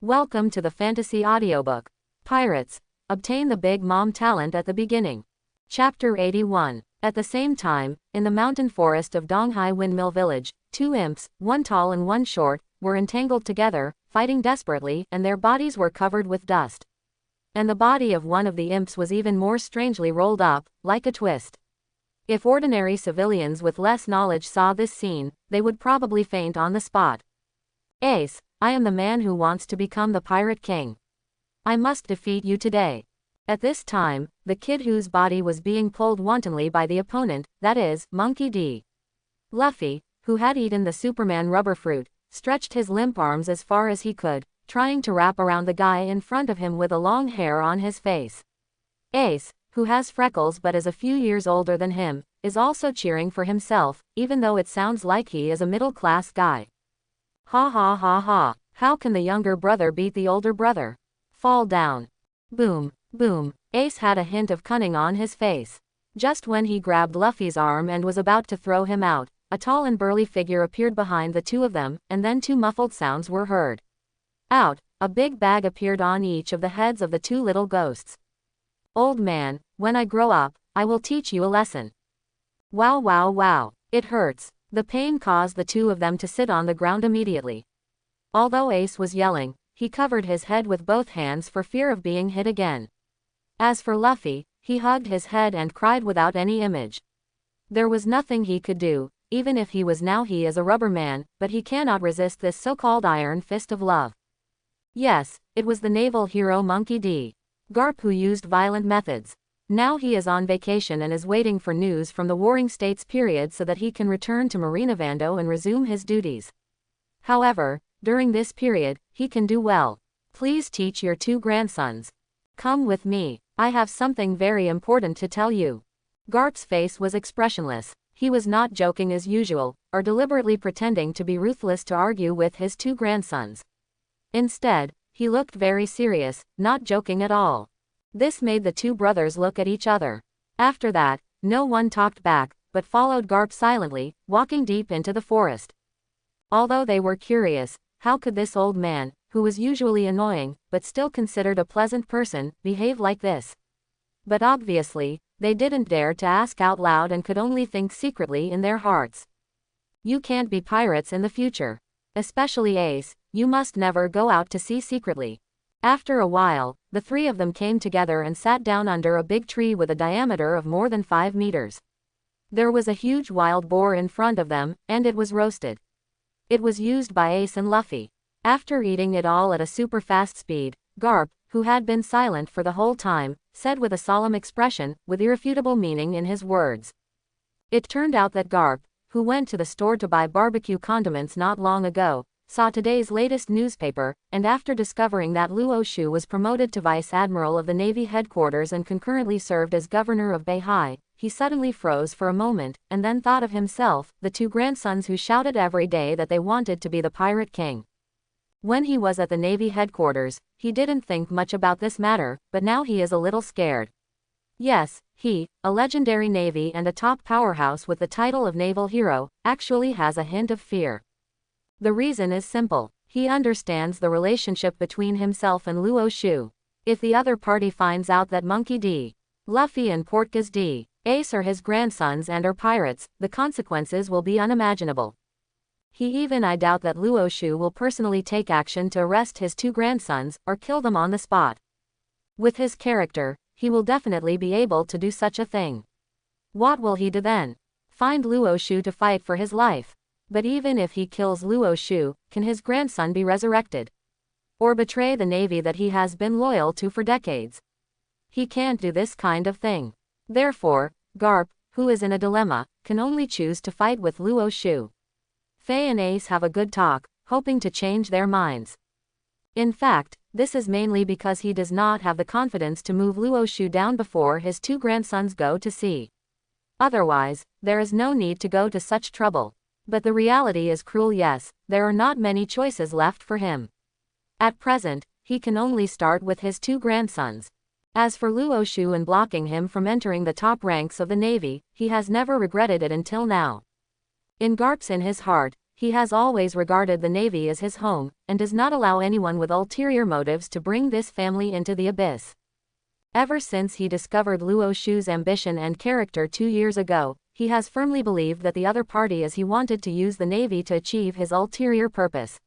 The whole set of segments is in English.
Welcome to the Fantasy Audiobook. Pirates. Obtain the Big Mom talent at the beginning. Chapter 81. At the same time, in the mountain forest of Donghai Windmill Village, two imps, one tall and one short, were entangled together, fighting desperately, and their bodies were covered with dust. And the body of one of the imps was even more strangely rolled up, like a twist. If ordinary civilians with less knowledge saw this scene, they would probably faint on the spot. Ace, I am the man who wants to become the Pirate King. I must defeat you today. At this time, the kid whose body was being pulled wantonly by the opponent, that is, Monkey D. Luffy, who had eaten the Superman rubber fruit, stretched his limp arms as far as he could, trying to wrap around the guy in front of him with a long hair on his face. Ace, who has freckles but is a few years older than him, is also cheering for himself, even though it sounds like he is a middle-class guy. Ha ha ha ha, how can the younger brother beat the older brother? Fall down. Boom, boom, Ace had a hint of cunning on his face. Just when he grabbed Luffy's arm and was about to throw him out, a tall and burly figure appeared behind the two of them, and then two muffled sounds were heard. Out, a big bag appeared on each of the heads of the two little ghosts. Old man, when I grow up, I will teach you a lesson. Wow wow wow, it hurts. The pain caused the two of them to sit on the ground immediately. Although Ace was yelling, he covered his head with both hands for fear of being hit again. As for Luffy, he hugged his head and cried without any image. There was nothing he could do, even if he was now he is a rubber man, but he cannot resist this so-called iron fist of love. Yes, it was the naval hero Monkey D. Garp who used violent methods. Now he is on vacation and is waiting for news from the Warring States period so that he can return to Marinavando and resume his duties. However, during this period, he can do well. Please teach your two grandsons. Come with me, I have something very important to tell you. Garp's face was expressionless. He was not joking as usual, or deliberately pretending to be ruthless to argue with his two grandsons. Instead, he looked very serious, not joking at all. This made the two brothers look at each other. After that, no one talked back, but followed Garp silently, walking deep into the forest. Although they were curious, how could this old man, who was usually annoying, but still considered a pleasant person, behave like this? But obviously, they didn't dare to ask out loud and could only think secretly in their hearts. You can't be pirates in the future. Especially Ace, you must never go out to sea secretly. After a while, the three of them came together and sat down under a big tree with a diameter of more than 5 meters. There was a huge wild boar in front of them, and it was roasted. It was used by Ace and Luffy. After eating it all at a super fast speed, Garp, who had been silent for the whole time, said with a solemn expression, with irrefutable meaning in his words. It turned out that Garp, who went to the store to buy barbecue condiments not long ago, saw today's latest newspaper, and after discovering that Luo Shu was promoted to Vice Admiral of the Navy headquarters and concurrently served as Governor of Beihai, he suddenly froze for a moment, and then thought of himself, the two grandsons who shouted every day that they wanted to be the Pirate King. When he was at the Navy headquarters, he didn't think much about this matter, but now he is a little scared. Yes, he, a legendary Navy and a top powerhouse with the title of Naval Hero, actually has a hint of fear. The reason is simple. He understands the relationship between himself and Luo Shu. If the other party finds out that Monkey D. Luffy and Portgas D. Ace are his grandsons and are pirates, the consequences will be unimaginable. I doubt that Luo Shu will personally take action to arrest his two grandsons, or kill them on the spot. With his character, he will definitely be able to do such a thing. What will he do then? Find Luo Shu to fight for his life. But even if he kills Luo Shu, can his grandson be resurrected? Or betray the Navy that he has been loyal to for decades? He can't do this kind of thing. Therefore, Garp, who is in a dilemma, can only choose to fight with Luo Shu. Faye and Ace have a good talk, hoping to change their minds. In fact, this is mainly because he does not have the confidence to move Luo Shu down before his two grandsons go to sea. Otherwise, there is no need to go to such trouble. But the reality is cruel. Yes, there are not many choices left for him. At present, he can only start with his two grandsons. As for Luo Shu and blocking him from entering the top ranks of the Navy, he has never regretted it until now. In his heart, He has always regarded the Navy as his home, and does not allow anyone with ulterior motives to bring this family into the abyss. Ever since he discovered Luo Shu's ambition and character 2 years ago, he has firmly believed that the other party is he wanted to use the Navy to achieve his ulterior purpose.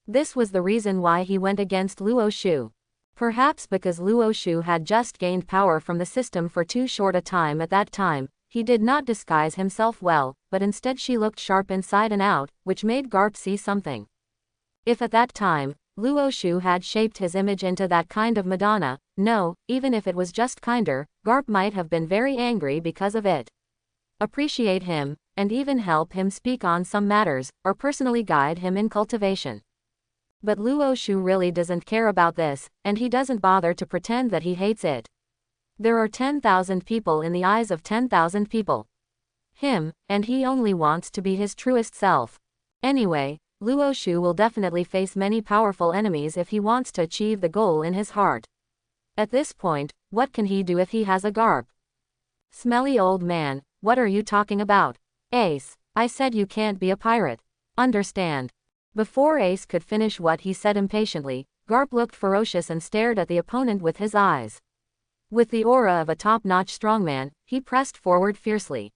This was the reason why he went against Luo Shu. Perhaps because Luo Shu had just gained power from the system for too short a time at that time, he did not disguise himself well, but instead she looked sharp inside and out, which made Garp see something. If at that time, Luo Shu had shaped his image into that kind of Madonna, no, even if it was just kinder, Garp might have been very angry because of it. Appreciate him, and even help him speak on some matters, or personally guide him in cultivation. But Luo Shu really doesn't care about this, and he doesn't bother to pretend that he hates it. There are 10,000 people in the eyes of 10,000 people. Him, and he only wants to be his truest self. Anyway, Luo Shu will definitely face many powerful enemies if he wants to achieve the goal in his heart. At this point, what can he do if he has a Garp? Smelly old man, what are you talking about? Ace, I said you can't be a pirate. Understand. Before Ace could finish what he said impatiently, Garp looked ferocious and stared at the opponent with his eyes. With the aura of a top-notch strongman, he pressed forward fiercely.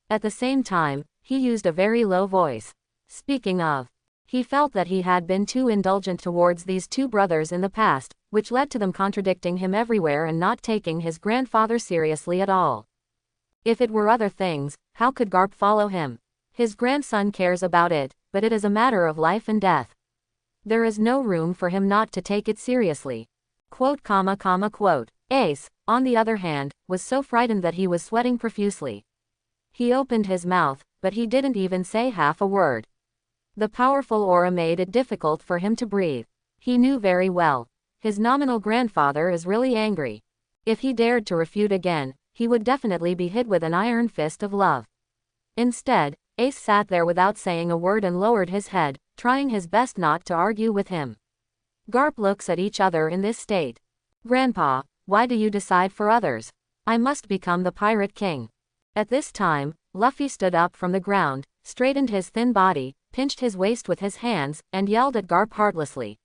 At the same time, he used a very low voice. Speaking of, he felt that he had been too indulgent towards these two brothers in the past, which led to them contradicting him everywhere and not taking his grandfather seriously at all. If it were other things, how could Garp follow him? His grandson cares about it, but it is a matter of life and death. There is no room for him not to take it seriously. Quote. Ace, on the other hand, was so frightened that he was sweating profusely. He opened his mouth, but he didn't even say half a word. The powerful aura made it difficult for him to breathe. He knew very well. His nominal grandfather is really angry. If he dared to refute again, he would definitely be hit with an iron fist of love. Instead, Ace sat there without saying a word and lowered his head, trying his best not to argue with him. Garp looks at each other in this state. Grandpa, why do you decide for others? I must become the Pirate King. At this time, Luffy stood up from the ground, straightened his thin body, pinched his waist with his hands, and yelled at Garp heartlessly.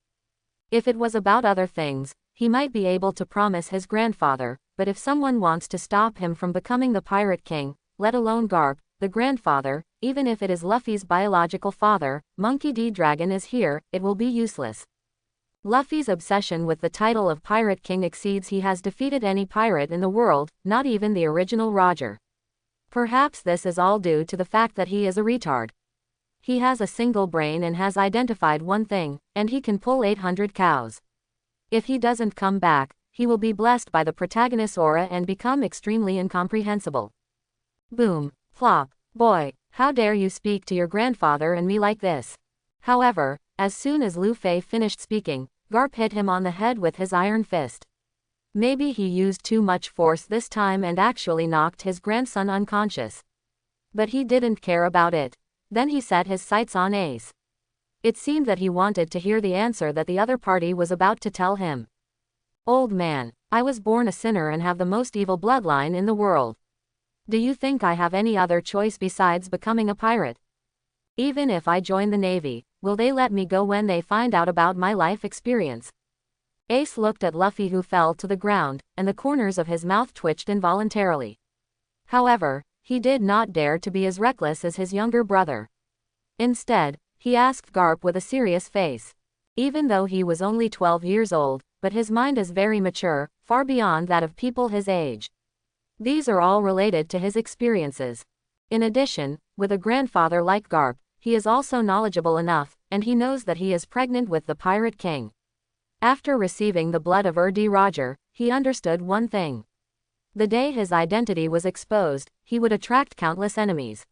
If it was about other things, he might be able to promise his grandfather, but if someone wants to stop him from becoming the Pirate King, let alone Garp, the grandfather, even if it is Luffy's biological father, Monkey D. Dragon is here, it will be useless. Luffy's obsession with the title of Pirate King exceeds he has defeated any pirate in the world, not even the original Roger. Perhaps this is all due to the fact that he is a retard. He has a single brain and has identified one thing, and he can pull 800 cows. If he doesn't come back, he will be blessed by the protagonist's aura and become extremely incomprehensible. Boom, plop, boy, how dare you speak to your grandfather and me like this? However, as soon as Luffy finished speaking, Garp hit him on the head with his iron fist. Maybe he used too much force this time and actually knocked his grandson unconscious. But he didn't care about it. Then he set his sights on Ace. It seemed that he wanted to hear the answer that the other party was about to tell him. Old man, I was born a sinner and have the most evil bloodline in the world. Do you think I have any other choice besides becoming a pirate? Even if I join the Navy, will they let me go when they find out about my life experience? Ace looked at Luffy, who fell to the ground, and the corners of his mouth twitched involuntarily. However, he did not dare to be as reckless as his younger brother. Instead, he asked Garp with a serious face. Even though he was only 12 years old, but his mind is very mature, far beyond that of people his age. These are all related to his experiences. In addition, with a grandfather like Garp, he is also knowledgeable enough, and he knows that he is pregnant with the Pirate King. After receiving the blood of D. Roger, he understood one thing. The day his identity was exposed, he would attract countless enemies.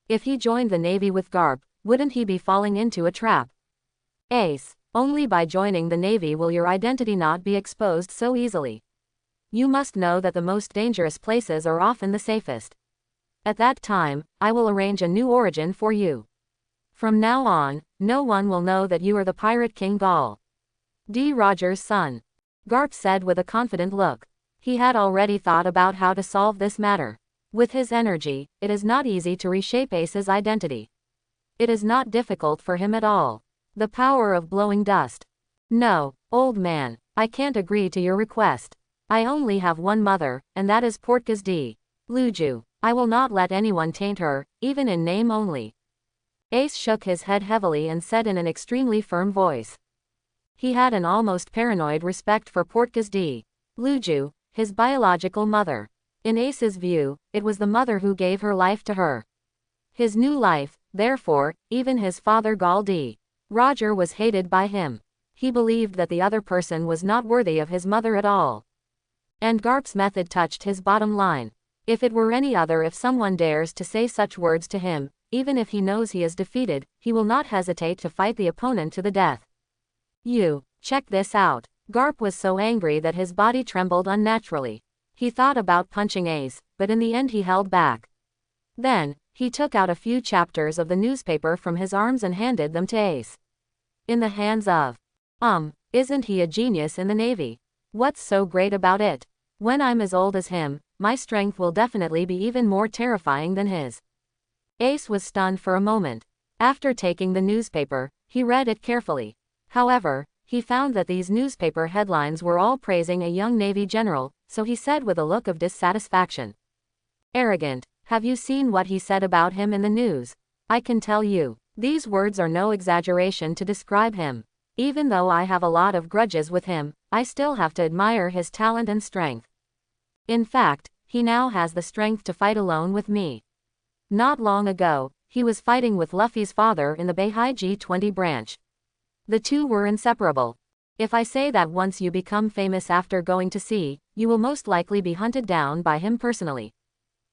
If he joined the Navy with Garp, wouldn't he be falling into a trap? Ace, only by joining the Navy will your identity not be exposed so easily. You must know that the most dangerous places are often the safest. At that time, I will arrange a new origin for you. From now on, no one will know that you are the Pirate King Gaul. D. Roger's son. Garp said with a confident look. He had already thought about how to solve this matter. With his energy, it is not easy to reshape Ace's identity. It is not difficult for him at all. The power of blowing dust. No, old man, I can't agree to your request. I only have one mother, and that is Portgas D. Luju. I will not let anyone taint her, even in name only. Ace shook his head heavily and said in an extremely firm voice. He had an almost paranoid respect for Portgas D. Luju, his biological mother. In Ace's view, it was the mother who gave her life to her. His new life, therefore, even his father Gall D. Roger was hated by him. He believed that the other person was not worthy of his mother at all. And Garp's method touched his bottom line. If it were any other, if someone dares to say such words to him, even if he knows he is defeated, he will not hesitate to fight the opponent to the death. Check this out. Garp was so angry that his body trembled unnaturally. He thought about punching Ace, but in the end he held back. Then, he took out a few chapters of the newspaper from his arms and handed them to Ace. In the hands of. Isn't he a genius in the Navy? What's so great about it? When I'm as old as him, my strength will definitely be even more terrifying than his. Ace was stunned for a moment. After taking the newspaper, he read it carefully. However, he found that these newspaper headlines were all praising a young Navy general, so he said with a look of dissatisfaction. Arrogant, have you seen what he said about him in the news? I can tell you, these words are no exaggeration to describe him. Even though I have a lot of grudges with him, I still have to admire his talent and strength. In fact, he now has the strength to fight alone with me. Not long ago, he was fighting with Luffy's father in the Beihai G20 branch. The two were inseparable. If I say that once you become famous after going to sea, you will most likely be hunted down by him personally.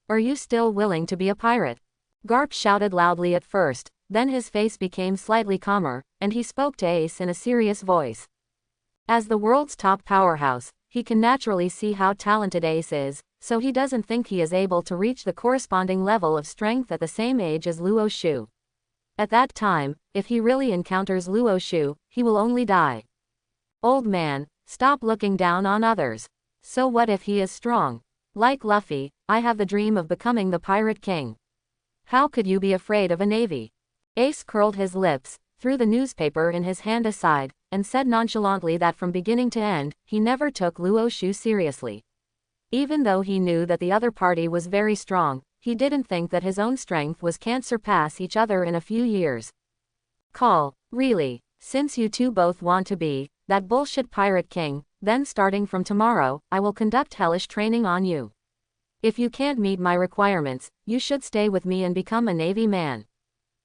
Are you still willing to be a pirate? Garp shouted loudly at first, then his face became slightly calmer, and he spoke to Ace in a serious voice. As the world's top powerhouse, he can naturally see how talented Ace is, so he doesn't think he is able to reach the corresponding level of strength at the same age as Luo Shu. At that time, if he really encounters Luo Shu, he will only die. Old man, stop looking down on others. So what if he is strong? Like Luffy, I have the dream of becoming the Pirate King. How could you be afraid of a navy? Ace curled his lips, threw the newspaper in his hand aside, and said nonchalantly that from beginning to end, he never took Luo Shu seriously. Even though he knew that the other party was very strong, he didn't think that his own strength can't surpass each other in a few years. Call, really, since you two both want to be that bullshit Pirate King, then starting from tomorrow, I will conduct hellish training on you. If you can't meet my requirements, you should stay with me and become a Navy man.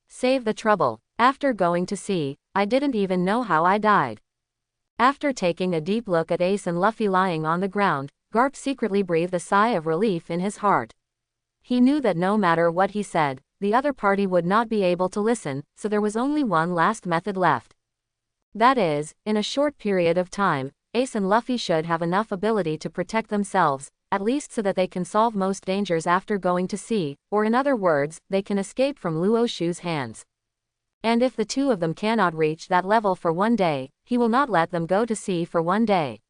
Save the trouble. After going to sea, I didn't even know how I died. After taking a deep look at Ace and Luffy lying on the ground, Garp secretly breathed a sigh of relief in his heart. He knew that no matter what he said, the other party would not be able to listen, so there was only one last method left. That is, in a short period of time, Ace and Luffy should have enough ability to protect themselves, at least so that they can solve most dangers after going to sea, or in other words, they can escape from Luo Shu's hands. And if the two of them cannot reach that level for one day, he will not let them go to sea for one day.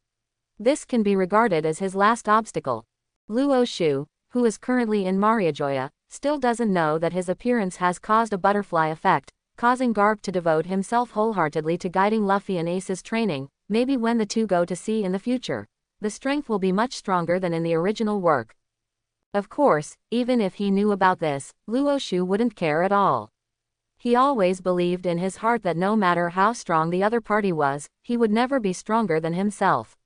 This can be regarded as his last obstacle. Luo Shu, who is currently in Mariajoya, still doesn't know that his appearance has caused a butterfly effect, causing Garp to devote himself wholeheartedly to guiding Luffy and Ace's training. Maybe when the two go to sea in the future, the strength will be much stronger than in the original work. Of course, even if he knew about this, Luo Shu wouldn't care at all. He always believed in his heart that no matter how strong the other party was, he would never be stronger than himself.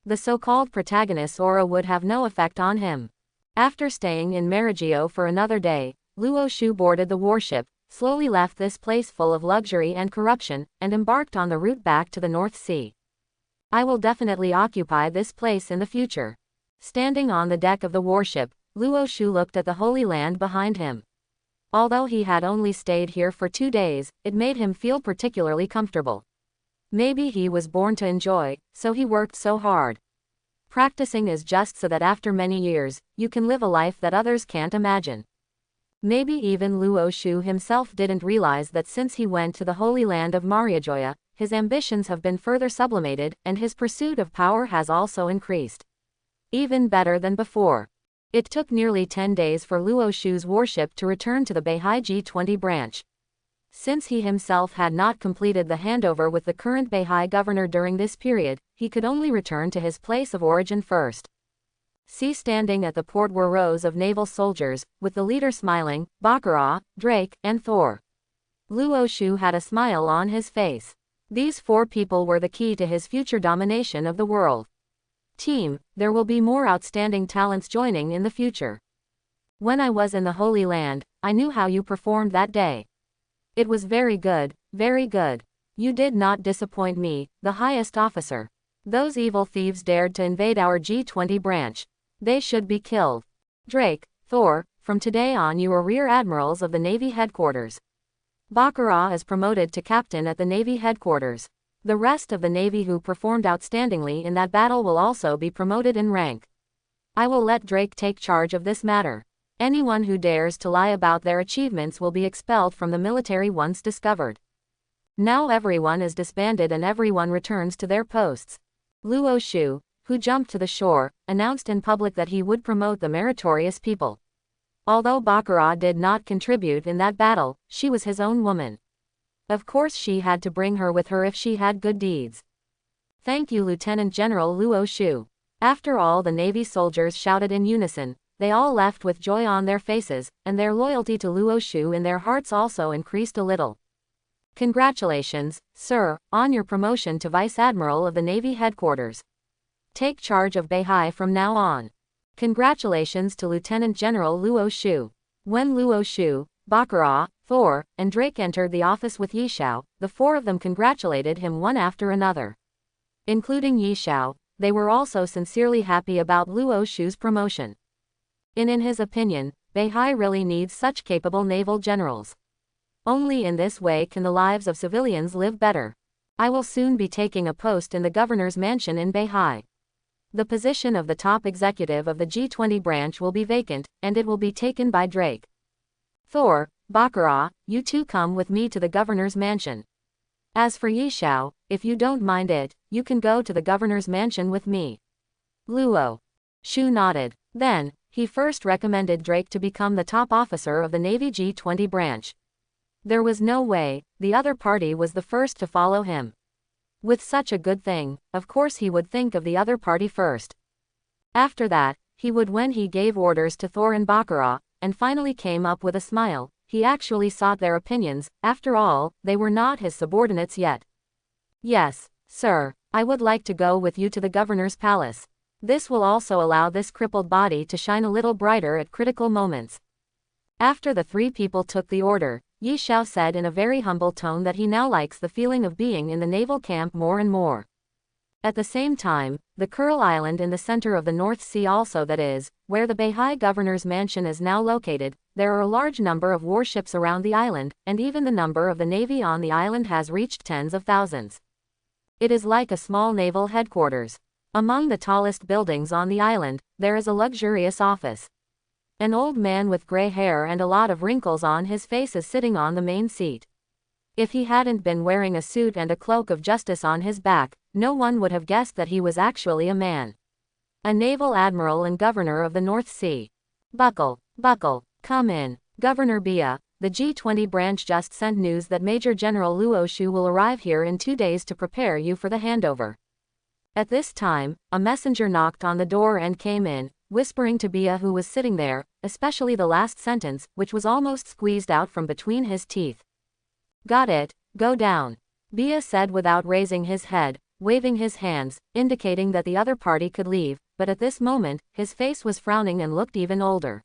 The so-called protagonist's aura would have no effect on him. After staying in Marigio for another day, Luo Shu boarded the warship, slowly left this place full of luxury and corruption, and embarked on the route back to the North Sea. I will definitely occupy this place in the future. Standing on the deck of the warship, Luo Shu looked at the Holy Land behind him. Although he had only stayed here for 2 days, it made him feel particularly comfortable. Maybe he was born to enjoy, so he worked so hard. Practicing is just so that after many years, you can live a life that others can't imagine. Maybe even Luo Shu himself didn't realize that since he went to the Holy Land of Mariajoya, his ambitions have been further sublimated, and his pursuit of power has also increased. Even better than before. It took nearly 10 days for Luo Shu's warship to return to the Beihai G20 branch. Since he himself had not completed the handover with the current Beihai governor during this period, he could only return to his place of origin first. Standing at the port were rows of naval soldiers, with the leader smiling, Baccarat, Drake, and Thor. Luo Shu had a smile on his face. These 4 people were the key to his future domination of the world. Team, there will be more outstanding talents joining in the future. When I was in the Holy Land, I knew how you performed that day. It was very good, very good. You did not disappoint me, the highest officer. Those evil thieves dared to invade our G20 branch. They should be killed. Drake, Thor, from today on you are rear admirals of the Navy headquarters. Baccarat is promoted to captain at the Navy headquarters. The rest of the Navy who performed outstandingly in that battle will also be promoted in rank. I will let Drake take charge of this matter. Anyone who dares to lie about their achievements will be expelled from the military once discovered. Now everyone is disbanded and everyone returns to their posts. Luo Shu, who jumped to the shore, announced in public that he would promote the meritorious people. Although Baccarat did not contribute in that battle, she was his own woman. Of course she had to bring her with her if she had good deeds. Thank you, Lieutenant General Luo Shu. After all the Navy soldiers shouted in unison, they all left with joy on their faces, and their loyalty to Luo Shu in their hearts also increased a little. Congratulations, sir, on your promotion to Vice Admiral of the Navy headquarters. Take charge of Beihai from now on. Congratulations to Lieutenant General Luo Shu. When Luo Shu, Baccarat, Thor, and Drake entered the office with Yishao, the 4 of them congratulated him one after another. Including Yishao, they were also sincerely happy about Luo Shu's promotion. In his opinion, Beihai really needs such capable naval generals. Only in this way can the lives of civilians live better. I will soon be taking a post in the governor's mansion in Beihai. The position of the top executive of the G20 branch will be vacant, and it will be taken by Drake. Thor, Baccarat, you 2 come with me to the governor's mansion. As for Yishao, if you don't mind it, you can go to the governor's mansion with me. Luo Shu nodded. Then, he first recommended Drake to become the top officer of the Navy G20 branch. There was no way, the other party was the first to follow him. With such a good thing, of course he would think of the other party first. After that, he would when he gave orders to Thor and Baccarat, and finally came up with a smile, he actually sought their opinions, after all, they were not his subordinates yet. Yes, sir, I would like to go with you to the governor's palace. This will also allow this crippled body to shine a little brighter at critical moments. After the 3 people took the order, Yishao said in a very humble tone that he now likes the feeling of being in the naval camp more and more. At the same time, the Kuril Island in the center of the North Sea also that is, where the Beihai governor's mansion is now located, there are a large number of warships around the island, and even the number of the navy on the island has reached tens of thousands. It is like a small naval headquarters. Among the tallest buildings on the island, there is a luxurious office. An old man with gray hair and a lot of wrinkles on his face is sitting on the main seat. If he hadn't been wearing a suit and a cloak of justice on his back, no one would have guessed that he was actually a man. A naval admiral and governor of the North Sea. Buckle, come in. Governor Bia, the G20 branch just sent news that Major General Luo Shu will arrive here in 2 days to prepare you for the handover. At this time, a messenger knocked on the door and came in, whispering to Bia who was sitting there, especially the last sentence, which was almost squeezed out from between his teeth. Got it, go down. Bia said without raising his head, waving his hands, indicating that the other party could leave, but at this moment, his face was frowning and looked even older.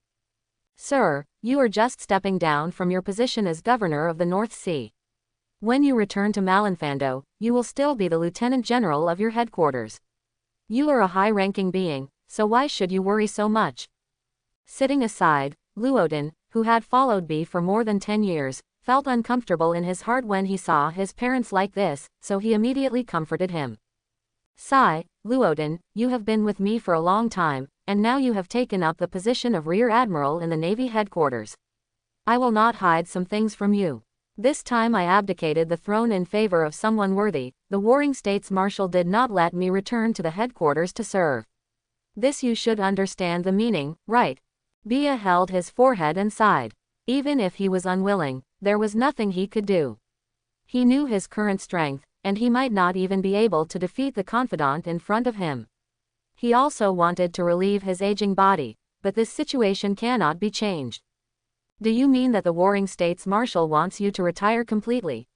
Sir, you are just stepping down from your position as governor of the North Sea. When you return to Malinfando, you will still be the lieutenant general of your headquarters. You are a high-ranking being, so why should you worry so much? Sitting aside, Luoden, who had followed B for more than 10 years, felt uncomfortable in his heart when he saw his parents like this, so he immediately comforted him. Sigh, Luoden, you have been with me for a long time, and now you have taken up the position of Rear Admiral in the Navy headquarters. I will not hide some things from you. This time I abdicated the throne in favor of someone worthy. The Warring States Marshal did not let me return to the headquarters to serve. This you should understand the meaning, right? Bia held his forehead and sighed. Even if he was unwilling, there was nothing he could do. He knew his current strength, and he might not even be able to defeat the confidant in front of him. He also wanted to relieve his aging body, but this situation cannot be changed. Do you mean that the Warring States Marshal wants you to retire completely?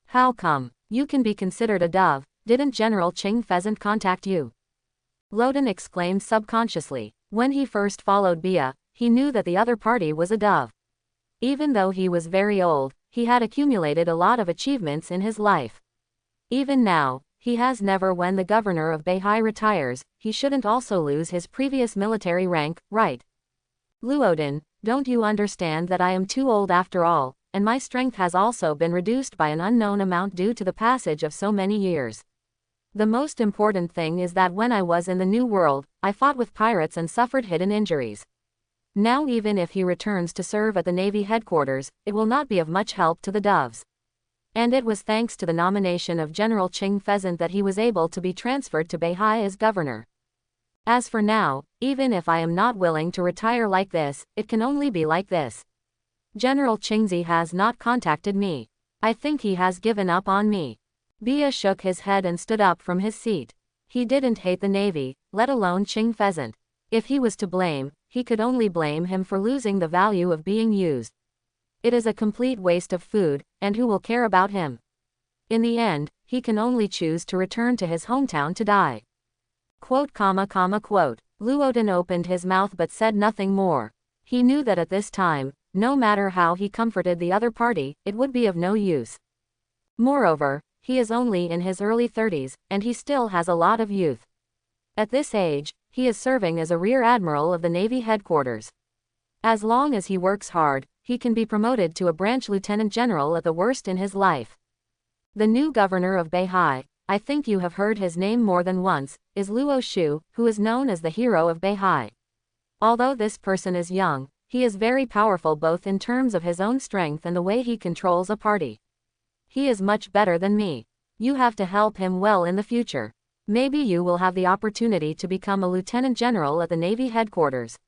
How come? You can be considered a dove. Didn't General Qing Pheasant contact you? Loden exclaimed subconsciously. When he first followed Bia, he knew that the other party was a dove. Even though he was very old, he had accumulated a lot of achievements in his life. Even now, he has never. When the governor of Beihai retires, he shouldn't also lose his previous military rank, right? Luoden, don't you understand that I am too old after all, and my strength has also been reduced by an unknown amount due to the passage of so many years. The most important thing is that when I was in the New World, I fought with pirates and suffered hidden injuries. Now even if he returns to serve at the Navy headquarters, it will not be of much help to the doves. And it was thanks to the nomination of General Qing Pheasant that he was able to be transferred to Beihai as governor. As for now, even if I am not willing to retire like this, it can only be like this. General Qingzi has not contacted me. I think he has given up on me. Bia shook his head and stood up from his seat. He didn't hate the Navy, let alone Qing Pheasant. If he was to blame, he could only blame him for losing the value of being used. It is a complete waste of food, and who will care about him? In the end, he can only choose to return to his hometown to die. Quote. Luoden opened his mouth but said nothing more. He knew that at this time, no matter how he comforted the other party, it would be of no use. Moreover, he is only in his early 30s, and he still has a lot of youth. At this age, he is serving as a rear admiral of the Navy headquarters. As long as he works hard, he can be promoted to a branch lieutenant general at the worst in his life. The new governor of Beihai, I think you have heard his name more than once, is Luo Shu, who is known as the hero of Beihai. Although this person is young, he is very powerful both in terms of his own strength and the way he controls a party. He is much better than me. You have to help him well in the future. Maybe you will have the opportunity to become a lieutenant general at the Navy headquarters.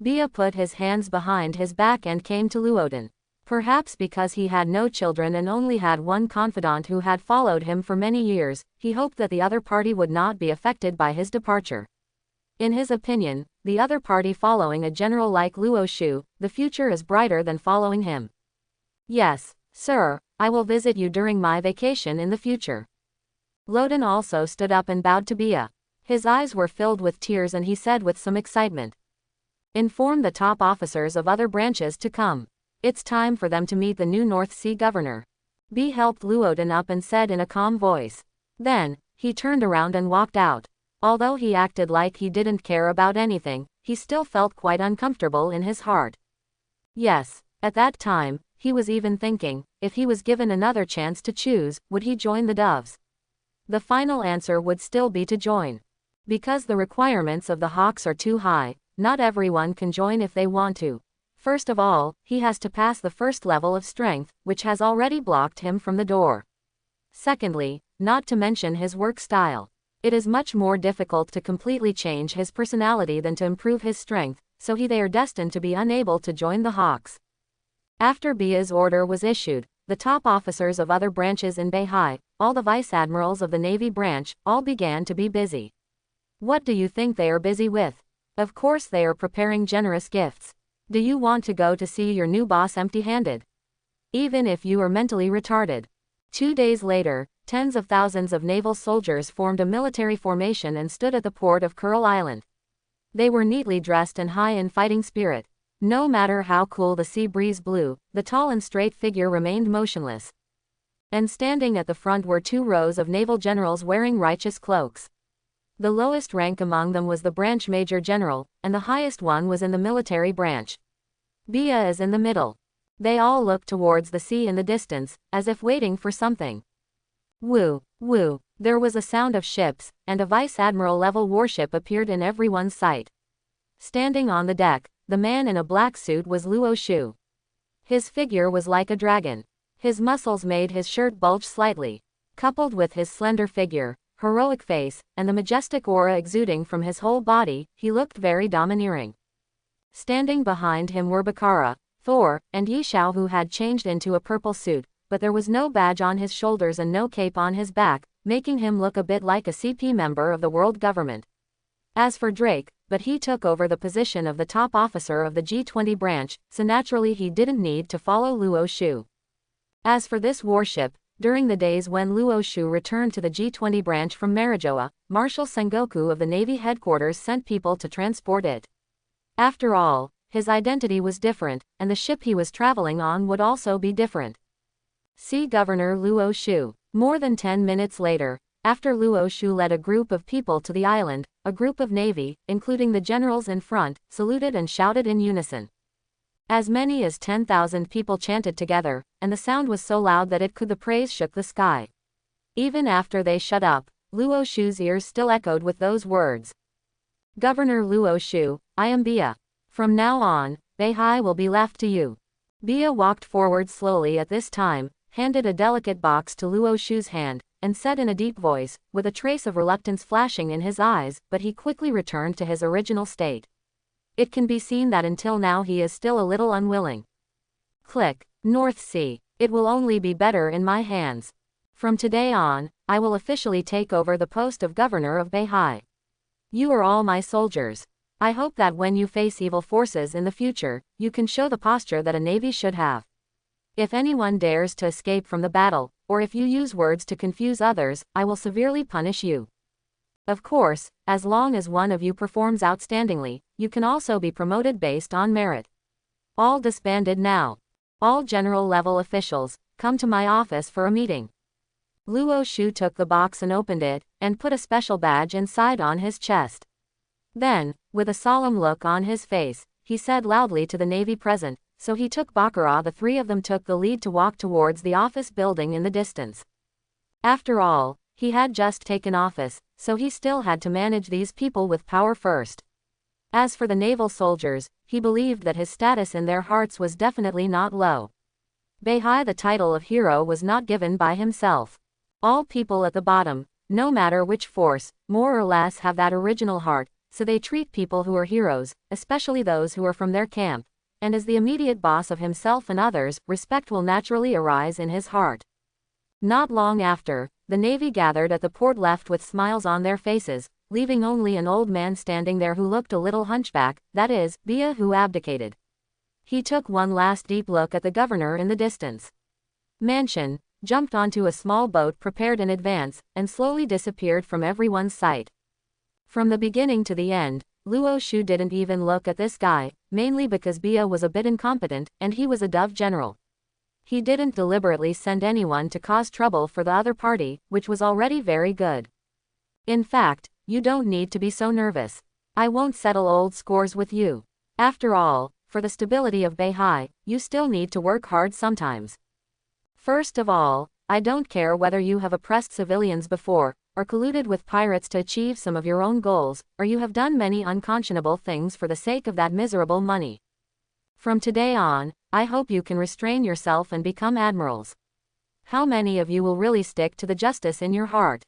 Bia put his hands behind his back and came to Luoden. Perhaps because he had no children and only had one confidant who had followed him for many years, he hoped that the other party would not be affected by his departure. In his opinion, the other party following a general like Luo Shu, the future is brighter than following him. Yes, sir, I will visit you during my vacation in the future. Loden also stood up and bowed to Bia. His eyes were filled with tears and he said with some excitement. Inform the top officers of other branches to come. It's time for them to meet the new North Sea governor. Bia helped Luoden up and said in a calm voice. Then, he turned around and walked out. Although he acted like he didn't care about anything, he still felt quite uncomfortable in his heart. Yes, at that time, he was even thinking, if he was given another chance to choose, would he join the Doves? The final answer would still be to join. Because the requirements of the Hawks are too high, not everyone can join if they want to. First of all, he has to pass the first level of strength, which has already blocked him from the door. Secondly, not to mention his work style. It is much more difficult to completely change his personality than to improve his strength, so they are destined to be unable to join the Hawks. After Bia's order was issued, the top officers of other branches in Beihai, all the vice admirals of the Navy branch, all began to be busy. What do you think they are busy with? Of course they are preparing generous gifts. Do you want to go to see your new boss empty-handed? Even if you are mentally retarded. 2 days later, tens of thousands of naval soldiers formed a military formation and stood at the port of Kuril Island. They were neatly dressed and high in fighting spirit. No matter how cool the sea breeze blew, the tall and straight figure remained motionless. And standing at the front were 2 rows of naval generals wearing righteous cloaks. The lowest rank among them was the branch major general, and the highest one was in the military branch. Bia is in the middle. They all looked towards the sea in the distance, as if waiting for something. Woo, woo, there was a sound of ships, and a vice admiral level warship appeared in everyone's sight. Standing on the deck, the man in a black suit was Luo Shu. His figure was like a dragon. His muscles made his shirt bulge slightly. Coupled with his slender figure, heroic face, and the majestic aura exuding from his whole body, he looked very domineering. Standing behind him were Bakara, Thor, and Yi Xiao, who had changed into a purple suit, but there was no badge on his shoulders and no cape on his back, making him look a bit like a CP member of the world government. As for Drake, but he took over the position of the top officer of the G20 branch, so naturally he didn't need to follow Luo Shu. As for this warship, during the days when Luo Shu returned to the G20 branch from Marijoa, Marshal Sengoku of the Navy headquarters sent people to transport it. After all, his identity was different, and the ship he was traveling on would also be different. See Governor Luo Shu. More than 10 minutes later, after Luo Shu led a group of people to the island, a group of Navy, including the generals in front, saluted and shouted in unison. As many as 10,000 people chanted together, and the sound was so loud that the praise shook the sky. Even after they shut up, Luo Shu's ears still echoed with those words. Governor Luo Shu, I am Bia. From now on, Beihai will be left to you. Bia walked forward slowly at this time, handed a delicate box to Luo Shu's hand, and said in a deep voice, with a trace of reluctance flashing in his eyes, but he quickly returned to his original state. It can be seen that until now he is still a little unwilling. Click. North Sea. It will only be better in my hands. From today on, I will officially take over the post of governor of Beihai. You are all my soldiers. I hope that when you face evil forces in the future, you can show the posture that a navy should have. If anyone dares to escape from the battle, or if you use words to confuse others, I will severely punish you. Of course, as long as one of you performs outstandingly, you can also be promoted based on merit. All disbanded now. All general-level officials, come to my office for a meeting. Luo Shu took the box and opened it, and put a special badge inside on his chest. Then, with a solemn look on his face, he said loudly to the Navy present, so he took Baccarat. The three of them took the lead to walk towards the office building in the distance. After all, he had just taken office, so he still had to manage these people with power first. As for the naval soldiers, he believed that his status in their hearts was definitely not low. Beihai, the title of hero was not given by himself. All people at the bottom, no matter which force, more or less have that original heart, so they treat people who are heroes, especially those who are from their camp, and as the immediate boss of himself and others, respect will naturally arise in his heart. Not long after, the Navy gathered at the port left with smiles on their faces, leaving only an old man standing there who looked a little hunchback, that is, Bia, who abdicated. He took one last deep look at the governor in the distance. Mansion, jumped onto a small boat prepared in advance, and slowly disappeared from everyone's sight. From the beginning to the end, Luo Shu didn't even look at this guy, mainly because Bia was a bit incompetent, and he was a dove general. He didn't deliberately send anyone to cause trouble for the other party, which was already very good. In fact, you don't need to be so nervous. I won't settle old scores with you. After all, for the stability of Beihai, you still need to work hard sometimes. First of all, I don't care whether you have oppressed civilians before, or colluded with pirates to achieve some of your own goals, or you have done many unconscionable things for the sake of that miserable money. From today on, I hope you can restrain yourself and become admirals. How many of you will really stick to the justice in your heart?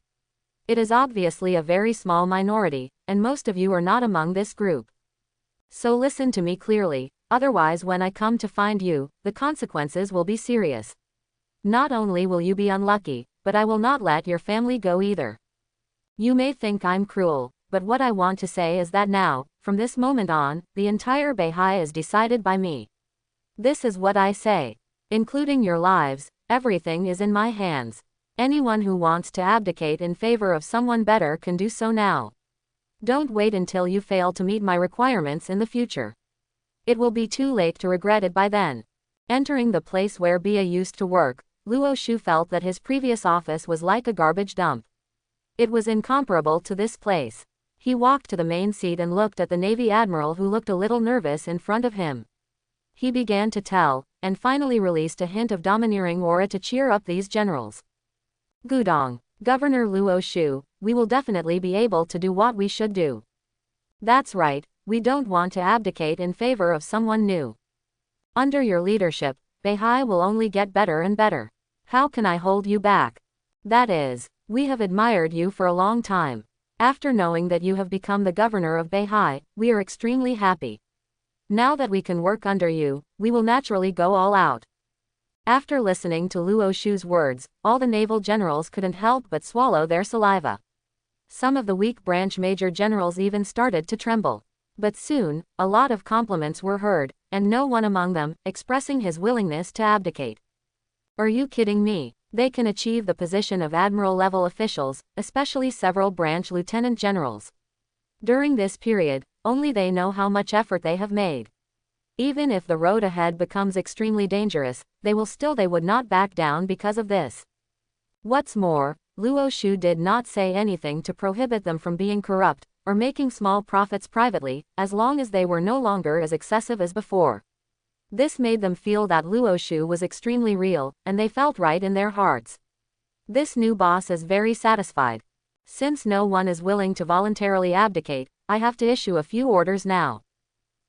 It is obviously a very small minority, and most of you are not among this group. So listen to me clearly, otherwise when I come to find you, the consequences will be serious. Not only will you be unlucky, but I will not let your family go either. You may think I'm cruel, but what I want to say is that now, from this moment on, the entire Beihai is decided by me. This is what I say. Including your lives, everything is in my hands. Anyone who wants to abdicate in favor of someone better can do so now. Don't wait until you fail to meet my requirements in the future. It will be too late to regret it by then. Entering the place where Bia used to work, Luo Shu felt that his previous office was like a garbage dump. It was incomparable to this place. He walked to the main seat and looked at the Navy admiral who looked a little nervous in front of him. He began to tell, and finally released a hint of domineering aura to cheer up these generals. Gudong, Governor Luo Shu, we will definitely be able to do what we should do. That's right, we don't want to abdicate in favor of someone new. Under your leadership, Beihai will only get better and better. How can I hold you back? That is, we have admired you for a long time. After knowing that you have become the governor of Beihai, we are extremely happy. Now that we can work under you, we will naturally go all out. After listening to Luo Shu's words, all the naval generals couldn't help but swallow their saliva. Some of the weak branch major generals even started to tremble. But soon, a lot of compliments were heard, and no one among them expressing his willingness to abdicate. Are you kidding me? They can achieve the position of admiral-level officials, especially several branch lieutenant generals. During this period, only they know how much effort they have made. Even if the road ahead becomes extremely dangerous, they would not back down because of this. What's more, Luo Shu did not say anything to prohibit them from being corrupt, or making small profits privately, as long as they were no longer as excessive as before. This made them feel that Luo Shu was extremely real, and they felt right in their hearts. This new boss is very satisfied. Since no one is willing to voluntarily abdicate, I have to issue a few orders now.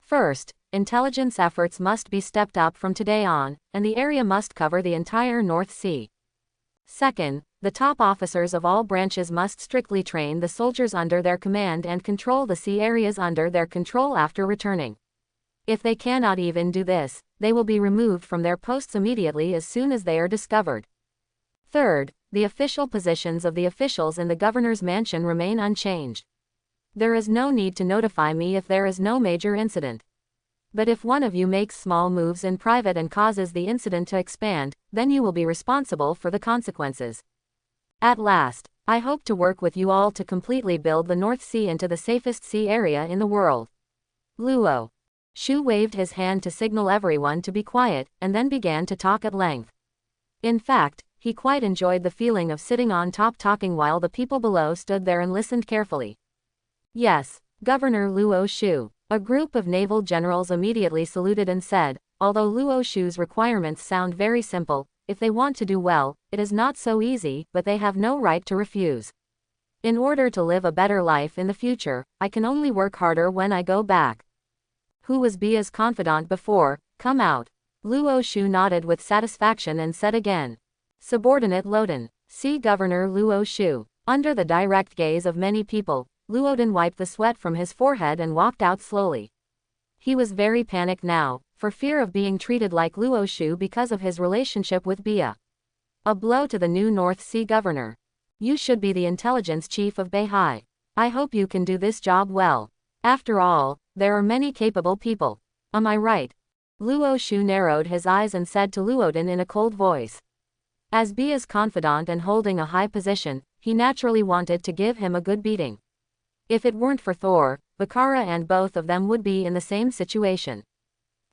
First, intelligence efforts must be stepped up from today on, and the area must cover the entire North Sea. Second, the top officers of all branches must strictly train the soldiers under their command and control the sea areas under their control after returning. If they cannot even do this, they will be removed from their posts immediately as soon as they are discovered. Third, the official positions of the officials in the governor's mansion remain unchanged. There is no need to notify me if there is no major incident. But if one of you makes small moves in private and causes the incident to expand, then you will be responsible for the consequences. At last, I hope to work with you all to completely build the North Sea into the safest sea area in the world. Luo Shu waved his hand to signal everyone to be quiet, and then began to talk at length. In fact, he quite enjoyed the feeling of sitting on top talking while the people below stood there and listened carefully. Yes, Governor Luo Shu. A group of naval generals immediately saluted and said, although Luo Shu's requirements sound very simple, if they want to do well, it is not so easy, but they have no right to refuse. In order to live a better life in the future, I can only work harder when I go back. Who was Bia's confidant before? Come out. Luo Shu nodded with satisfaction and said again. Subordinate Loden. See Governor Luo Shu. Under the direct gaze of many people, Luoden wiped the sweat from his forehead and walked out slowly. He was very panicked now, for fear of being treated like Luo Shu because of his relationship with Bia. A blow to the new North Sea governor. You should be the intelligence chief of Beihai. I hope you can do this job well. After all, there are many capable people. Am I right? Luo Shu narrowed his eyes and said to Luoden in a cold voice. As Bia's confidant and holding a high position, he naturally wanted to give him a good beating. If it weren't for Thor, Bakara and both of them would be in the same situation.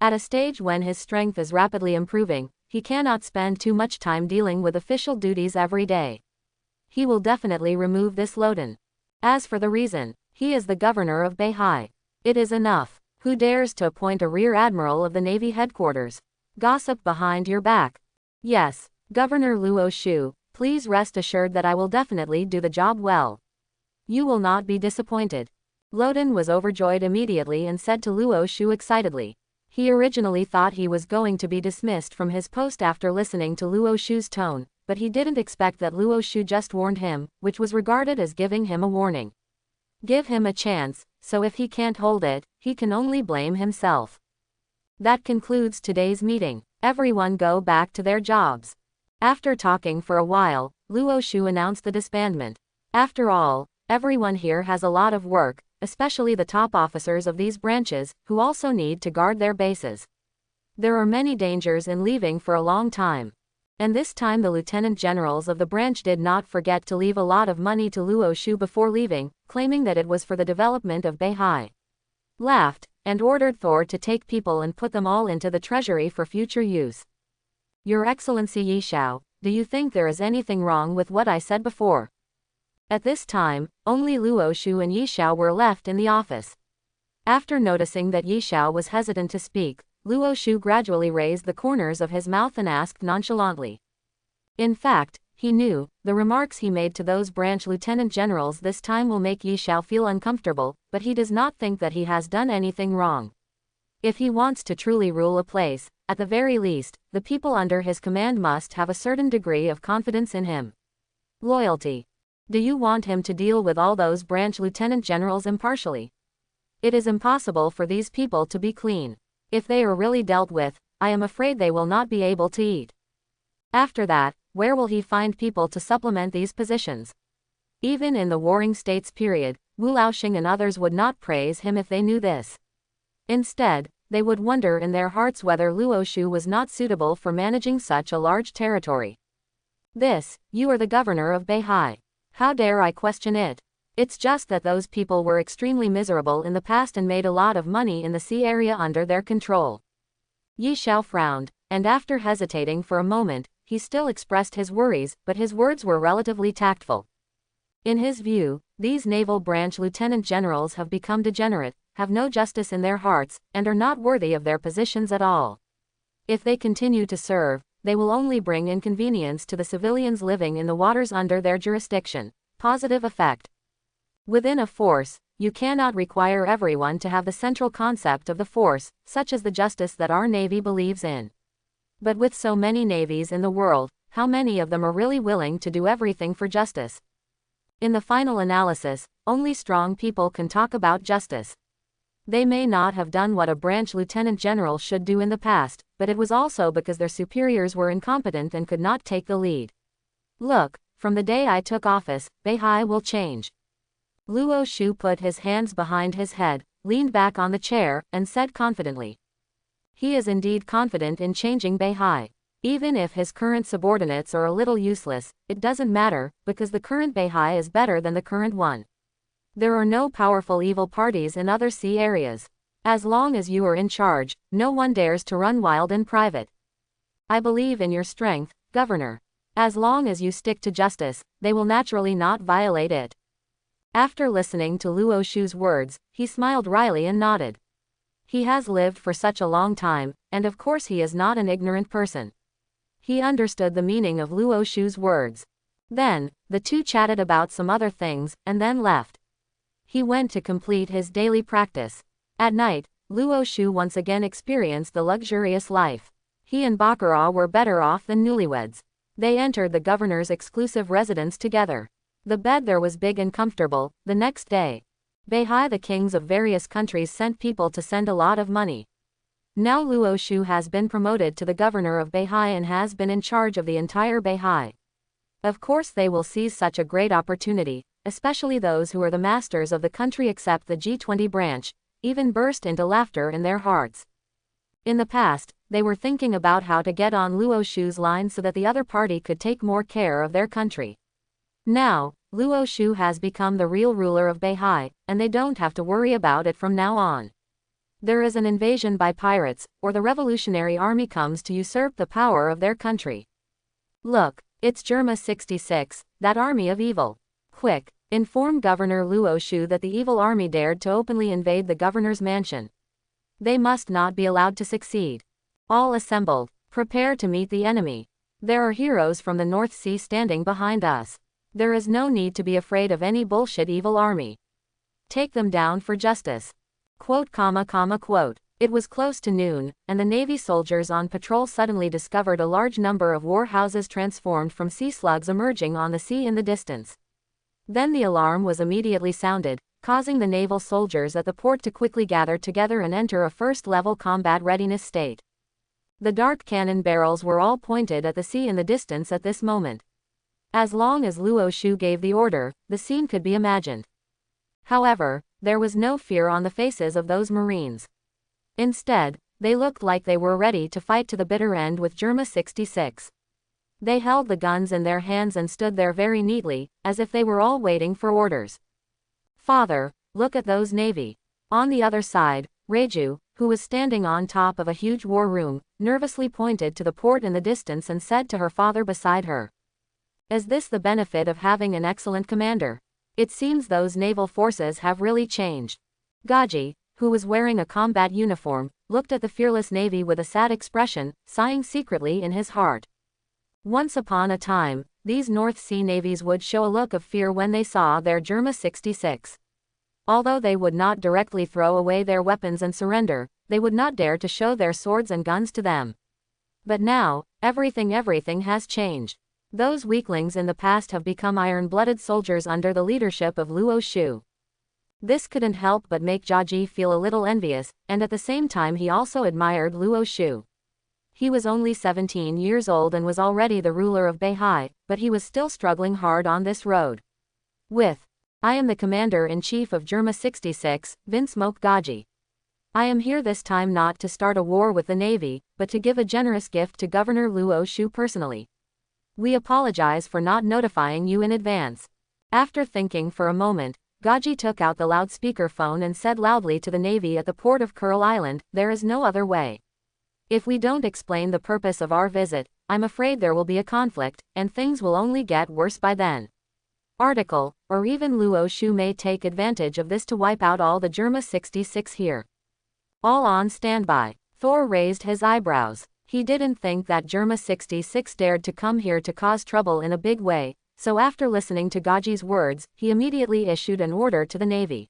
At a stage when his strength is rapidly improving, he cannot spend too much time dealing with official duties every day. He will definitely remove this Loden. As for the reason, he is the governor of Beihai. It is enough. Who dares to appoint a rear admiral of the Navy headquarters? Gossip behind your back. Yes, Governor Luo Shu, please rest assured that I will definitely do the job well. You will not be disappointed. Loden was overjoyed immediately and said to Luo Shu excitedly. He originally thought he was going to be dismissed from his post after listening to Luo Shu's tone, but he didn't expect that Luo Shu just warned him, which was regarded as giving him a warning. Give him a chance, so if he can't hold it, he can only blame himself. That concludes today's meeting. Everyone go back to their jobs. After talking for a while, Luo Shu announced the disbandment. After all, everyone here has a lot of work, especially the top officers of these branches, who also need to guard their bases. There are many dangers in leaving for a long time. And this time the lieutenant generals of the branch did not forget to leave a lot of money to Luo Shu before leaving, claiming that it was for the development of Beihai. Laughed, and ordered Thor to take people and put them all into the treasury for future use. Your Excellency Yishao, do you think there is anything wrong with what I said before? At this time, only Luo Shu and Yishao were left in the office. After noticing that Yishao was hesitant to speak, Luo Shu gradually raised the corners of his mouth and asked nonchalantly. In fact, he knew, the remarks he made to those branch lieutenant generals this time will make Yishao feel uncomfortable, but he does not think that he has done anything wrong. If he wants to truly rule a place, at the very least, the people under his command must have a certain degree of confidence in him. Loyalty. Do you want him to deal with all those branch lieutenant generals impartially? It is impossible for these people to be clean. If they are really dealt with, I am afraid they will not be able to eat. After that, where will he find people to supplement these positions? Even in the Warring States period, Wu Laoxing and others would not praise him if they knew this. Instead, they would wonder in their hearts whether Luo Shu was not suitable for managing such a large territory. You are the governor of Beihai. How dare I question it? It's just that those people were extremely miserable in the past and made a lot of money in the sea area under their control. Yi Xiao frowned, and after hesitating for a moment, he still expressed his worries, but his words were relatively tactful. In his view, these naval branch lieutenant generals have become degenerate, have no justice in their hearts, and are not worthy of their positions at all. If they continue to serve, they will only bring inconvenience to the civilians living in the waters under their jurisdiction. Positive effect. Within a force, you cannot require everyone to have the central concept of the force, such as the justice that our Navy believes in. But with so many navies in the world, how many of them are really willing to do everything for justice? In the final analysis, only strong people can talk about justice. They may not have done what a branch lieutenant general should do in the past, but it was also because their superiors were incompetent and could not take the lead. Look, from the day I took office, Beihai will change. Luo Shu put his hands behind his head, leaned back on the chair, and said confidently. He is indeed confident in changing Beihai. Even if his current subordinates are a little useless, it doesn't matter, because the current Beihai is better than the current one. There are no powerful evil parties in other sea areas. As long as you are in charge, no one dares to run wild in private. I believe in your strength, Governor. As long as you stick to justice, they will naturally not violate it. After listening to Luo Shu's words, he smiled wryly and nodded. He has lived for such a long time, and of course he is not an ignorant person. He understood the meaning of Luo Shu's words. Then, the two chatted about some other things, and then left. He went to complete his daily practice. At night, Luo Shu once again experienced the luxurious life. He and Baccarat were better off than newlyweds. They entered the governor's exclusive residence together. The bed there was big and comfortable. The next day, Beihai, the kings of various countries, sent people to send a lot of money. Now Luo Shu has been promoted to the governor of Beihai and has been in charge of the entire Beihai. Of course they will seize such a great opportunity, especially those who are the masters of the country except the G20 branch, even burst into laughter in their hearts. In the past, they were thinking about how to get on Luo Shu's line so that the other party could take more care of their country. Now, Luo Shu has become the real ruler of Beihai, and they don't have to worry about it from now on. There is an invasion by pirates, or the revolutionary army comes to usurp the power of their country. Look, it's Germa 66, that army of evil. Quick, inform Governor Luo Shu that the evil army dared to openly invade the governor's mansion. They must not be allowed to succeed. All assembled, prepare to meet the enemy. There are heroes from the North Sea standing behind us. There is no need to be afraid of any bullshit evil army. Take them down for justice. Quote. It was close to noon, and the Navy soldiers on patrol suddenly discovered a large number of war houses transformed from sea slugs emerging on the sea in the distance. Then the alarm was immediately sounded, causing the naval soldiers at the port to quickly gather together and enter a first-level combat readiness state. The dark cannon barrels were all pointed at the sea in the distance at this moment. As long as Luo Shu gave the order, the scene could be imagined. However, there was no fear on the faces of those Marines. Instead, they looked like they were ready to fight to the bitter end with Germa 66. They held the guns in their hands and stood there very neatly, as if they were all waiting for orders. Father, look at those Navy. On the other side, Reiju, who was standing on top of a huge war room, nervously pointed to the port in the distance and said to her father beside her. Is this the benefit of having an excellent commander? It seems those naval forces have really changed. Gaji, who was wearing a combat uniform, looked at the fearless Navy with a sad expression, sighing secretly in his heart. Once upon a time, these North Sea navies would show a look of fear when they saw their Germa 66. Although they would not directly throw away their weapons and surrender, they would not dare to show their swords and guns to them. But now, everything has changed. Those weaklings in the past have become iron-blooded soldiers under the leadership of Luo Shu. This couldn't help but make Jiaji feel a little envious, and at the same time he also admired Luo Shu. He was only 17 years old and was already the ruler of Beihai, but he was still struggling hard on this road. I am the commander-in-chief of Germa 66, Vinsmoke Gaji. I am here this time not to start a war with the navy, but to give a generous gift to Governor Luo Shu personally. We apologize for not notifying you in advance. After thinking for a moment, Gaji took out the loudspeaker phone and said loudly to the navy at the port of Kuril Island, "There is no other way. If we don't explain the purpose of our visit, I'm afraid there will be a conflict, and things will only get worse by then. Article, or even Luo Shu may take advantage of this to wipe out all the Germa 66 here. All on standby." Thor raised his eyebrows. He didn't think that Germa 66 dared to come here to cause trouble in a big way, so after listening to Gaji's words, he immediately issued an order to the navy.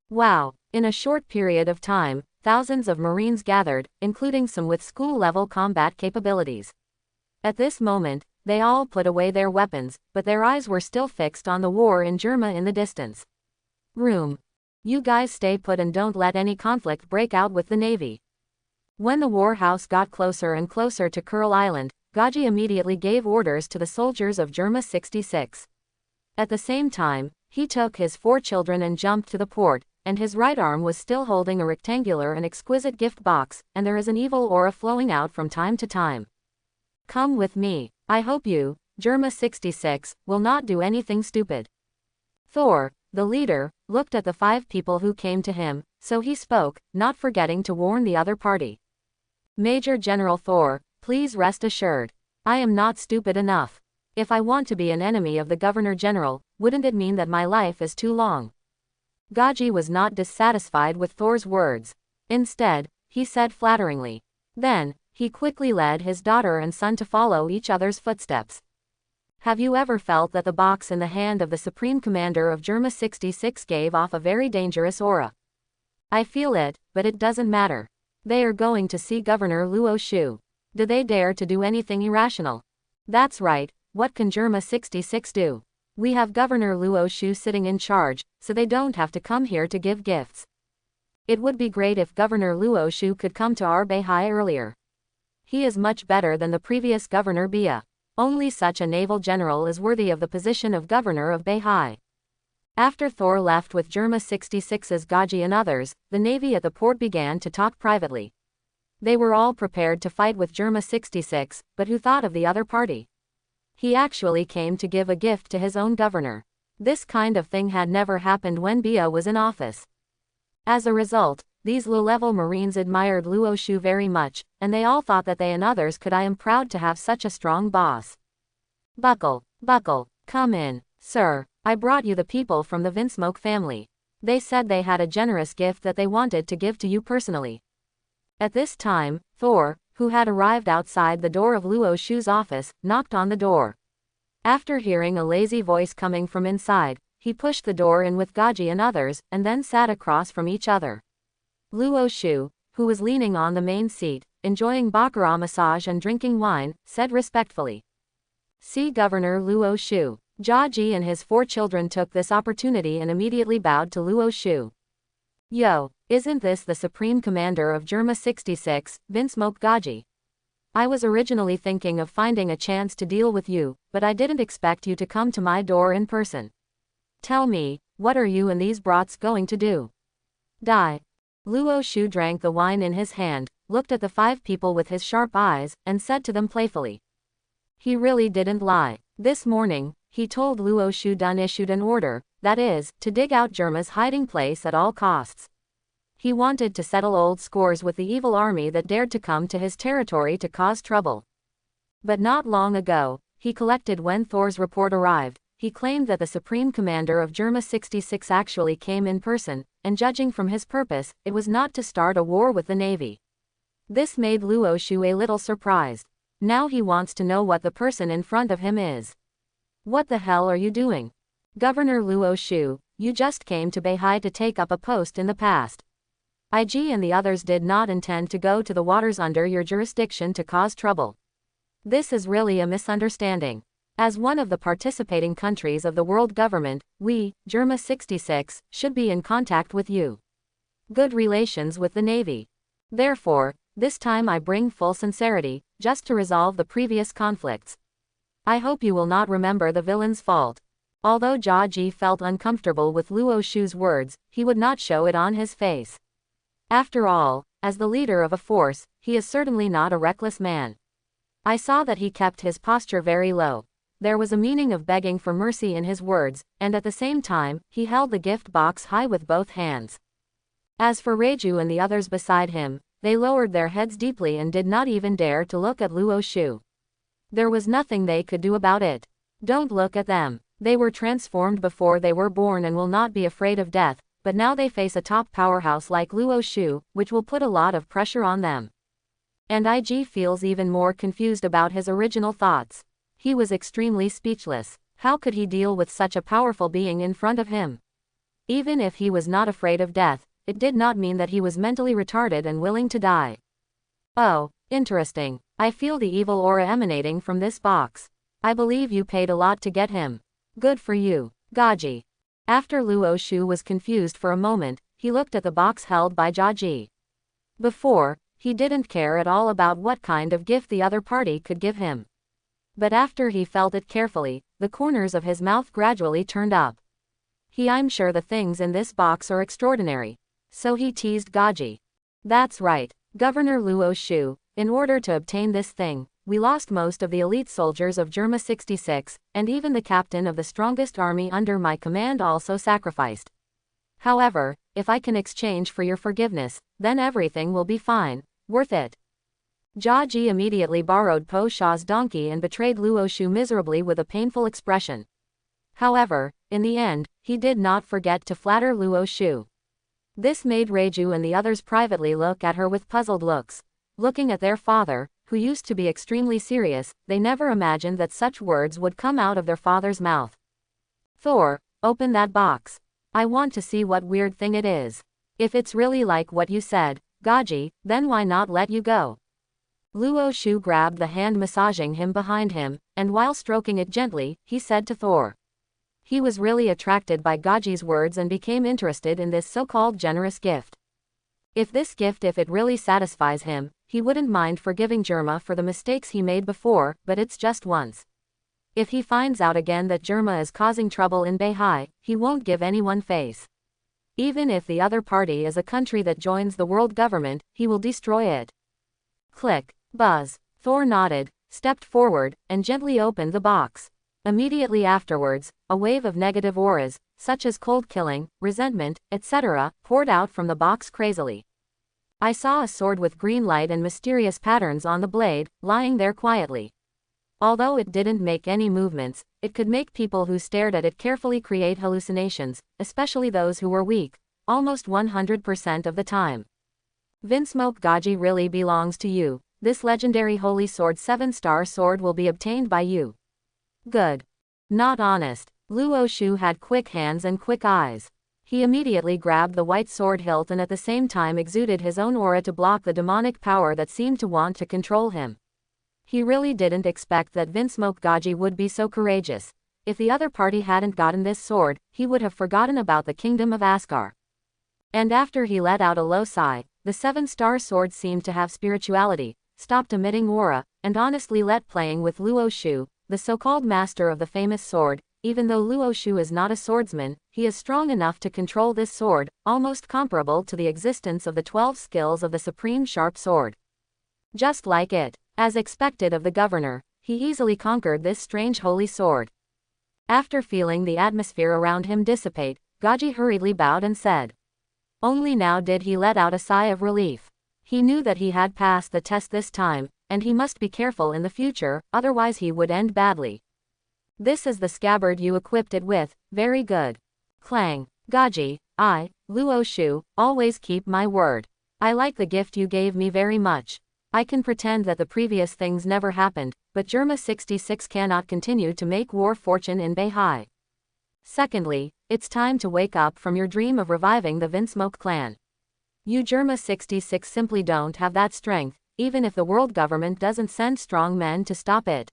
Wow! In a short period of time, thousands of Marines gathered, including some with school-level combat capabilities. At this moment, they all put away their weapons, but their eyes were still fixed on the war in Germa in the distance. "Room. You guys stay put and don't let any conflict break out with the navy." When the war house got closer and closer to Kuril Island, Gaji immediately gave orders to the soldiers of Germa 66. At the same time, he took his 4 children and jumped to the port, and his right arm was still holding a rectangular and exquisite gift box, and there is an evil aura flowing out from time to time. "Come with me. I hope you, Germa 66, will not do anything stupid." Thor, the leader, looked at the 5 people who came to him, so he spoke, not forgetting to warn the other party. "Major General Thor, please rest assured. I am not stupid enough. If I want to be an enemy of the Governor General, wouldn't it mean that my life is too long?" Gaji was not dissatisfied with Thor's words. Instead, he said flatteringly. Then, he quickly led his daughter and son to follow each other's footsteps. Have you ever felt that the box in the hand of the Supreme Commander of Germa 66 gave off a very dangerous aura? I feel it, but it doesn't matter. They are going to see Governor Luo Shu. Do they dare to do anything irrational? That's right, what can Germa 66 do? We have Governor Luo Shu sitting in charge, so they don't have to come here to give gifts. It would be great if Governor Luo Shu could come to our Beihai earlier. He is much better than the previous Governor Bia. Only such a naval general is worthy of the position of Governor of Beihai. After Thor left with Germa 66's Gaji and others, the navy at the port began to talk privately. They were all prepared to fight with Germa 66, but who thought of the other party? He actually came to give a gift to his own governor. This kind of thing had never happened when Bia was in office. As a result, these low-level Marines admired Luo Shu very much, and they all thought that they and others could. I am proud to have such a strong boss. Buckle, come in, sir. I brought you the people from the Vinsmoke family. They said they had a generous gift that they wanted to give to you personally. At this time, Thor, who had arrived outside the door of Luo Shu's office, knocked on the door. After hearing a lazy voice coming from inside, he pushed the door in with Gaji and others, and then sat across from each other. Luo Shu, who was leaning on the main seat, enjoying baccarat massage and drinking wine, said respectfully, "See Governor Luo Shu." Jiaji and his 4 children took this opportunity and immediately bowed to Luo Shu. "Yo, isn't this the Supreme Commander of Germa 66, Vinsmoke Gaji? I was originally thinking of finding a chance to deal with you, but I didn't expect you to come to my door in person. Tell me, what are you and these brats going to do?" "Die." Luo Shu drank the wine in his hand, looked at the 5 people with his sharp eyes, and said to them playfully. He really didn't lie. This morning, he told Luo Shu Dun issued an order, that is, to dig out Germa's hiding place at all costs. He wanted to settle old scores with the evil army that dared to come to his territory to cause trouble. But not long ago, he collected when Thor's report arrived. He claimed that the Supreme Commander of Germa 66 actually came in person, and judging from his purpose, it was not to start a war with the navy. This made Luo Shu a little surprised. Now he wants to know what the person in front of him is. What the hell are you doing? Governor Luo Shu, you just came to Beihai to take up a post in the past. IG and the others did not intend to go to the waters under your jurisdiction to cause trouble. This is really a misunderstanding. As one of the participating countries of the world government, we, Germa 66, should be in contact with you. Good relations with the Navy. Therefore, this time I bring full sincerity, just to resolve the previous conflicts. I hope you will not remember the villain's fault. Although Jia Ji felt uncomfortable with Luo Shu's words, he would not show it on his face. After all, as the leader of a force, he is certainly not a reckless man. I saw that he kept his posture very low. There was a meaning of begging for mercy in his words, and at the same time, he held the gift box high with both hands. As for Reiju and the others beside him, they lowered their heads deeply and did not even dare to look at Luo Shu. There was nothing they could do about it. Don't look at them. They were transformed before they were born and will not be afraid of death, but now they face a top powerhouse like Luo Shu, which will put a lot of pressure on them. And IG feels even more confused about his original thoughts. He was extremely speechless. How could he deal with such a powerful being in front of him? Even if he was not afraid of death, it did not mean that he was mentally retarded and willing to die. Oh, interesting. I feel the evil aura emanating from this box. I believe you paid a lot to get him. Good for you, Gaji. After Luo Shu was confused for a moment, he looked at the box held by Jia Ji. Before, he didn't care at all about what kind of gift the other party could give him. But after he felt it carefully, the corners of his mouth gradually turned up. I'm sure the things in this box are extraordinary. So he teased Gaji. That's right, Governor Luo Shu, in order to obtain this thing, we lost most of the elite soldiers of Germa 66, and even the captain of the strongest army under my command also sacrificed. However, if I can exchange for your forgiveness, then everything will be fine, worth it. Jia Ji immediately borrowed Po Sha's donkey and betrayed Luo Shu miserably with a painful expression. However, in the end, he did not forget to flatter Luo Shu. This made Reiju and the others privately look at her with puzzled looks. Looking at their father, who used to be extremely serious, they never imagined that such words would come out of their father's mouth. Thor, open that box. I want to see what weird thing it is. If it's really like what you said, Gaji, then why not let you go? Luo Shu grabbed the hand massaging him behind him, and while stroking it gently, he said to Thor. He was really attracted by Gaji's words and became interested in this so-called generous gift. If it really satisfies him, he wouldn't mind forgiving Germa for the mistakes he made before, but it's just once. If he finds out again that Germa is causing trouble in Beihai, he won't give anyone face. Even if the other party is a country that joins the world government, he will destroy it. Click, buzz. Thor nodded, stepped forward, and gently opened the box. Immediately afterwards, a wave of negative auras, such as cold killing, resentment, etc., poured out from the box crazily. I saw a sword with green light and mysterious patterns on the blade, lying there quietly. Although it didn't make any movements, it could make people who stared at it carefully create hallucinations, especially those who were weak, almost 100% of the time. Vinsmoke Gaji really belongs to you. This legendary holy sword 7-star sword will be obtained by you. Good. Not honest. Luo Shu had quick hands and quick eyes. He immediately grabbed the white sword hilt and at the same time exuded his own aura to block the demonic power that seemed to want to control him. He really didn't expect that Vinsmoke Gaji would be so courageous. If the other party hadn't gotten this sword, he would have forgotten about the kingdom of Asgard. And after he let out a low sigh, the 7-star sword seemed to have spirituality, stopped emitting aura, and honestly let playing with Luo Shu, the so-called master of the famous sword. Even though Luo Shu is not a swordsman, he is strong enough to control this sword, almost comparable to the existence of the 12 skills of the supreme sharp sword. Just like it, as expected of the governor, he easily conquered this strange holy sword. After feeling the atmosphere around him dissipate, Gaji hurriedly bowed and said. Only now did he let out a sigh of relief. He knew that he had passed the test this time, and he must be careful in the future, otherwise he would end badly. This is the scabbard you equipped it with, very good. Clang. Gaji, I, Luo Shu, always keep my word. I like the gift you gave me very much. I can pretend that the previous things never happened, but Germa 66 cannot continue to make war fortune in Beihai. Secondly, it's time to wake up from your dream of reviving the Vinsmoke clan. You Germa 66 simply don't have that strength, even if the world government doesn't send strong men to stop it.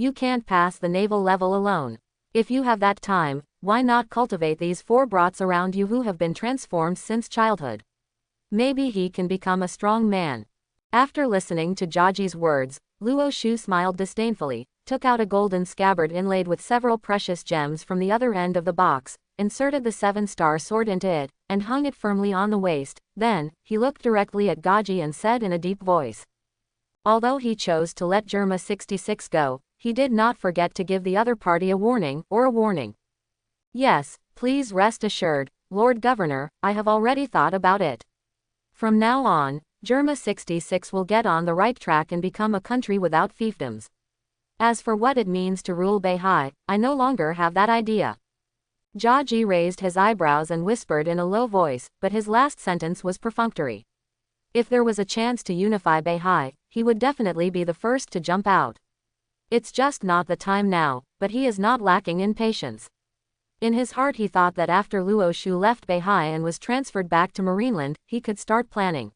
You can't pass the naval level alone. If you have that time, why not cultivate these 4 brats around you who have been transformed since childhood? Maybe he can become a strong man. After listening to Jiaji's words, Luo Shu smiled disdainfully, took out a golden scabbard inlaid with several precious gems from the other end of the box, inserted the 7-star sword into it, and hung it firmly on the waist. Then, he looked directly at Gaji and said in a deep voice. Although he chose to let Germa 66 go, he did not forget to give the other party a warning. Yes, please rest assured, Lord Governor, I have already thought about it. From now on, Germa 66 will get on the right track and become a country without fiefdoms. As for what it means to rule Beihai, I no longer have that idea. Jiaji raised his eyebrows and whispered in a low voice, but his last sentence was perfunctory. If there was a chance to unify Beihai, he would definitely be the first to jump out. It's just not the time now, but he is not lacking in patience. In his heart he thought that after Luo Shu left Beihai and was transferred back to Marineland, he could start planning.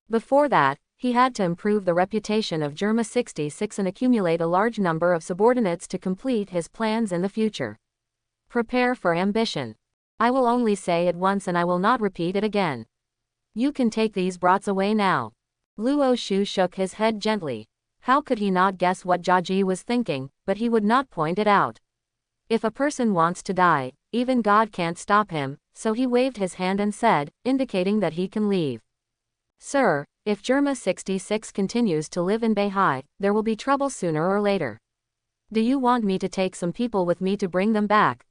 Before that, he had to improve the reputation of Germa 66 and accumulate a large number of subordinates to complete his plans in the future. Prepare for ambition. I will only say it once and I will not repeat it again. You can take these brats away now. Luo Shu shook his head gently. How could he not guess what Jiaji was thinking, but he would not point it out. If a person wants to die, even God can't stop him, so he waved his hand and said, indicating that he can leave. Sir, if Germa 66 continues to live in Beihai, there will be trouble sooner or later. Do you want me to take some people with me to bring them back?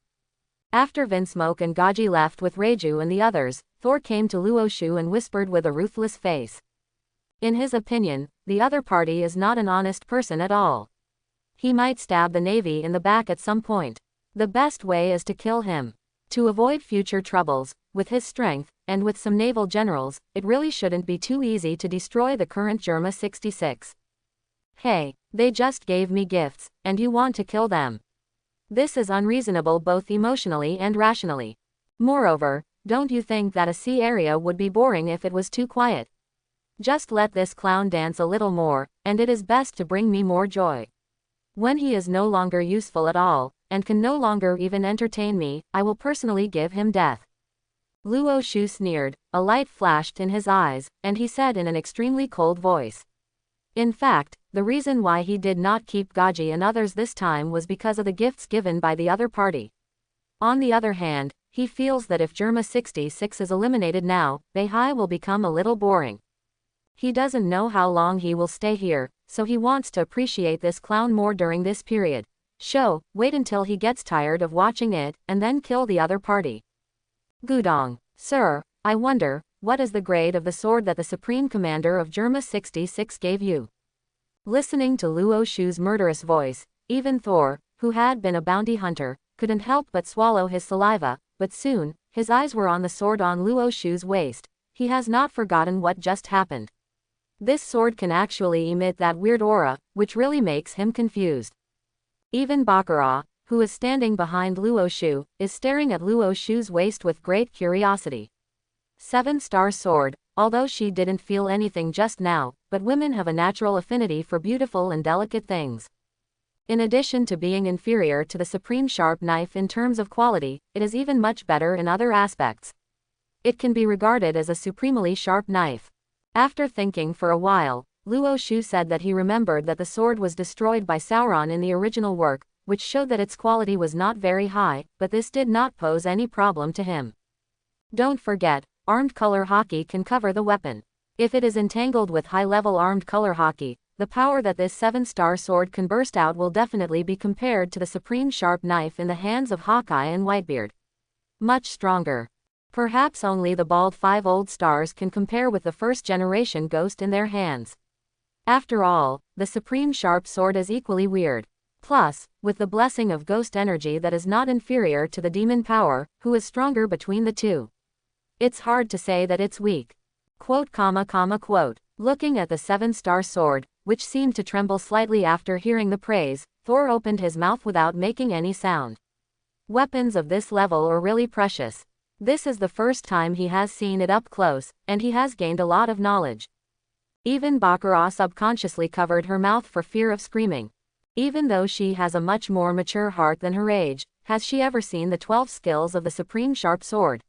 After Vinsmoke and Gaji left with Reiju and the others, Thor came to Luo Shu and whispered with a ruthless face. In his opinion, the other party is not an honest person at all. He might stab the Navy in the back at some point. The best way is to kill him. To avoid future troubles, with his strength, and with some naval generals, it really shouldn't be too easy to destroy the current Germa 66. Hey, they just gave me gifts, and you want to kill them. This is unreasonable both emotionally and rationally. Moreover, don't you think that a sea area would be boring if it was too quiet? Just let this clown dance a little more, and it is best to bring me more joy. When he is no longer useful at all, and can no longer even entertain me, I will personally give him death. Luo Shu sneered, a light flashed in his eyes, and he said in an extremely cold voice. In fact, the reason why he did not keep Gaji and others this time was because of the gifts given by the other party. On the other hand, he feels that if Germa 66 is eliminated now, Beihai will become a little boring. He doesn't know how long he will stay here, so he wants to appreciate this clown more during this period. Wait until he gets tired of watching it, and then kill the other party. Gudong, sir, I wonder, what is the grade of the sword that the Supreme Commander of Germa 66 gave you? Listening to Luo Shu's murderous voice, even Thor, who had been a bounty hunter, couldn't help but swallow his saliva, but soon, his eyes were on the sword on Luo Shu's waist. He has not forgotten what just happened. This sword can actually emit that weird aura, which really makes him confused. Even Bakura, who is standing behind Luo Shu, is staring at Luo Shu's waist with great curiosity. 7-star sword, although she didn't feel anything just now, but women have a natural affinity for beautiful and delicate things. In addition to being inferior to the supreme sharp knife in terms of quality, it is even much better in other aspects. It can be regarded as a supremely sharp knife. After thinking for a while, Luo Shu said that he remembered that the sword was destroyed by Sauron in the original work, which showed that its quality was not very high, but this did not pose any problem to him. Don't forget, armed color hockey can cover the weapon. If it is entangled with high-level armed color hockey, the power that this 7-star sword can burst out will definitely be compared to the supreme sharp knife in the hands of Hawkeye and Whitebeard. Much stronger. Perhaps only the bald 5 old stars can compare with the first-generation ghost in their hands. After all, the supreme sharp sword is equally weird. Plus, with the blessing of ghost energy that is not inferior to the demon power, who is stronger between the two? It's hard to say that it's weak. Quote. Looking at the 7-star sword, which seemed to tremble slightly after hearing the praise, Thor opened his mouth without making any sound. Weapons of this level are really precious. This is the first time he has seen it up close, and he has gained a lot of knowledge. Even Bakura subconsciously covered her mouth for fear of screaming. Even though she has a much more mature heart than her age, has she ever seen the 12 skills of the Supreme Sharp Sword?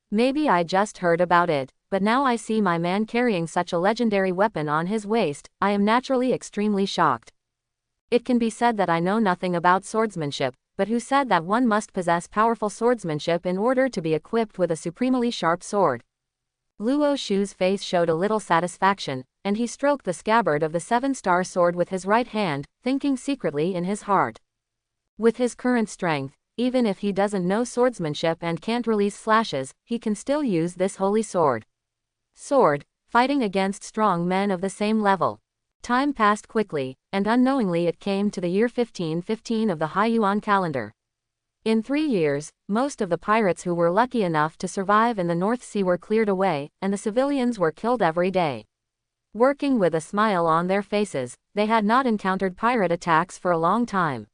Maybe I just heard about it, but now I see my man carrying such a legendary weapon on his waist, I am naturally extremely shocked. It can be said that I know nothing about swordsmanship, but who said that one must possess powerful swordsmanship in order to be equipped with a supremely sharp sword? Luo Shu's face showed a little satisfaction, and he stroked the scabbard of the 7-star sword with his right hand, thinking secretly in his heart. With his current strength, even if he doesn't know swordsmanship and can't release slashes, he can still use this holy sword. Fighting against strong men of the same level. Time passed quickly, and unknowingly it came to the year 1515 of the Haiyuan calendar. In 3 years, most of the pirates who were lucky enough to survive in the North Sea were cleared away, and the civilians were killed every day. Working with a smile on their faces, they had not encountered pirate attacks for a long time.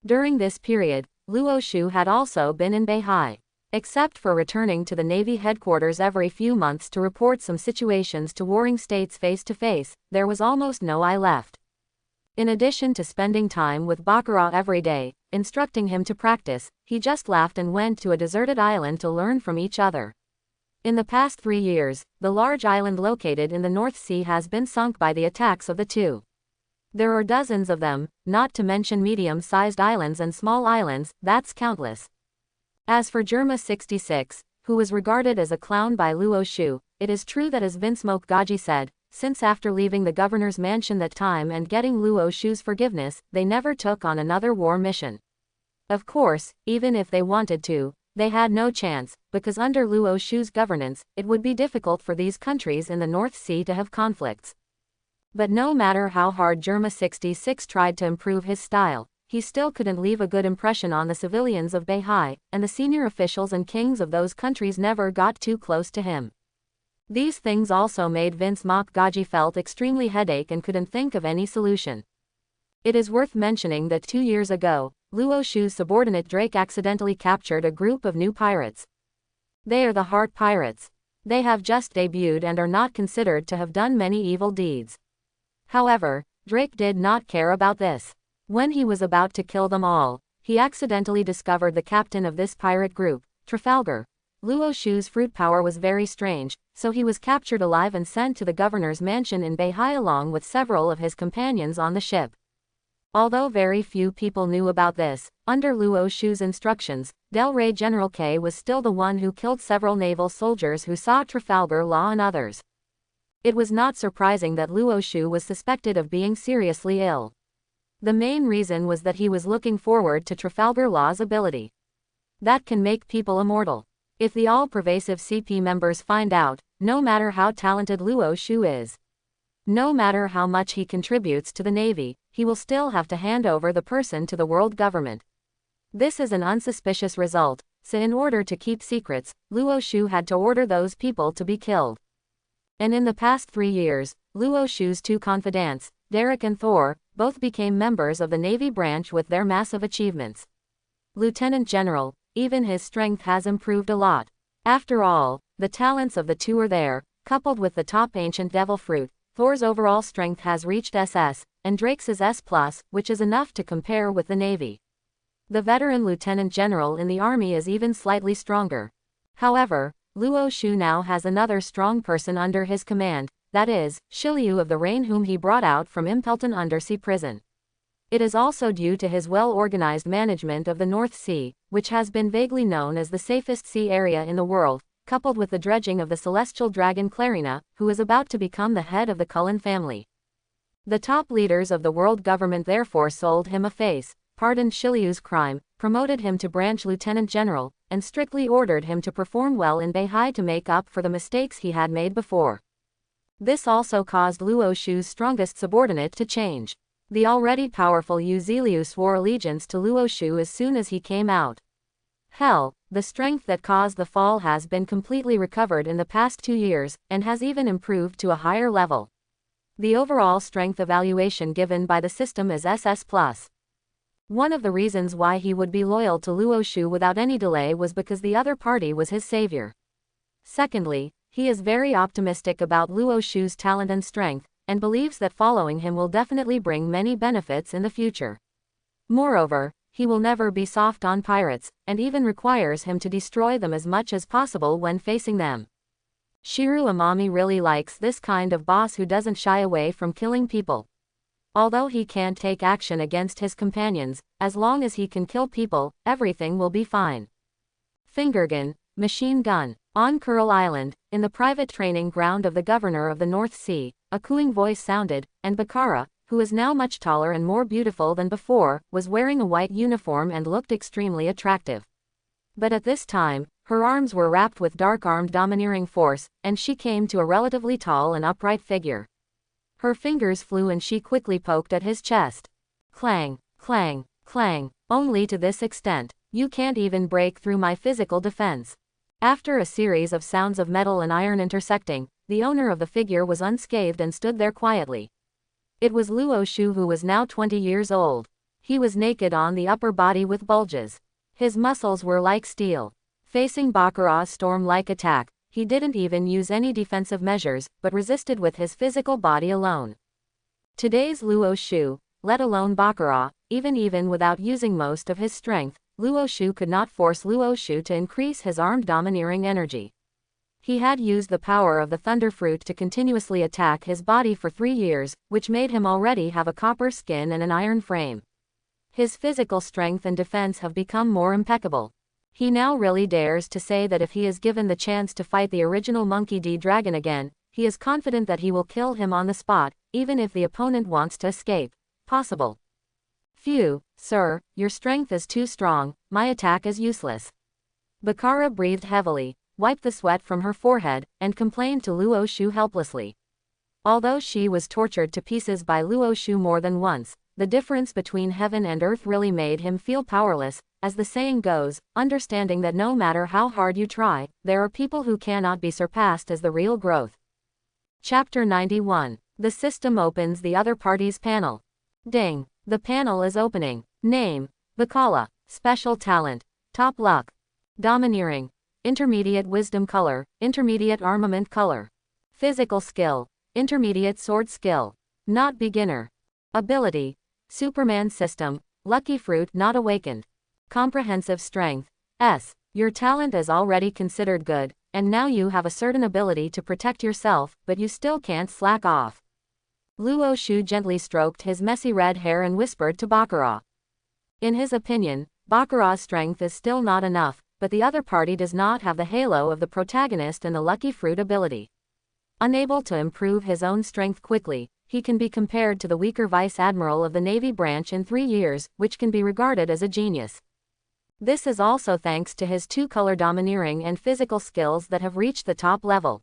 During this period, Luo Shu had also been in Beihai. Except for returning to the Navy headquarters every few months to report some situations to warring states face to face, there was almost no eye left. In addition to spending time with Baccarat every day, instructing him to practice, he just laughed and went to a deserted island to learn from each other. In the past 3 years, the large island located in the North Sea has been sunk by the attacks of the two. There are dozens of them, not to mention medium-sized islands and small islands, that's countless. As for Germa 66, who was regarded as a clown by Luo Shu, it is true that as Vinsmoke Gaji said, since after leaving the governor's mansion that time and getting Luo Shu's forgiveness, they never took on another war mission. Of course, even if they wanted to, they had no chance, because under Luo Shu's governance, it would be difficult for these countries in the North Sea to have conflicts. But no matter how hard Germa 66 tried to improve his style, he still couldn't leave a good impression on the civilians of Beihai, and the senior officials and kings of those countries never got too close to him. These things also made Vinsmoke Gaji felt extremely headache and couldn't think of any solution. It is worth mentioning that 2 years ago, Luo Shu's subordinate Drake accidentally captured a group of new pirates. They are the Heart Pirates. They have just debuted and are not considered to have done many evil deeds. However, Drake did not care about this. When he was about to kill them all, he accidentally discovered the captain of this pirate group, Trafalgar. Luo Shu's fruit power was very strange, so he was captured alive and sent to the governor's mansion in Beihai along with several of his companions on the ship. Although very few people knew about this, under Luo Shu's instructions, Del Rey General K was still the one who killed several naval soldiers who saw Trafalgar Law and others. It was not surprising that Luo Shu was suspected of being seriously ill. The main reason was that he was looking forward to Trafalgar Law's ability. That can make people immortal. If the all-pervasive CP members find out, no matter how talented Luo Shu is, no matter how much he contributes to the Navy, he will still have to hand over the person to the world government. This is an unsuspicious result, so in order to keep secrets, Luo Shu had to order those people to be killed. And in the past 3 years, Luo Shu's 2 confidants, Derek and Thor, both became members of the Navy branch with their massive achievements. Lieutenant General, even his strength has improved a lot. After all, the talents of the two are there, coupled with the top ancient devil fruit, Thor's overall strength has reached SS, and Drake's is S+, which is enough to compare with the Navy. The veteran Lieutenant General in the Army is even slightly stronger. However, Luo Shu now has another strong person under his command, that is, Shiliu of the Rain, whom he brought out from Impelton Undersea Prison. It is also due to his well-organized management of the North Sea, which has been vaguely known as the safest sea area in the world, coupled with the dredging of the celestial dragon Clarina, who is about to become the head of the Cullen family. The top leaders of the world government therefore sold him a face, pardoned Shiliu's crime, promoted him to branch lieutenant general, and strictly ordered him to perform well in Beihai to make up for the mistakes he had made before. This also caused Luo Shu's strongest subordinate to change. The already powerful Yu Ziliu swore allegiance to Luo Shu as soon as he came out. Hell, the strength that caused the fall has been completely recovered in the past 2 years, and has even improved to a higher level. The overall strength evaluation given by the system is SS+. One of the reasons why he would be loyal to Luo Shu without any delay was because the other party was his savior. Secondly, he is very optimistic about Luo Shu's talent and strength, and believes that following him will definitely bring many benefits in the future. Moreover, he will never be soft on pirates, and even requires him to destroy them as much as possible when facing them. Shiru Amami really likes this kind of boss who doesn't shy away from killing people. Although he can't take action against his companions, as long as he can kill people, everything will be fine. Fingergun, machine gun. On Kuril Island, in the private training ground of the governor of the North Sea, a cooing voice sounded, and Bakara, who is now much taller and more beautiful than before, was wearing a white uniform and looked extremely attractive. But at this time, her arms were wrapped with dark-armed domineering force, and she came to a relatively tall and upright figure. Her fingers flew and she quickly poked at his chest. Clang, clang, clang, only to this extent. You can't even break through my physical defense. After a series of sounds of metal and iron intersecting, the owner of the figure was unscathed and stood there quietly. It was Luo Shu, who was now 20 years old. He was naked on the upper body with bulges. His muscles were like steel. Facing Bakara's storm-like attack, he didn't even use any defensive measures, but resisted with his physical body alone. Today's Luo Shu, let alone Bakara, even without using most of his strength, Luo Shu could not force Luo Shu to increase his armed domineering energy. He had used the power of the Thunder Fruit to continuously attack his body for 3 years, which made him already have a copper skin and an iron frame. His physical strength and defense have become more impeccable. He now really dares to say that if he is given the chance to fight the original Monkey D. Dragon again, he is confident that he will kill him on the spot, even if the opponent wants to escape. Possible. Phew, sir, your strength is too strong, my attack is useless. Bakara breathed heavily, wiped the sweat from her forehead, and complained to Luo Shu helplessly. Although she was tortured to pieces by Luo Shu more than once, the difference between heaven and earth really made him feel powerless, as the saying goes, understanding that no matter how hard you try, there are people who cannot be surpassed as the real growth. Chapter 91. The system opens the other party's panel. Ding. The panel is opening. Name: Bakala. Special talent: Top luck. Domineering. Intermediate wisdom color, intermediate armament color. Physical skill: intermediate sword skill. Not beginner. Ability: Superman system, lucky fruit not awakened. Comprehensive strength: S. Your talent is already considered good, and now you have a certain ability to protect yourself, but you still can't slack off. Luo Shu gently stroked his messy red hair and whispered to Bakara. In his opinion, Bakara's strength is still not enough, but the other party does not have the halo of the protagonist and the lucky fruit ability. Unable to improve his own strength quickly, he can be compared to the weaker Vice Admiral of the Navy branch in 3 years, which can be regarded as a genius. This is also thanks to his two-color domineering and physical skills that have reached the top level.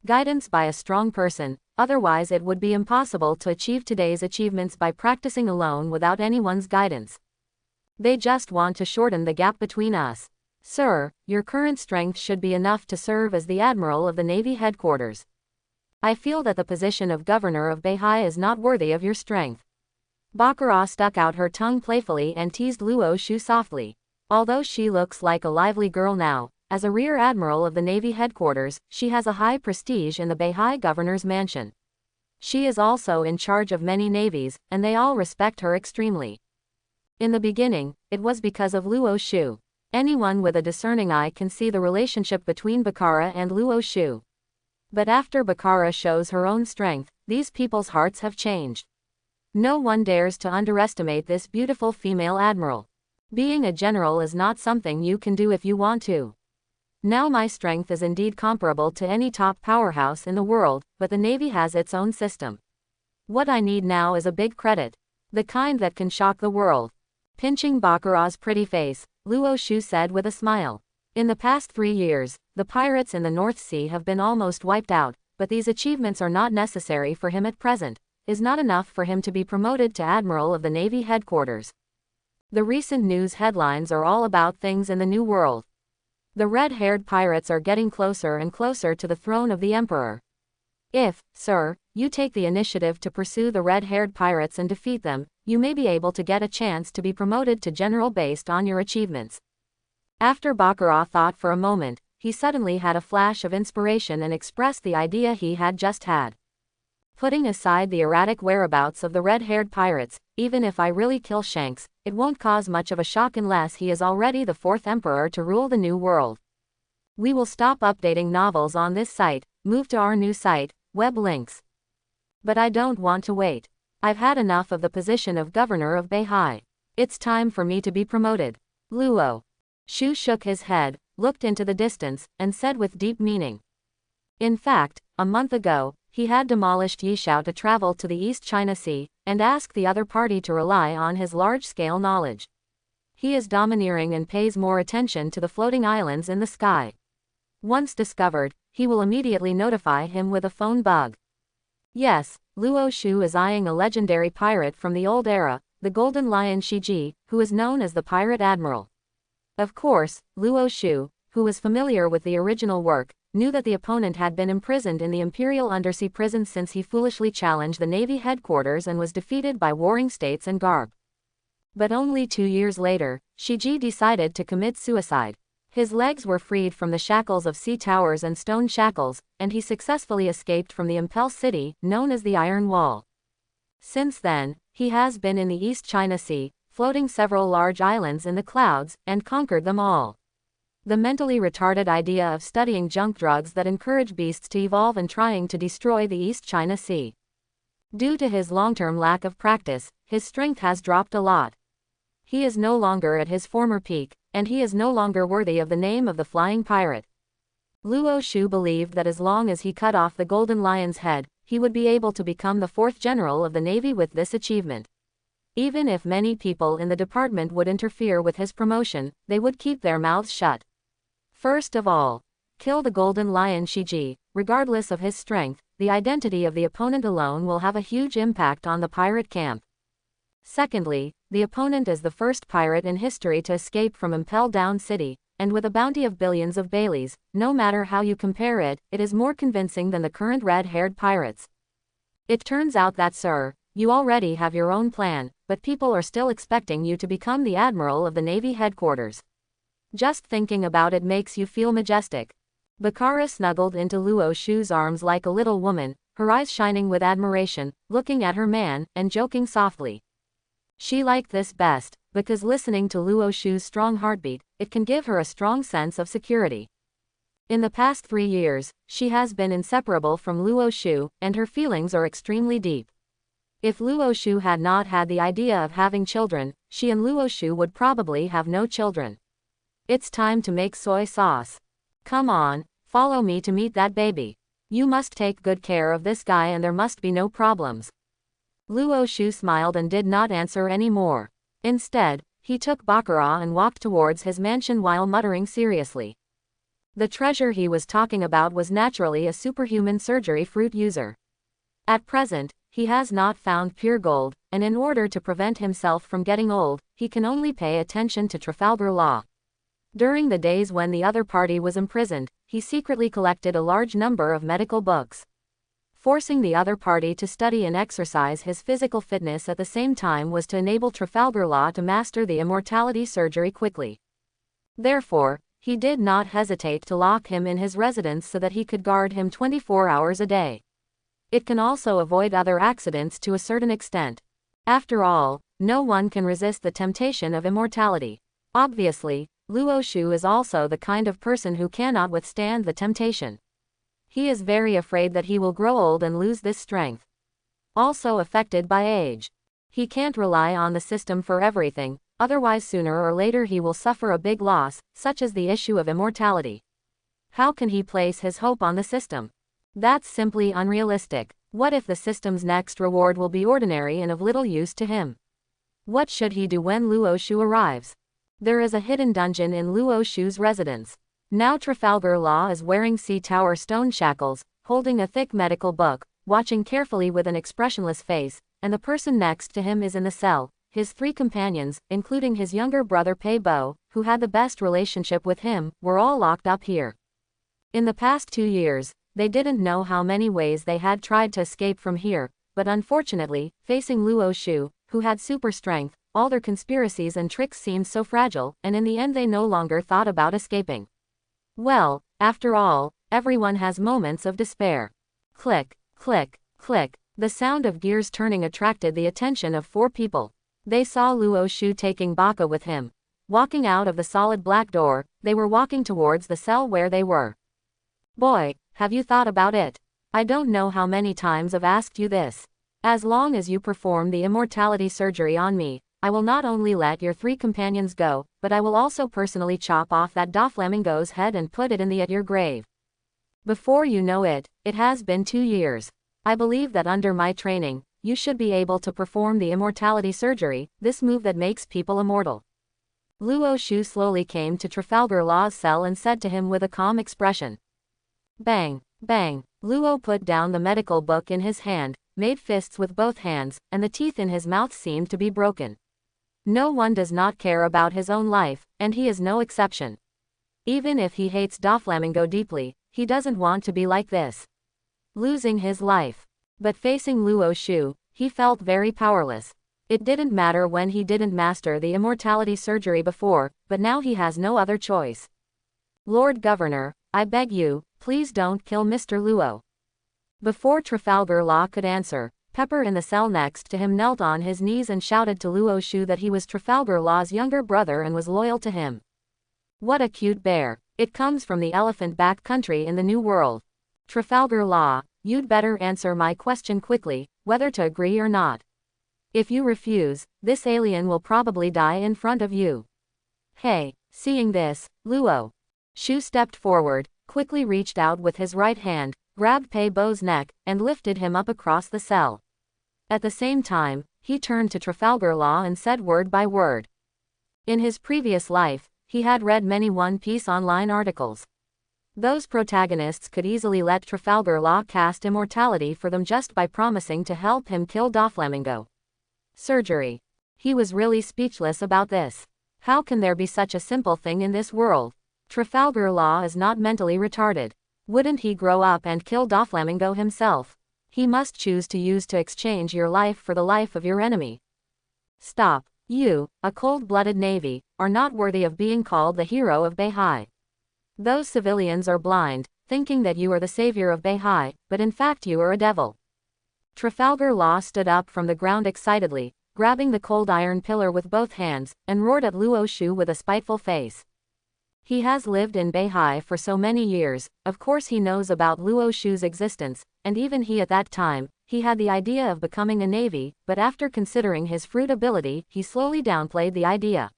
Guidance by a strong person, otherwise it would be impossible to achieve today's achievements by practicing alone without anyone's guidance. They just want to shorten the gap between us. Sir, your current strength should be enough to serve as the Admiral of the Navy headquarters. I feel that the position of Governor of Beihai is not worthy of your strength. Bakara stuck out her tongue playfully and teased Luo Shu softly. Although she looks like a lively girl now, as a Rear Admiral of the Navy headquarters, she has a high prestige in the Beihai governor's mansion. She is also in charge of many navies, and they all respect her extremely. In the beginning, it was because of Luo Shu. Anyone with a discerning eye can see the relationship between Bakara and Luo Shu. But after Bakara shows her own strength, these people's hearts have changed. No one dares to underestimate this beautiful female admiral. Being a general is not something you can do if you want to. Now my strength is indeed comparable to any top powerhouse in the world, but the Navy has its own system. What I need now is a big credit. The kind that can shock the world. Pinching Bakara's pretty face, Luo Shu said with a smile. In the past 3 years, the pirates in the North Sea have been almost wiped out, but these achievements are not necessary for him at present. Is not enough for him to be promoted to Admiral of the Navy headquarters. The recent news headlines are all about things in the New World. The red-haired pirates are getting closer and closer to the throne of the Emperor. If, sir, you take the initiative to pursue the red-haired pirates and defeat them, you may be able to get a chance to be promoted to general based on your achievements. After Bakara thought for a moment, he suddenly had a flash of inspiration and expressed the idea he had just had. Putting aside the erratic whereabouts of the red-haired pirates, even if I really kill Shanks, it won't cause much of a shock unless he is already the fourth emperor to rule the new world. We will stop updating novels on this site, move to our new site, web links. But I don't want to wait. I've had enough of the position of governor of Beihai. It's time for me to be promoted. Luo Shu shook his head, looked into the distance, and said with deep meaning. In fact, a month ago, he had demolished Yishao to travel to the East China Sea, and ask the other party to rely on his large-scale knowledge. He is domineering and pays more attention to the floating islands in the sky. Once discovered, he will immediately notify him with a phone bug. Yes, Luo Shu is eyeing a legendary pirate from the old era, the Golden Lion Shiji, who is known as the Pirate Admiral. Of course, Luo Shu, who was familiar with the original work, knew that the opponent had been imprisoned in the Imperial Undersea Prison since he foolishly challenged the Navy headquarters and was defeated by warring states and Garb. But only 2 years later, Shiji decided to commit suicide. His legs were freed from the shackles of sea towers and stone shackles, and he successfully escaped from the Impel City, known as the Iron Wall. Since then, he has been in the East China Sea, floating several large islands in the clouds, and conquered them all. The mentally retarded idea of studying junk drugs that encourage beasts to evolve and trying to destroy the East China Sea. Due to his long-term lack of practice, his strength has dropped a lot. He is no longer at his former peak, and he is no longer worthy of the name of the Flying Pirate. Luo Shu believed that as long as he cut off the Golden Lion's head, he would be able to become the fourth general of the Navy with this achievement. Even if many people in the department would interfere with his promotion, they would keep their mouths shut. First of all, kill the Golden Lion Shiji. Regardless of his strength, the identity of the opponent alone will have a huge impact on the pirate camp. Secondly, the opponent is the first pirate in history to escape from Impel Down City, and with a bounty of billions of Baileys, no matter how you compare it, it is more convincing than the current red-haired pirates. It turns out that, sir, you already have your own plan, but people are still expecting you to become the admiral of the Navy headquarters. Just thinking about it makes you feel majestic. Bakara snuggled into Luo Shu's arms like a little woman, her eyes shining with admiration, looking at her man, and joking softly. She liked this best, because listening to Luo Shu's strong heartbeat, it can give her a strong sense of security. In the past 3 years, she has been inseparable from Luo Shu, and her feelings are extremely deep. If Luo Shu had not had the idea of having children, she and Luo Shu would probably have no children. It's time to make soy sauce. Come on, follow me to meet that baby. You must take good care of this guy and there must be no problems. Luo Shu smiled and did not answer any more. Instead, he took Bakara and walked towards his mansion while muttering seriously. The treasure he was talking about was naturally a superhuman surgery fruit user. At present, he has not found pure gold, and in order to prevent himself from getting old, he can only pay attention to Trafalgar Law. During the days when the other party was imprisoned, he secretly collected a large number of medical books. Forcing the other party to study and exercise his physical fitness at the same time was to enable Trafalgar Law to master the immortality surgery quickly. Therefore, he did not hesitate to lock him in his residence so that he could guard him 24 hours a day. It can also avoid other accidents to a certain extent. After all, no one can resist the temptation of immortality. Obviously, Luo Shu is also the kind of person who cannot withstand the temptation. He is very afraid that he will grow old and lose this strength. Also affected by age. He can't rely on the system for everything, otherwise sooner or later he will suffer a big loss, such as the issue of immortality. How can he place his hope on the system? That's simply unrealistic. What if the system's next reward will be ordinary and of little use to him? What should he do when Luo Shu arrives? There is a hidden dungeon in Luo Shu's residence. Now Trafalgar Law is wearing sea tower stone shackles, holding a thick medical book, watching carefully with an expressionless face, and the person next to him is in the cell. His 3 companions, including his younger brother Pei Bo, who had the best relationship with him, were all locked up here. In the past 2 years, they didn't know how many ways they had tried to escape from here, but unfortunately, facing Luo Shu, who had super strength, all their conspiracies and tricks seemed so fragile, and in the end they no longer thought about escaping. Well, after all, everyone has moments of despair. Click, click, click. The sound of gears turning attracted the attention of 4 people. They saw Luo Shu taking Baka with him. Walking out of the solid black door, they were walking towards the cell where they were. Boy, have you thought about it? I don't know how many times I've asked you this. As long as you perform the immortality surgery on me, I will not only let your 3 companions go, but I will also personally chop off that Doflamingo's head and put it in at your grave. Before you know it, it has been 2 years. I believe that under my training, you should be able to perform the immortality surgery, this move that makes people immortal. Luo Shu slowly came to Trafalgar Law's cell and said to him with a calm expression. Bang, bang. Luo put down the medical book in his hand, made fists with both hands, and the teeth in his mouth seemed to be broken. No one does not care about his own life, and he is no exception. Even if he hates Doflamingo deeply, he doesn't want to be like this. Losing his life. But facing Luo Shu, he felt very powerless. It didn't matter when he didn't master the immortality surgery before, but now he has no other choice. Lord Governor, I beg you, please don't kill Mr. Luo. Before Trafalgar Law could answer, Pepper in the cell next to him knelt on his knees and shouted to Luo Shu that he was Trafalgar Law's younger brother and was loyal to him. What a cute bear. It comes from the elephant back country in the New World. Trafalgar Law, you'd better answer my question quickly, whether to agree or not. If you refuse, this alien will probably die in front of you. Hey, seeing this, Luo Shu stepped forward, quickly reached out with his right hand, grabbed Pei Bo's neck, and lifted him up across the cell. At the same time, he turned to Trafalgar Law and said word by word. In his previous life, he had read many One Piece online articles. Those protagonists could easily let Trafalgar Law cast immortality for them just by promising to help him kill Doflamingo. Surgery. He was really speechless about this. How can there be such a simple thing in this world? Trafalgar Law is not mentally retarded. Wouldn't he grow up and kill Doflamingo himself? He must choose to use to exchange your life for the life of your enemy. Stop. You, a cold-blooded navy, are not worthy of being called the hero of Beihai. Those civilians are blind, thinking that you are the savior of Beihai, but in fact you are a devil. Trafalgar Law stood up from the ground excitedly, grabbing the cold iron pillar with both hands, and roared at Luo Shu with a spiteful face. He has lived in Beihai for so many years, of course he knows about Luo Shu's existence, and even he at that time, he had the idea of becoming a navy, but after considering his fruit ability, he slowly downplayed the idea.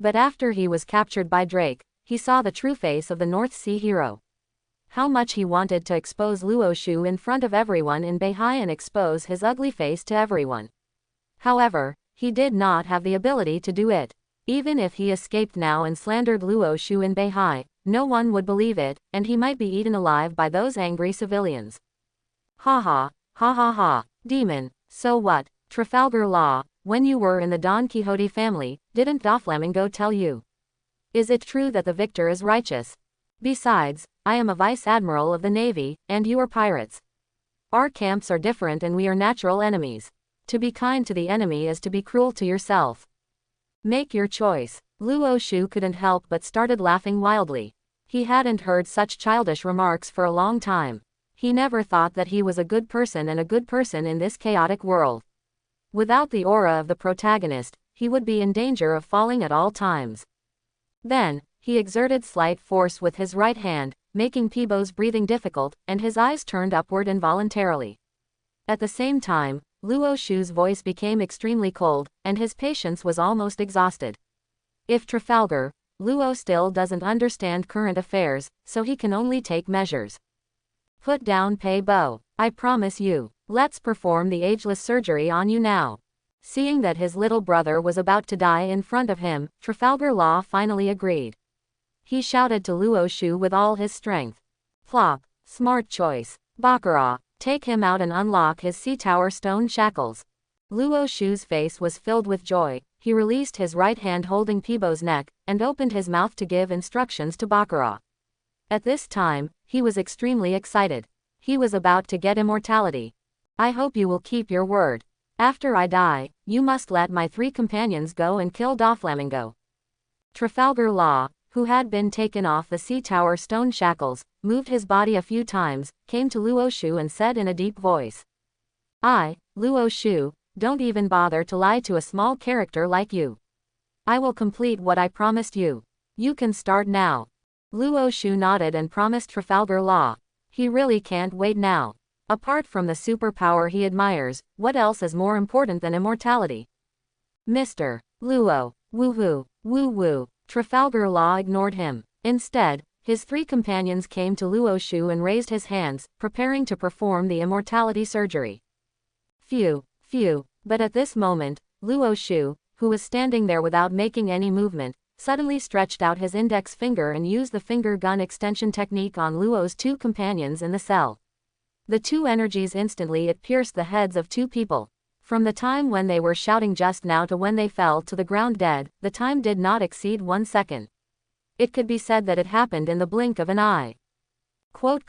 But after he was captured by Drake, he saw the true face of the North Sea hero. How much he wanted to expose Luo Shu in front of everyone in Beihai and expose his ugly face to everyone. However, he did not have the ability to do it. Even if he escaped now and slandered Luo Shu in Beihai, no one would believe it, and he might be eaten alive by those angry civilians. Ha ha, ha ha ha, demon, so what, Trafalgar Law, when you were in the Don Quixote family, didn't Doflamingo tell you? Is it true that the victor is righteous? Besides, I am a vice admiral of the navy, and you are pirates. Our camps are different and we are natural enemies. To be kind to the enemy is to be cruel to yourself. Make your choice. Luo Shu couldn't help but started laughing wildly. He hadn't heard such childish remarks for a long time. He never thought that he was a good person and a good person in this chaotic world. Without the aura of the protagonist, he would be in danger of falling at all times. Then, he exerted slight force with his right hand, making Pei Bo's breathing difficult, and his eyes turned upward involuntarily. At the same time, Luo Shu's voice became extremely cold, and his patience was almost exhausted. If Trafalgar, Luo still doesn't understand current affairs, so he can only take measures. Put down Pei Bo. I promise you. Let's perform the ageless surgery on you now. Seeing that his little brother was about to die in front of him, Trafalgar Law finally agreed. He shouted to Luo Shu with all his strength. Plop. Smart choice. Baccarat. Take him out and unlock his sea tower stone shackles. Luo Shu's face was filled with joy. He released his right hand holding Pei Bo's neck, and opened his mouth to give instructions to Baccarat. At this time, he was extremely excited. He was about to get immortality. I hope you will keep your word. After I die, you must let my 3 companions go and kill Doflamingo. Trafalgar Law, who had been taken off the sea tower stone shackles, moved his body a few times, came to Luo Shu and said in a deep voice. I, Luo Shu, don't even bother to lie to a small character like you. I will complete what I promised you. You can start now. Luo Shu nodded and promised Trafalgar Law. He really can't wait now. Apart from the superpower he admires, what else is more important than immortality? Mr. Luo, woohoo, woo-woo. Trafalgar Law ignored him. Instead, his three companions came to Luo Shu and raised his hands, preparing to perform the immortality surgery. Phew, but at this moment, Luo Shu, who was standing there without making any movement, suddenly stretched out his index finger and used the finger gun extension technique on Luo's two companions in the cell. The two energies instantly it pierced the heads of two people. From the time when they were shouting just now to when they fell to the ground dead, the time did not exceed 1 second. It could be said that it happened in the blink of an eye. Quote.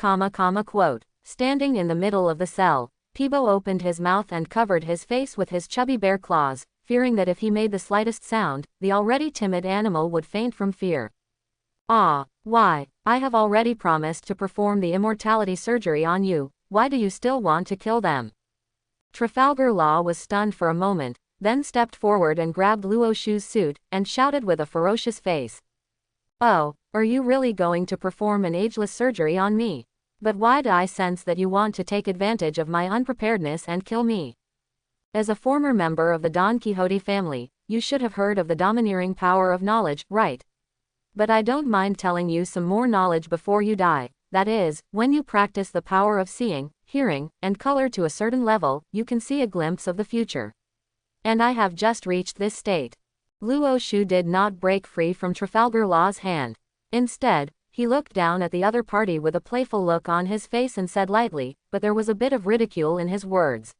Standing in the middle of the cell, Peebo opened his mouth and covered his face with his chubby bear claws, fearing that if he made the slightest sound, the already timid animal would faint from fear. Why? I have already promised to perform the immortality surgery on you. Why do you still want to kill them? Trafalgar Law was stunned for a moment, then stepped forward and grabbed Luo Shu's suit, and shouted with a ferocious face. Oh, are you really going to perform an ageless surgery on me? But why do I sense that you want to take advantage of my unpreparedness and kill me? As a former member of the Don Quixote family, you should have heard of the domineering power of knowledge, right? But I don't mind telling you some more knowledge before you die. That is, when you practice the power of seeing, hearing, and color to a certain level, you can see a glimpse of the future. And I have just reached this state. Luo Shu did not break free from Trafalgar Law's hand. Instead, he looked down at the other party with a playful look on his face and said lightly, but there was a bit of ridicule in his words.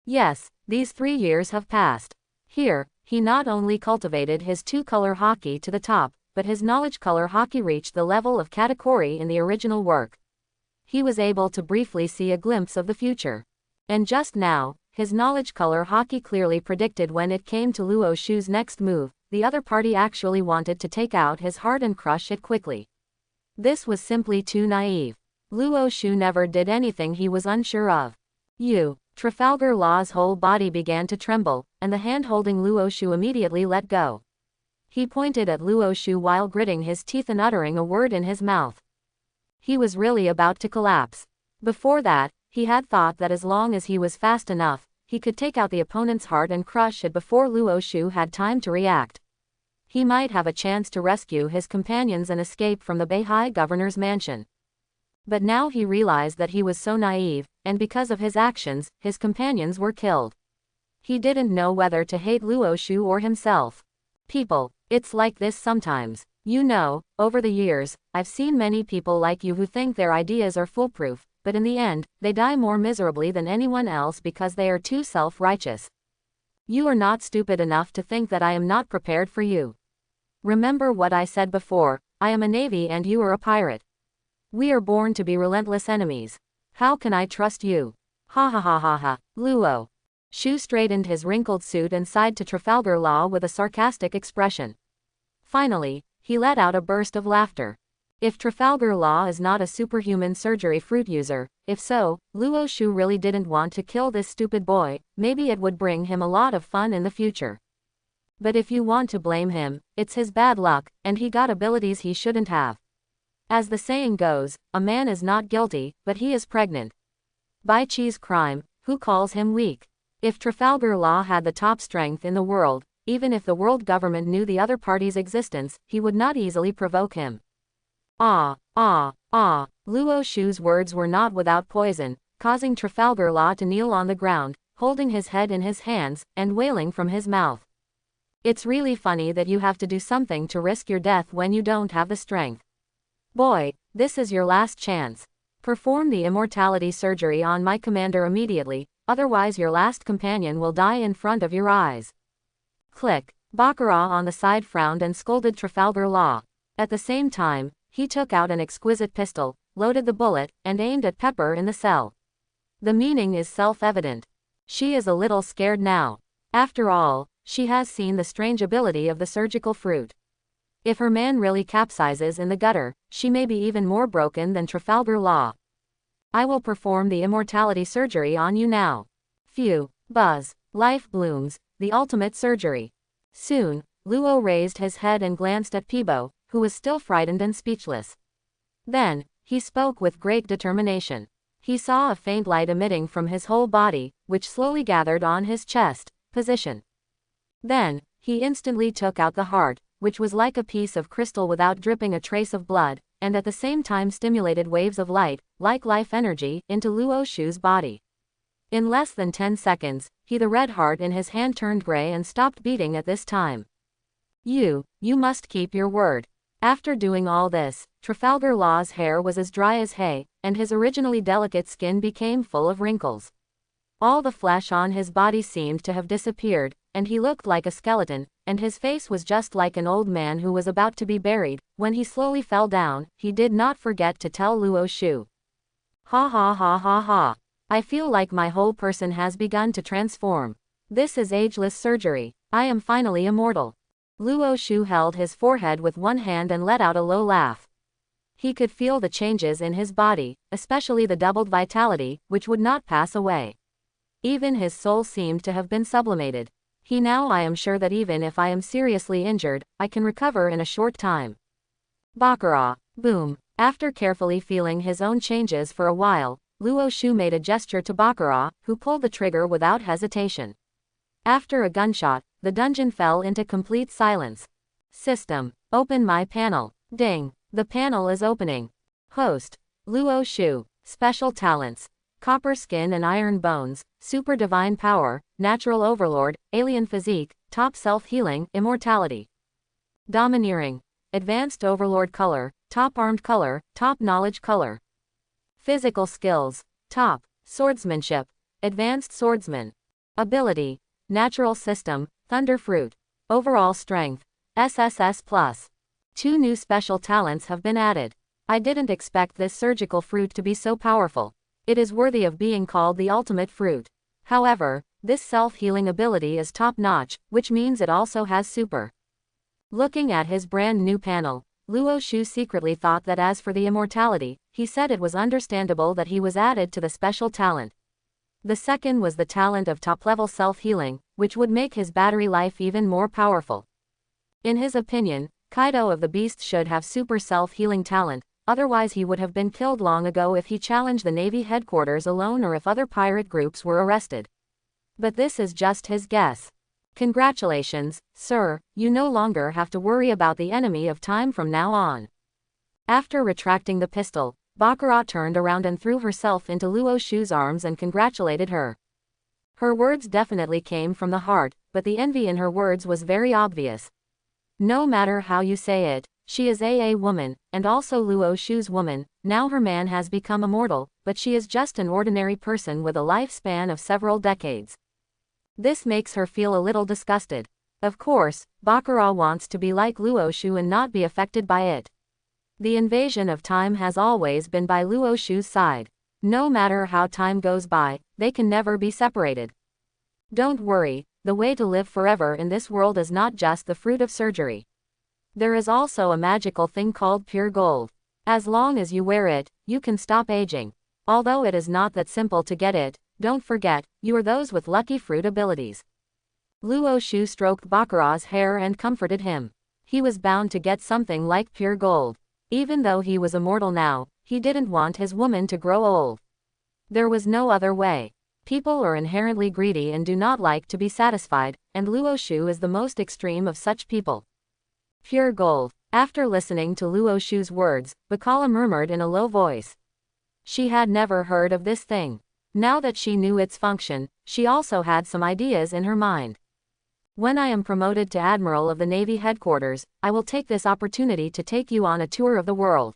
Yes, these 3 years have passed. Here, he not only cultivated his two-color haki to the top, but his knowledge color haki reached the level of katakuri in the original work. He was able to briefly see a glimpse of the future. And just now, his knowledge color haki clearly predicted when it came to Luo Shu's next move, the other party actually wanted to take out his heart and crush it quickly. This was simply too naive. Luo Shu never did anything he was unsure of. Trafalgar Law's whole body began to tremble, and the hand holding Luo Shu immediately let go. He pointed at Luo Shu while gritting his teeth and uttering a word in his mouth. He was really about to collapse. Before that, he had thought that as long as he was fast enough, he could take out the opponent's heart and crush it before Luo Shu had time to react. He might have a chance to rescue his companions and escape from the Beihai governor's mansion. But now he realized that he was so naive, and because of his actions, his companions were killed. He didn't know whether to hate Luo Shu or himself. People, it's like this sometimes. You know, over the years, I've seen many people like you who think their ideas are foolproof, but in the end, they die more miserably than anyone else because they are too self-righteous. You are not stupid enough to think that I am not prepared for you. Remember what I said before, I am a navy and you are a pirate. We are born to be relentless enemies. How can I trust you? Ha. Luo Shu straightened his wrinkled suit and sighed to Trafalgar Law with a sarcastic expression. Finally, he let out a burst of laughter. If Trafalgar Law is not a superhuman surgery fruit user, if so, Luo Shu really didn't want to kill this stupid boy, maybe it would bring him a lot of fun in the future. But if you want to blame him, it's his bad luck, and he got abilities he shouldn't have. As the saying goes, a man is not guilty, but he is pregnant. Bai Chi's crime, who calls him weak? If Trafalgar Law had the top strength in the world, even if the world government knew the other party's existence, he would not easily provoke him. Luo Shu's words were not without poison, causing Trafalgar Law to kneel on the ground, holding his head in his hands, and wailing from his mouth. It's really funny that you have to do something to risk your death when you don't have the strength. Boy, this is your last chance. Perform the immortality surgery on my commander immediately, otherwise your last companion will die in front of your eyes. Click. Baccarat on the side frowned and scolded Trafalgar Law. At the same time, he took out an exquisite pistol, loaded the bullet, and aimed at Pepper in the cell. The meaning is self-evident. She is a little scared now. After all, she has seen the strange ability of the surgical fruit. If her man really capsizes in the gutter, she may be even more broken than Trafalgar Law. I will perform the immortality surgery on you now. Phew, buzz, life blooms, the ultimate surgery. Soon, Luo raised his head and glanced at Peebo, who was still frightened and speechless. Then, he spoke with great determination. He saw a faint light emitting from his whole body, which slowly gathered on his chest position. Then, he instantly took out the heart, which was like a piece of crystal without dripping a trace of blood, and at the same time stimulated waves of light, like life energy, into Luo Shu's body. In less than 10 seconds, the red heart in his hand turned gray and stopped beating at this time. You must keep your word. After doing all this, Trafalgar Law's hair was as dry as hay, and his originally delicate skin became full of wrinkles. All the flesh on his body seemed to have disappeared, and he looked like a skeleton, and his face was just like an old man who was about to be buried. When he slowly fell down, he did not forget to tell Luo Shu. Ha ha ha ha ha. I feel like my whole person has begun to transform. This is ageless surgery. I am finally immortal. Luo Shu held his forehead with one hand and let out a low laugh. He could feel the changes in his body, especially the doubled vitality, which would not pass away. Even his soul seemed to have been sublimated. I am sure that even if I am seriously injured, I can recover in a short time. Baccarat. Boom. After carefully feeling his own changes for a while, Luo Shu made a gesture to Baccarat, who pulled the trigger without hesitation. After a gunshot, the dungeon fell into complete silence. System. Open my panel. Ding. The panel is opening. Host. Luo Shu. Special talents. Copper skin and iron bones, super divine power, natural overlord, alien physique, top self-healing, immortality. Domineering. Advanced overlord color, top armed color, top knowledge color. Physical skills. Top. Swordsmanship. Advanced swordsman. Ability. Natural system, thunder fruit. Overall strength. SSS+. 2 new special talents have been added. I didn't expect this surgical fruit to be so powerful. It is worthy of being called the ultimate fruit. However, this self-healing ability is top-notch, which means it also has super. Looking at his brand new panel, Luo Shu secretly thought that as for the immortality, he said it was understandable that he was added to the special talent. The second was the talent of top-level self-healing, which would make his battery life even more powerful. In his opinion, Kaido of the Beast should have super self-healing talent, otherwise he would have been killed long ago if he challenged the Navy headquarters alone or if other pirate groups were arrested. But this is just his guess. Congratulations, sir, you no longer have to worry about the enemy of time from now on. After retracting the pistol, Baccarat turned around and threw herself into Luo Shu's arms and congratulated her. Her words definitely came from the heart, but the envy in her words was very obvious. No matter how you say it, she is a woman, and also Luo Shu's woman. Now her man has become immortal, but she is just an ordinary person with a lifespan of several decades. This makes her feel a little disgusted. Of course, Baccarat wants to be like Luo Shu and not be affected by it. The invasion of time has always been by Luo Shu's side. No matter how time goes by, they can never be separated. Don't worry, the way to live forever in this world is not just the fruit of surgery. There is also a magical thing called pure gold. As long as you wear it, you can stop aging. Although it is not that simple to get it, don't forget, you are those with lucky fruit abilities. Luo Shu stroked Baccarat's hair and comforted him. He was bound to get something like pure gold. Even though he was immortal now, he didn't want his woman to grow old. There was no other way. People are inherently greedy and do not like to be satisfied, and Luo Shu is the most extreme of such people. Pure gold. After listening to Luo Shu's words, Bacala murmured in a low voice. She had never heard of this thing. Now that she knew its function, she also had some ideas in her mind. When I am promoted to Admiral of the Navy headquarters, I will take this opportunity to take you on a tour of the world.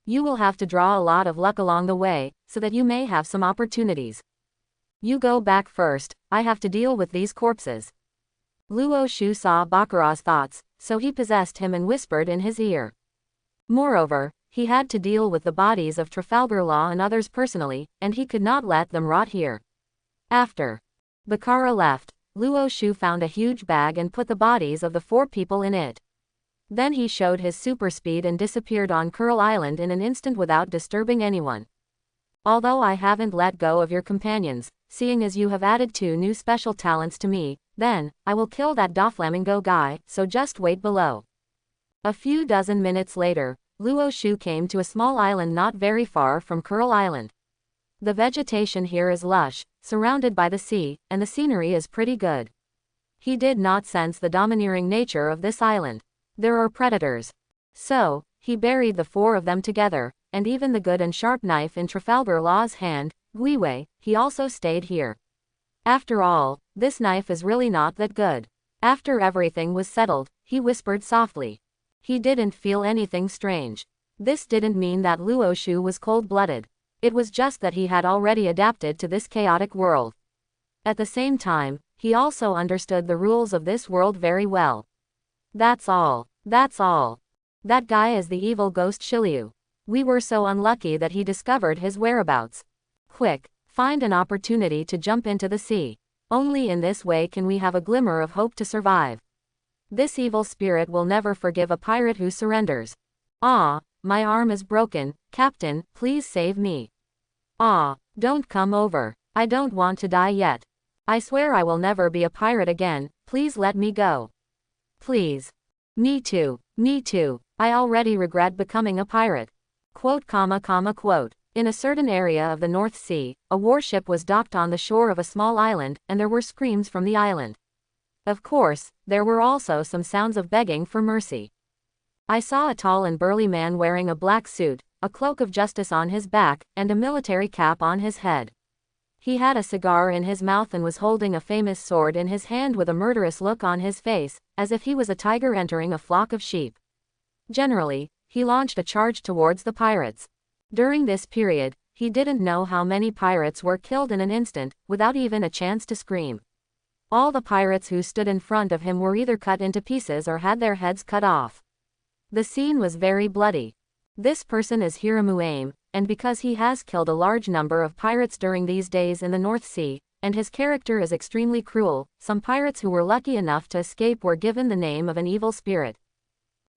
You will have to draw a lot of luck along the way, so that you may have some opportunities. You go back first, I have to deal with these corpses. Luo Shu saw Baccarat's thoughts, so he possessed him and whispered in his ear. Moreover, he had to deal with the bodies of Trafalgar Law and others personally, and he could not let them rot here. After Baccarat left, Luo Shu found a huge bag and put the bodies of the 4 people in it. Then he showed his super speed and disappeared on Curl Island in an instant without disturbing anyone. Although I haven't let go of your companions, seeing as you have added 2 new special talents to me, then, I will kill that Doflamingo guy, so just wait below. A few dozen minutes later, Luo Shu came to a small island not very far from Curl Island. The vegetation here is lush, surrounded by the sea, and the scenery is pretty good. He did not sense the domineering nature of this island. There are predators. So, he buried the 4 of them together, and even the good and sharp knife in Trafalgar Law's hand, Guiwei, he also stayed here. After all, this knife is really not that good. After everything was settled, he whispered softly. He didn't feel anything strange. This didn't mean that Luo Shu was cold-blooded. It was just that he had already adapted to this chaotic world. At the same time, he also understood the rules of this world very well. That's all. That's all. That guy is the evil ghost Shiliu. We were so unlucky that he discovered his whereabouts. Quick, find an opportunity to jump into the sea. Only in this way can we have a glimmer of hope to survive. This evil spirit will never forgive a pirate who surrenders. Ah, my arm is broken, Captain, please save me. Ah, don't come over. I don't want to die yet. I swear I will never be a pirate again, please let me go. Please. Me too, me too. I already regret becoming a pirate. Quote. In a certain area of the North Sea, a warship was docked on the shore of a small island, and there were screams from the island. Of course, there were also some sounds of begging for mercy. I saw a tall and burly man wearing a black suit, a cloak of justice on his back, and a military cap on his head. He had a cigar in his mouth and was holding a famous sword in his hand with a murderous look on his face, as if he was a tiger entering a flock of sheep. Generally, he launched a charge towards the pirates. During this period, he didn't know how many pirates were killed in an instant, without even a chance to scream. All the pirates who stood in front of him were either cut into pieces or had their heads cut off. The scene was very bloody. This person is Hiramu Aim, and because he has killed a large number of pirates during these days in the North Sea, and his character is extremely cruel, some pirates who were lucky enough to escape were given the name of an evil spirit.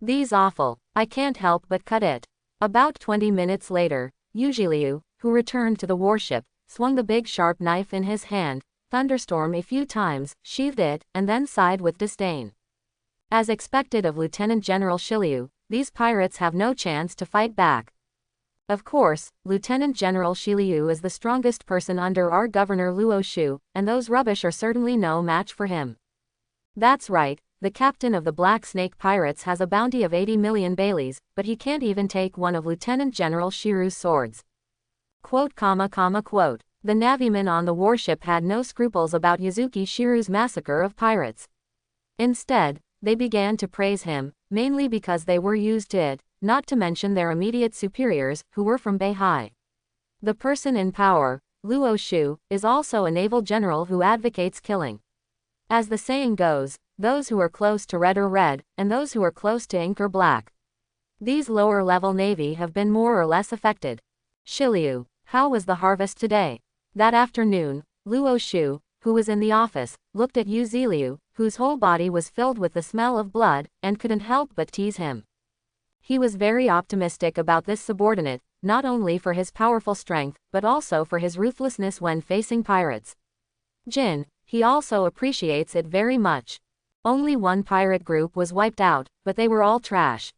These awful. I can't help but cut it. About 20 minutes later, Yu Zhiliu, who returned to the warship, swung the big sharp knife in his hand, thunderstormed a few times, sheathed it, and then sighed with disdain. As expected of Lieutenant General Shiliu, these pirates have no chance to fight back. Of course, Lieutenant General Shiliu is the strongest person under our Governor Luo Shu, and those rubbish are certainly no match for him. That's right, the captain of the Black Snake Pirates has a bounty of 80 million baileys, but he can't even take one of Lieutenant General Shiru's swords. Quote. The navymen on the warship had no scruples about Yazuki Shiru's massacre of pirates. Instead, they began to praise him, mainly because they were used to it, not to mention their immediate superiors, who were from Beihai. The person in power, Luo Shu, is also a naval general who advocates killing. As the saying goes, those who are close to red are red, and those who are close to ink are black. These lower-level navy have been more or less affected. Shiliu, how was the harvest today? That afternoon, Luo Shu, who was in the office, looked at Yu Zhiliu, whose whole body was filled with the smell of blood, and couldn't help but tease him. He was very optimistic about this subordinate, not only for his powerful strength, but also for his ruthlessness when facing pirates. Jin, he also appreciates it very much. Only one pirate group was wiped out, but they were all trash.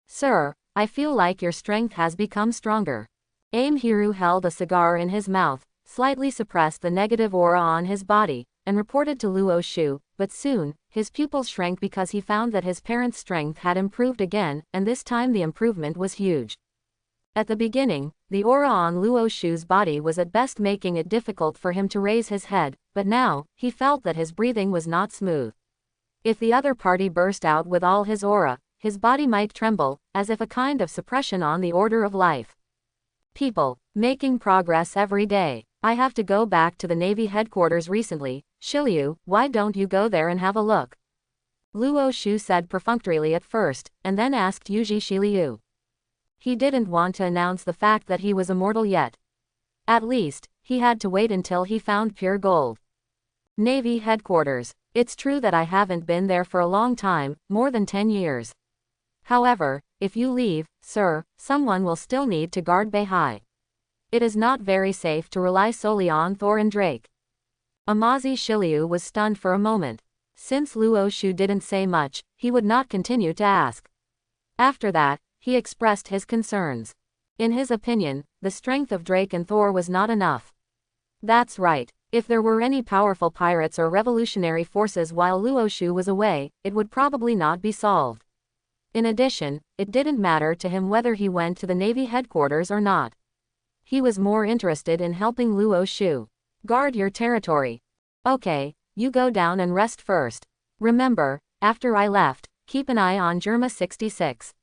Sir, I feel like your strength has become stronger. Aim Hiru held a cigar in his mouth, slightly suppressed the negative aura on his body, and reported to Luo Shu, but soon, his pupils shrank because he found that his parents' strength had improved again, and this time the improvement was huge. At the beginning, the aura on Luo Shu's body was at best making it difficult for him to raise his head, but now, he felt that his breathing was not smooth. If the other party burst out with all his aura, his body might tremble, as if a kind of suppression on the order of life. People, making progress every day. I have to go back to the Navy headquarters recently. Shiliu, why don't you go there and have a look? Luo Shu said perfunctorily at first, and then asked Yuji Shiliu. He didn't want to announce the fact that he was immortal yet. At least, he had to wait until he found pure gold. Navy headquarters. It's true that I haven't been there for a long time, more than 10 years. However, if you leave, sir, someone will still need to guard Beihai. It is not very safe to rely solely on Thor and Drake. Amazi Shiryu was stunned for a moment. Since Luo Shu didn't say much, he would not continue to ask. After that, he expressed his concerns. In his opinion, the strength of Drake and Thor was not enough. That's right. If there were any powerful pirates or revolutionary forces while Luo Shu was away, it would probably not be solved. In addition, it didn't matter to him whether he went to the Navy headquarters or not. He was more interested in helping Luo Shu. Guard your territory. Okay, you go down and rest first. Remember, after I left, keep an eye on Germa 66.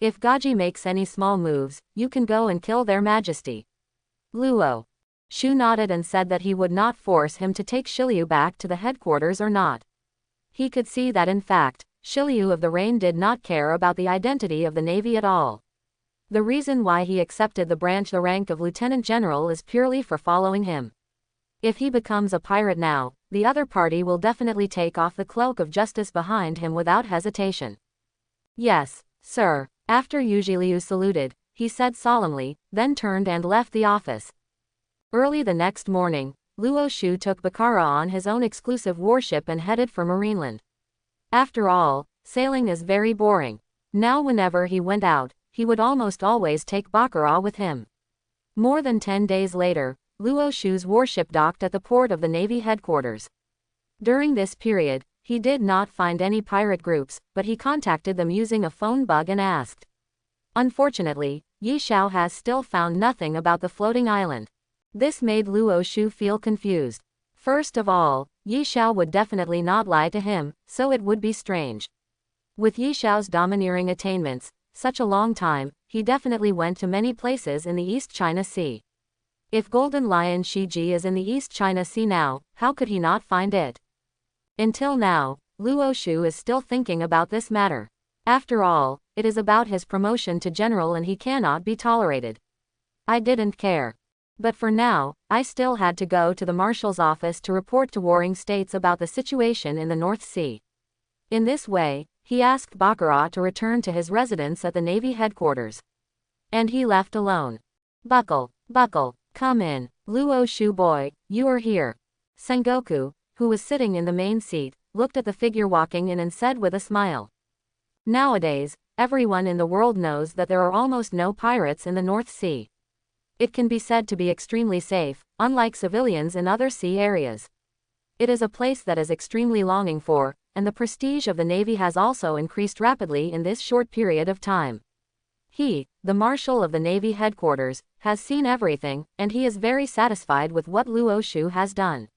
If Gaji makes any small moves, you can go and kill their majesty. Luo Shu nodded and said that he would not force him to take Shiryu back to the headquarters or not. He could see that in fact, Shiryu of the Rain did not care about the identity of the Navy at all. The reason why he accepted the rank of Lieutenant General is purely for following him. If he becomes a pirate now, the other party will definitely take off the cloak of justice behind him without hesitation. Yes, sir. After Yu Zhiliu saluted, he said solemnly, then turned and left the office. Early the next morning, Luo Shu took Bakara on his own exclusive warship and headed for Marineland. After all, sailing is very boring. Now whenever he went out, he would almost always take Bakara with him. More than 10 days later, Luo Shu's warship docked at the port of the Navy headquarters. During this period, he did not find any pirate groups, but he contacted them using a phone bug and asked. Unfortunately, Yi Xiao has still found nothing about the floating island. This made Luo Shu feel confused. First of all, Yi Xiao would definitely not lie to him, so it would be strange. With Yi Xiao's domineering attainments, such a long time, he definitely went to many places in the East China Sea. If Golden Lion Shiji is in the East China Sea now, how could he not find it? Until now, Luo Shu is still thinking about this matter. After all, it is about his promotion to general and he cannot be tolerated. I didn't care. But for now, I still had to go to the Marshal's office to report to warring states about the situation in the North Sea. In this way, he asked Bakara to return to his residence at the Navy headquarters. And he left alone. Buckle, come in, Luo Shu boy, you are here. Sengoku, who was sitting in the main seat, looked at the figure walking in and said with a smile. Nowadays, everyone in the world knows that there are almost no pirates in the North Sea. It can be said to be extremely safe, unlike civilians in other sea areas. It is a place that is extremely longing for, and the prestige of the Navy has also increased rapidly in this short period of time. He, the Marshal of the Navy headquarters, has seen everything, and he is very satisfied with what Luo Shu has done.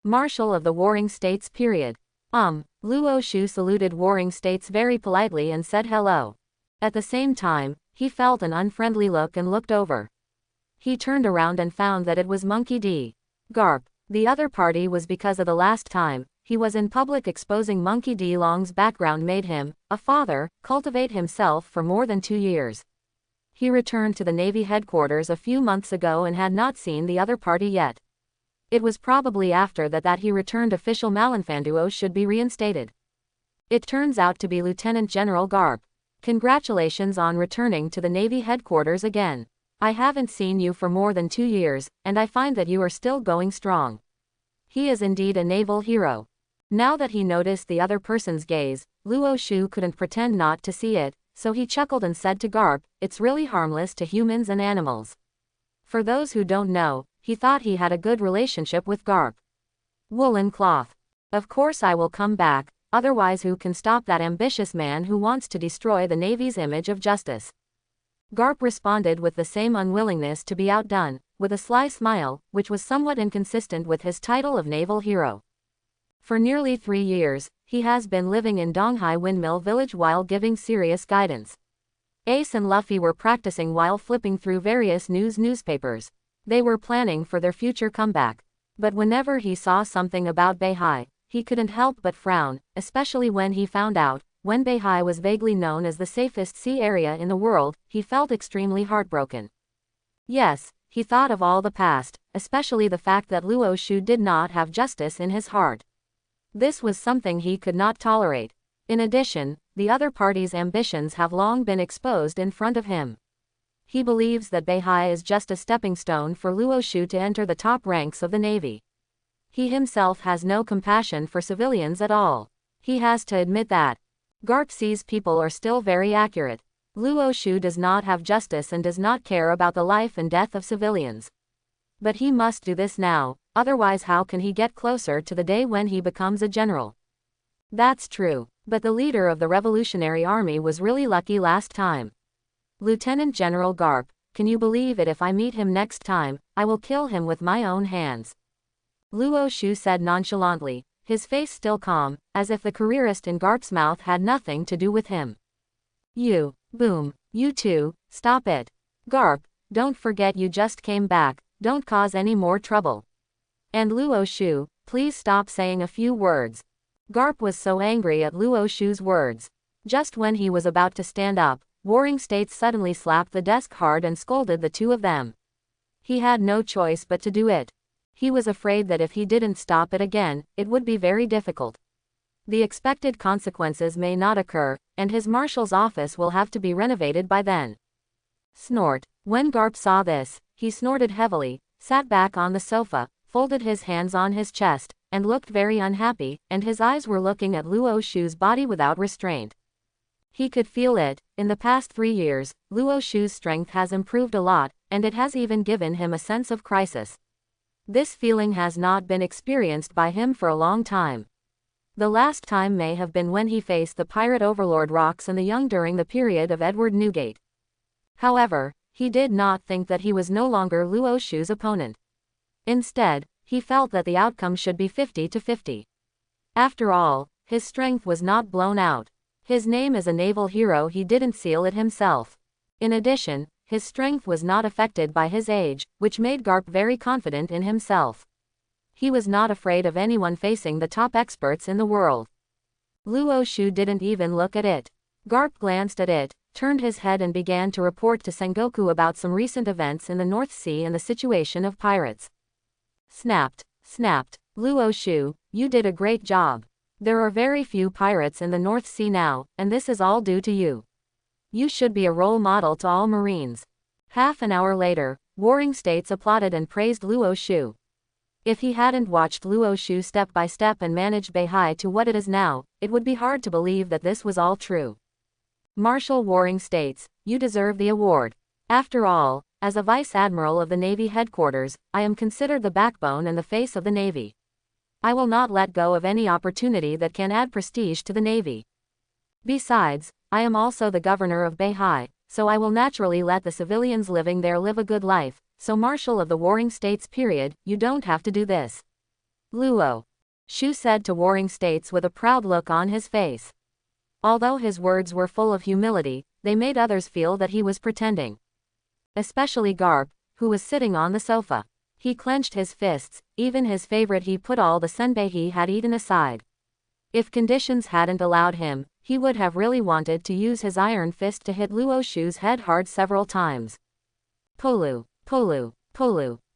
Marshal of the Warring States period. Luo Shu saluted Warring States very politely and said hello. At the same time, he felt an unfriendly look and looked over. He turned around and found that it was Monkey D. Garp. The other party was because of the last time he was in public exposing Monkey D. Long's background made him, a father, cultivate himself for more than 2 years. He returned to the Navy headquarters a few months ago and had not seen the other party yet. It was probably after that he returned official Malinfanduo should be reinstated. It turns out to be Lieutenant General Garp. Congratulations on returning to the Navy headquarters again. I haven't seen you for more than 2 years, and I find that you are still going strong. He is indeed a naval hero. Now that he noticed the other person's gaze, Luo Shu couldn't pretend not to see it, so he chuckled and said to Garp, it's really harmless to humans and animals. For those who don't know, he thought he had a good relationship with Garp. Woolen cloth. Of course I will come back, otherwise who can stop that ambitious man who wants to destroy the Navy's image of justice? Garp responded with the same unwillingness to be outdone, with a sly smile, which was somewhat inconsistent with his title of naval hero. For nearly 3 years, he has been living in Donghai Windmill Village while giving serious guidance. Ace and Luffy were practicing while flipping through various newspapers. They were planning for their future comeback. But whenever he saw something about Beihai, he couldn't help but frown, especially when he found out, when Beihai was vaguely known as the safest sea area in the world, he felt extremely heartbroken. Yes, he thought of all the past, especially the fact that Luo Shu did not have justice in his heart. This was something he could not tolerate. In addition, the other party's ambitions have long been exposed in front of him. He believes that Beihai is just a stepping stone for Luo Shu to enter the top ranks of the Navy. He himself has no compassion for civilians at all. He has to admit that. Garp sees people are still very accurate. Luo Shu does not have justice and does not care about the life and death of civilians. But he must do this now, otherwise how can he get closer to the day when he becomes a general? That's true, but the leader of the Revolutionary Army was really lucky last time. Lieutenant General Garp, can you believe it? If I meet him next time, I will kill him with my own hands. Luo Shu said nonchalantly, his face still calm, as if the careerist in Garp's mouth had nothing to do with him. Boom, you two, stop it. Garp, don't forget you just came back, don't cause any more trouble. And Luo Shu, please stop saying a few words. Garp was so angry at Luo Shu's words. Just when he was about to stand up, Warring States suddenly slapped the desk hard and scolded the two of them. He had no choice but to do it. He was afraid that if he didn't stop it again, it would be very difficult. The expected consequences may not occur, and his marshal's office will have to be renovated by then. Snort. When Garp saw this, he snorted heavily, sat back on the sofa, folded his hands on his chest, and looked very unhappy, and his eyes were looking at Luo Shu's body without restraint. He could feel it. In the past 3 years, Luo Shu's strength has improved a lot, and it has even given him a sense of crisis. This feeling has not been experienced by him for a long time. The last time may have been when he faced the pirate overlord Rox and the Young during the period of Edward Newgate. However, he did not think that he was no longer Luo Shu's opponent. Instead, he felt that the outcome should be 50-50. After all, his strength was not blown out. His name as a naval hero, he didn't seal it himself. In addition, his strength was not affected by his age, which made Garp very confident in himself. He was not afraid of anyone facing the top experts in the world. Luo Shu didn't even look at it. Garp glanced at it, turned his head and began to report to Sengoku about some recent events in the North Sea and the situation of pirates. Snapped. Luo Shu, you did a great job. There are very few pirates in the North Sea now, and this is all due to you. You should be a role model to all Marines. Half an hour later, Warring States applauded and praised Luo Shu. If he hadn't watched Luo Shu step by step and managed Beihai to what it is now, it would be hard to believe that this was all true. Marshal Warring States, you deserve the award. After all, as a Vice Admiral of the Navy headquarters, I am considered the backbone and the face of the Navy. I will not let go of any opportunity that can add prestige to the Navy. Besides, I am also the governor of Beihai, so I will naturally let the civilians living there live a good life, so Marshal of the Warring States period, you don't have to do this. Luo Shu said to Warring States with a proud look on his face. Although his words were full of humility, they made others feel that he was pretending. Especially Garp, who was sitting on the sofa. He clenched his fists, even his favorite he put all the senbei he had eaten aside. If conditions hadn't allowed him, he would have really wanted to use his iron fist to hit Luo Shu's head hard several times. Polu,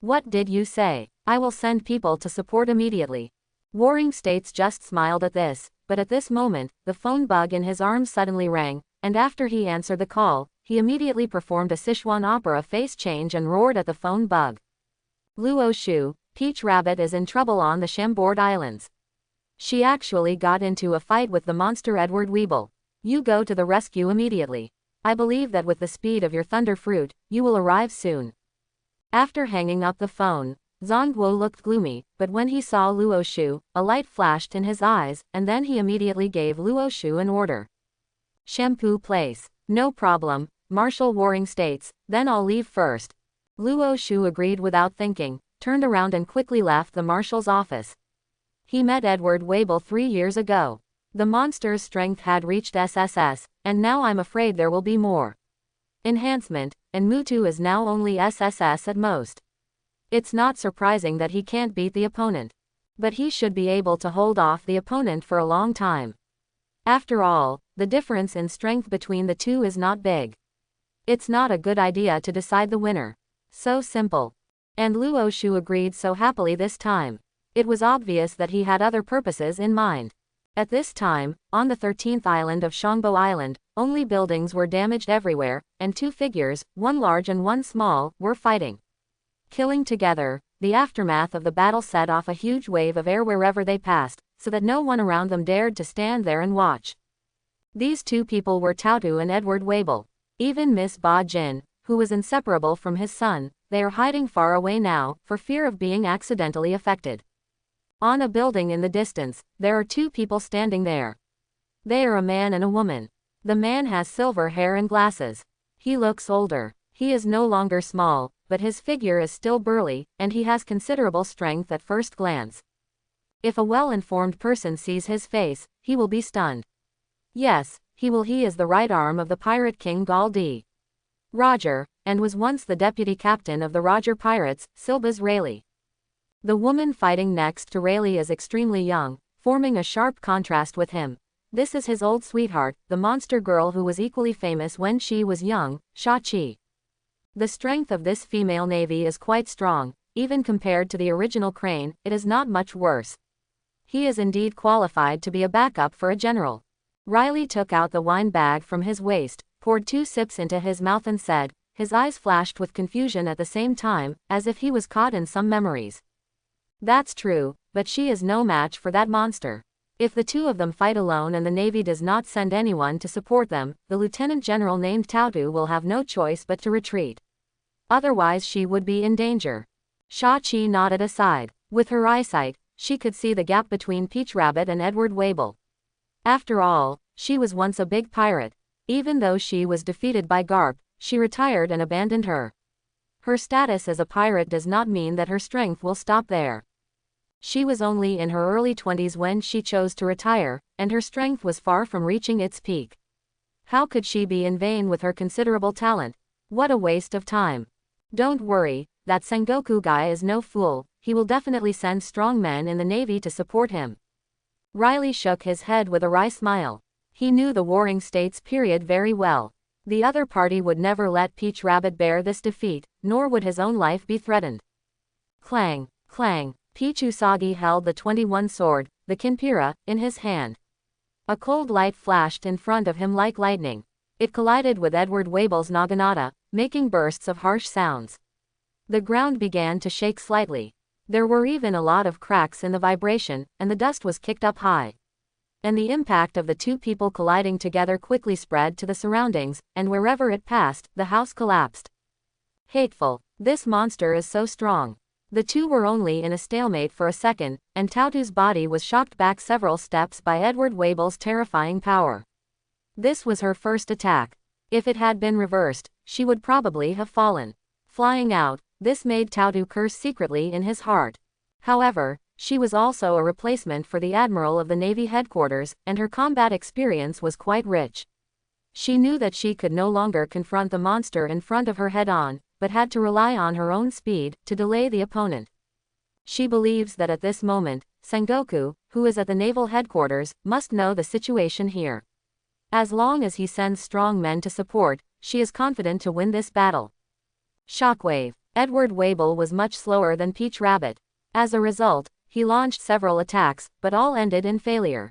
what did you say? I will send people to support immediately. Warring States just smiled at this, but at this moment, the phone bug in his arm suddenly rang, and after he answered the call, he immediately performed a Sichuan opera face change and roared at the phone bug. Luo Shu, Peach Rabbit is in trouble on the Chambord Islands. She actually got into a fight with the monster Edward Weeble. You go to the rescue immediately. I believe that with the speed of your thunder fruit, you will arrive soon. After hanging up the phone, Zhongguo looked gloomy, but when he saw Luo Shu, a light flashed in his eyes, and then he immediately gave Luo Shu an order. Shampoo place. No problem, Marshal Warring States, then I'll leave first. Luo Shu agreed without thinking, turned around and quickly left the marshal's office. He met Edward Weeble 3 years ago. The monster's strength had reached SSS, and now I'm afraid there will be more enhancement, and Mutu is now only SSS at most. It's not surprising that he can't beat the opponent. But he should be able to hold off the opponent for a long time. After all, the difference in strength between the two is not big. It's not a good idea to decide the winner. So simple. And Luo Shu agreed so happily this time. It was obvious that he had other purposes in mind. At this time, on the 13th island of Shongbo Island, only buildings were damaged everywhere, and two figures, one large and one small, were fighting. Killing together, the aftermath of the battle set off a huge wave of air wherever they passed, so that no one around them dared to stand there and watch. These two people were Tautu and Edward Wabel. Even Miss Ba Jin, who was inseparable from his son, they are hiding far away now, for fear of being accidentally affected. On a building in the distance, there are two people standing there. They are a man and a woman. The man has silver hair and glasses. He looks older. He is no longer small, but his figure is still burly, and he has considerable strength at first glance. If a well-informed person sees his face, he will be stunned. Yes, he is the right arm of the pirate king Gall D. Roger, and was once the deputy captain of the Roger Pirates, Silba's Rayleigh. The woman fighting next to Rayleigh is extremely young, forming a sharp contrast with him. This is his old sweetheart, the monster girl who was equally famous when she was young, Sha Chi. The strength of this female navy is quite strong, even compared to the original Crane, it is not much worse. He is indeed qualified to be a backup for a general. Riley took out the wine bag from his waist, poured 2 sips into his mouth and said, his eyes flashed with confusion at the same time, as if he was caught in some memories. That's true, but she is no match for that monster. If the two of them fight alone and the Navy does not send anyone to support them, the lieutenant general named Tautu will have no choice but to retreat. Otherwise she would be in danger. Sha Chi nodded aside. With her eyesight, she could see the gap between Peach Rabbit and Edward Wabel. After all, she was once a big pirate. Even though she was defeated by Garp, she retired and abandoned her. Her status as a pirate does not mean that her strength will stop there. She was only in her early 20s when she chose to retire, and her strength was far from reaching its peak. How could she be in vain with her considerable talent? What a waste of time. Don't worry, that Sengoku guy is no fool, he will definitely send strong men in the Navy to support him. Riley shook his head with a wry smile. He knew the Warring States period very well. The other party would never let Peach Rabbit bear this defeat, nor would his own life be threatened. Clang, clang. Peach Usagi held the 21 sword, the Kinpira, in his hand. A cold light flashed in front of him like lightning. It collided with Edward Wabel's naginata, making bursts of harsh sounds. The ground began to shake slightly. There were even a lot of cracks in the vibration, and the dust was kicked up high. And the impact of the two people colliding together quickly spread to the surroundings, and wherever it passed, the house collapsed. Hateful. This monster is so strong. The two were only in a stalemate for a second, and Tautu's body was shocked back several steps by Edward Wabel's terrifying power. This was her first attack. If it had been reversed, she would probably have fallen. Flying out, this made Tautu curse secretly in his heart. However, she was also a replacement for the Admiral of the Navy headquarters, and her combat experience was quite rich. She knew that she could no longer confront the monster in front of her head-on, but had to rely on her own speed to delay the opponent. She believes that at this moment, Sengoku, who is at the naval headquarters, must know the situation here. As long as he sends strong men to support, she is confident to win this battle. Shockwave. Edward Wabel was much slower than Peach Rabbit. As a result, he launched several attacks, but all ended in failure.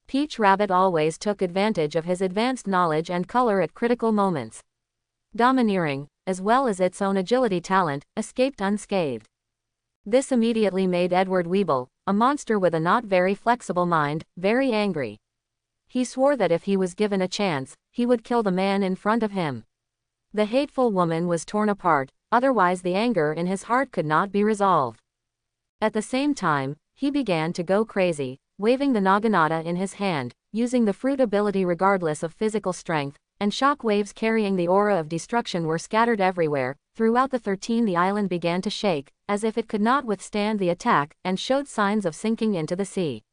Peach Rabbit always took advantage of his advanced knowledge and color at critical moments. Domineering, as well as its own agility talent, escaped unscathed. This immediately made Edward Wabel, a monster with a not very flexible mind, very angry. He swore that if he was given a chance, he would kill the man in front of him. The hateful woman was torn apart, otherwise the anger in his heart could not be resolved. At the same time, he began to go crazy, waving the naginata in his hand, using the fruit ability regardless of physical strength, and shock waves carrying the aura of destruction were scattered everywhere. Throughout the 13, the island began to shake, as if it could not withstand the attack, and showed signs of sinking into the sea.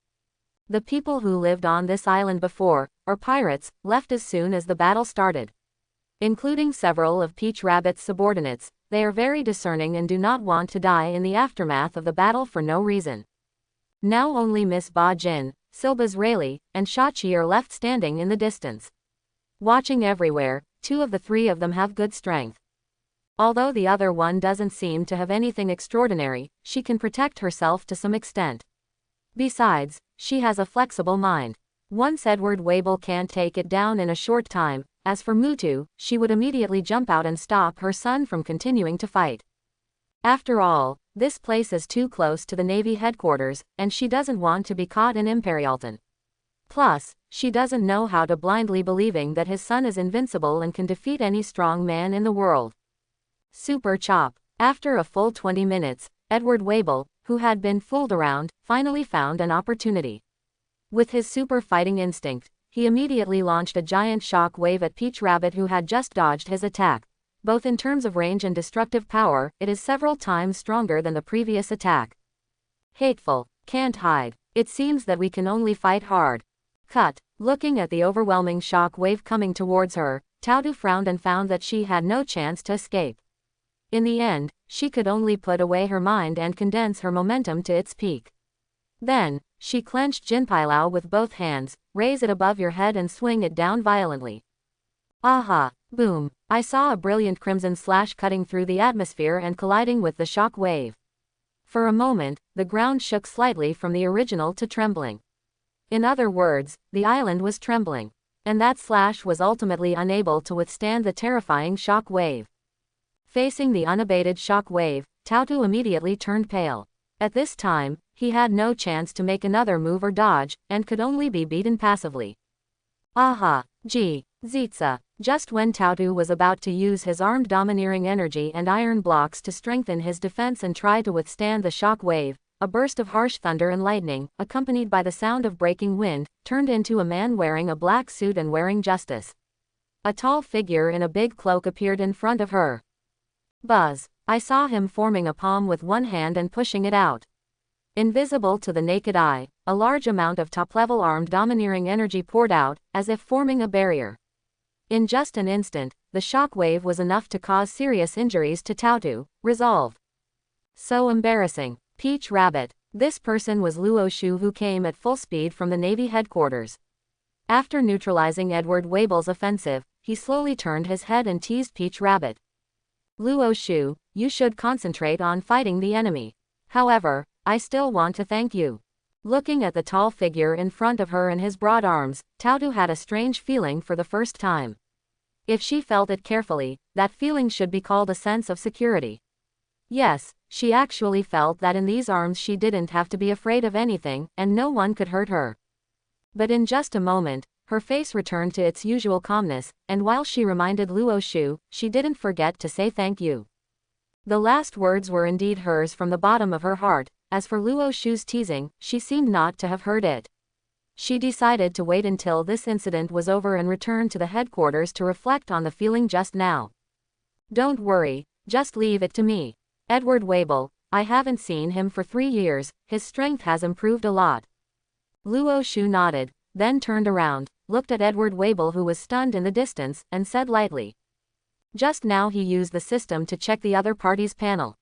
The people who lived on this island before, or pirates, left as soon as the battle started. Including several of Peach Rabbit's subordinates, they are very discerning and do not want to die in the aftermath of the battle for no reason. Now only Miss Ba Jin, Silba's Rayleigh, and Sha Chi are left standing in the distance. Watching everywhere, 2 of the 3 of them have good strength. Although the other one doesn't seem to have anything extraordinary, she can protect herself to some extent. Besides, she has a flexible mind. Once Edward Wabel can't take it down in a short time, as for Mutu, she would immediately jump out and stop her son from continuing to fight. After all, this place is too close to the Navy headquarters, and she doesn't want to be caught in Imperialton. Plus, she doesn't know how to blindly believing that his son is invincible and can defeat any strong man in the world. Super Chop. After a full 20 minutes, Edward Wabel, who had been fooled around, finally found an opportunity. With his super fighting instinct, he immediately launched a giant shock wave at Peach Rabbit, who had just dodged his attack. Both in terms of range and destructive power, it is several times stronger than the previous attack. Hateful. Can't hide. It seems that we can only fight hard. Cut. Looking at the overwhelming shock wave coming towards her, Tautu frowned and found that she had no chance to escape. In the end, she could only put away her mind and condense her momentum to its peak. Then, she clenched Jinpailao with both hands, raise it above your head and swing it down violently. Aha! Boom! I saw a brilliant crimson slash cutting through the atmosphere and colliding with the shock wave. For a moment, the ground shook slightly from the original to trembling. In other words, the island was trembling. And that slash was ultimately unable to withstand the terrifying shock wave. Facing the unabated shock wave, Tautu immediately turned pale. At this time, he had no chance to make another move or dodge, and could only be beaten passively. Aha! Gee! Zitza! Just when Tautu was about to use his armed domineering energy and iron blocks to strengthen his defense and try to withstand the shock wave, a burst of harsh thunder and lightning, accompanied by the sound of breaking wind, turned into a man wearing a black suit and wearing justice. A tall figure in a big cloak appeared in front of her. Buzz! I saw him forming a palm with one hand and pushing it out. Invisible to the naked eye, a large amount of top-level armed domineering energy poured out, as if forming a barrier. In just an instant, the shock wave was enough to cause serious injuries to Tautu. Resolve. So embarrassing. Peach Rabbit. This person was Luo Shu, who came at full speed from the Navy headquarters. After neutralizing Edward Wabel's offensive, he slowly turned his head and teased Peach Rabbit. Luo Shu, you should concentrate on fighting the enemy. However, I still want to thank you. Looking at the tall figure in front of her and his broad arms, Tautu had a strange feeling for the first time. If she felt it carefully, that feeling should be called a sense of security. Yes, she actually felt that in these arms she didn't have to be afraid of anything, and no one could hurt her. But in just a moment, her face returned to its usual calmness, and while she reminded Luo Shu, she didn't forget to say thank you. The last words were indeed hers from the bottom of her heart. As for Luo Shu's teasing, she seemed not to have heard it. She decided to wait until this incident was over and return to the headquarters to reflect on the feeling just now. Don't worry, just leave it to me. Edward Wabel, I haven't seen him for 3 years, his strength has improved a lot. Luo Shu nodded, then turned around, looked at Edward Wabel, who was stunned in the distance, and said lightly. Just now he used the system to check the other party's panel.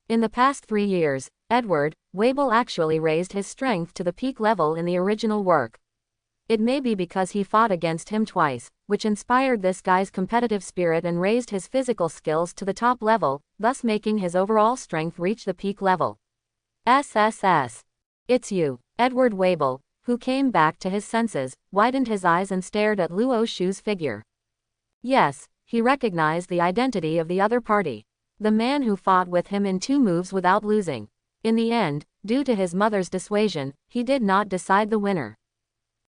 In the past 3 years, Edward Wabel actually raised his strength to the peak level in the original work. It may be because he fought against him twice, which inspired this guy's competitive spirit and raised his physical skills to the top level, thus making his overall strength reach the peak level. SSS. It's you. Edward Wabel, who came back to his senses, widened his eyes and stared at Luo Shu's figure. Yes, he recognized the identity of the other party. The man who fought with him in 2 moves without losing. In the end, due to his mother's dissuasion, he did not decide the winner.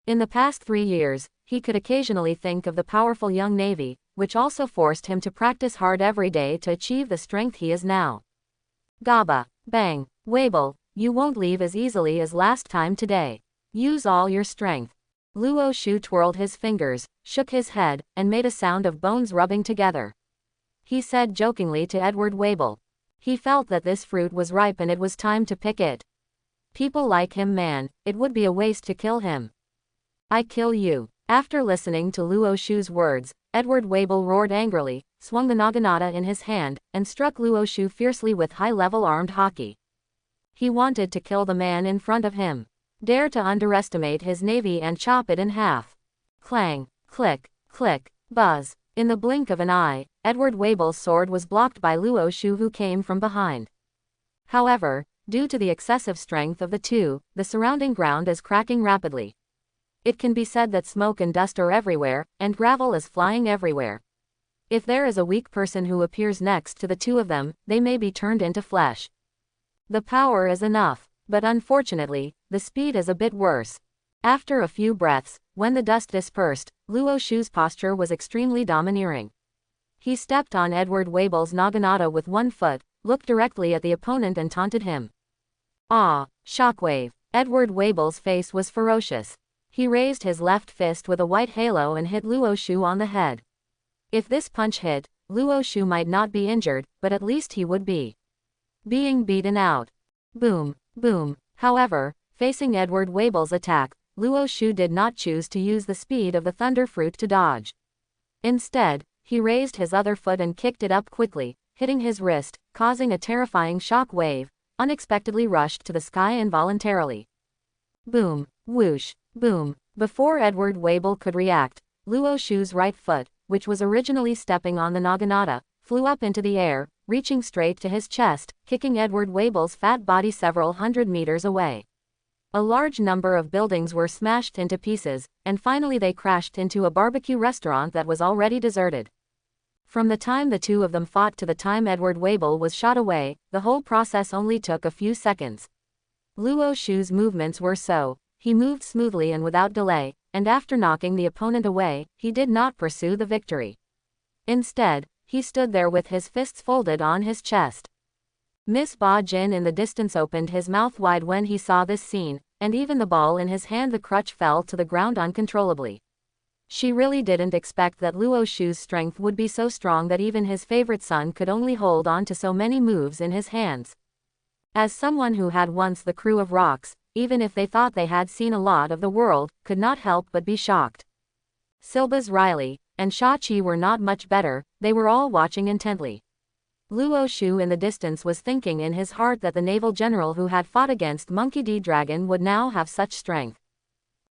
In the past 3 years, he could occasionally think of the powerful young navy, which also forced him to practice hard every day to achieve the strength he is now. Gaba. Bang. Wabel, you won't leave as easily as last time today. Use all your strength. Luo Shu twirled his fingers, shook his head, and made a sound of bones rubbing together. He said jokingly to Edward Wabel. He felt that this fruit was ripe and it was time to pick it. People like him, man, it would be a waste to kill him. I kill you. After listening to Luo Shu's words, Edward Wabel roared angrily, swung the naginata in his hand, and struck Luo Shu fiercely with high-level armed haki. He wanted to kill the man in front of him. Dare to underestimate his navy and chop it in half. Clang, click, click, buzz. In the blink of an eye, Edward Wabel's sword was blocked by Luo Shu, who came from behind. However, due to the excessive strength of the two, the surrounding ground is cracking rapidly. It can be said that smoke and dust are everywhere, and gravel is flying everywhere. If there is a weak person who appears next to the two of them, they may be turned into flesh. The power is enough, but unfortunately, the speed is a bit worse. After a few breaths, when the dust dispersed, Luo Shu's posture was extremely domineering. He stepped on Edward Weibel's naginata with one foot, looked directly at the opponent and taunted him. Ah! Shockwave! Edward Weibel's face was ferocious. He raised his left fist with a white halo and hit Luo Shu on the head. If this punch hit, Luo Shu might not be injured, but at least he would be being beaten out. Boom, boom. However, facing Edward Weibel's attack, Luo Shu did not choose to use the speed of the thunder fruit to dodge. Instead, he raised his other foot and kicked it up quickly, hitting his wrist, causing a terrifying shock wave, unexpectedly rushed to the sky involuntarily. Boom, whoosh, boom. Before Edward Weibel could react, Luo Shu's right foot, which was originally stepping on the naginata, flew up into the air, reaching straight to his chest, kicking Edward Weibel's fat body several hundred meters away. A large number of buildings were smashed into pieces, and finally they crashed into a barbecue restaurant that was already deserted. From the time the two of them fought to the time Edward Weibel was shot away, the whole process only took a few seconds. Luo Shu's movements were so. He moved smoothly and without delay, and after knocking the opponent away, he did not pursue the victory. Instead, he stood there with his fists folded on his chest. Miss Ba Jin in the distance opened his mouth wide when he saw this scene, and even the ball in his hand, the crutch, fell to the ground uncontrollably. She really didn't expect that Luo Shu's strength would be so strong that even his favorite son could only hold on to so many moves in his hands. As someone who had once the crew of rocks, even if they thought they had seen a lot of the world, could not help but be shocked. Silbaz Riley and Shachi were not much better, they were all watching intently. Luo Shu in the distance was thinking in his heart that the naval general who had fought against Monkey D. Dragon would now have such strength.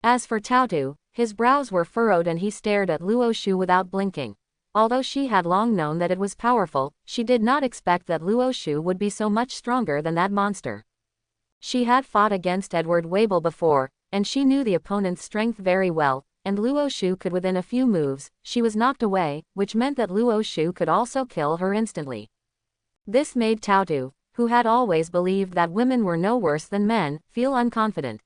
As for Taotu, his brows were furrowed and he stared at Luo Shu without blinking. Although she had long known that it was powerful, she did not expect that Luo Shu would be so much stronger than that monster. She had fought against Edward Weibel before, and she knew the opponent's strength very well, and Luo Shu could within a few moves, she was knocked away, which meant that Luo Shu could also kill her instantly. This made Taotu, who had always believed that women were no worse than men, feel unconfident.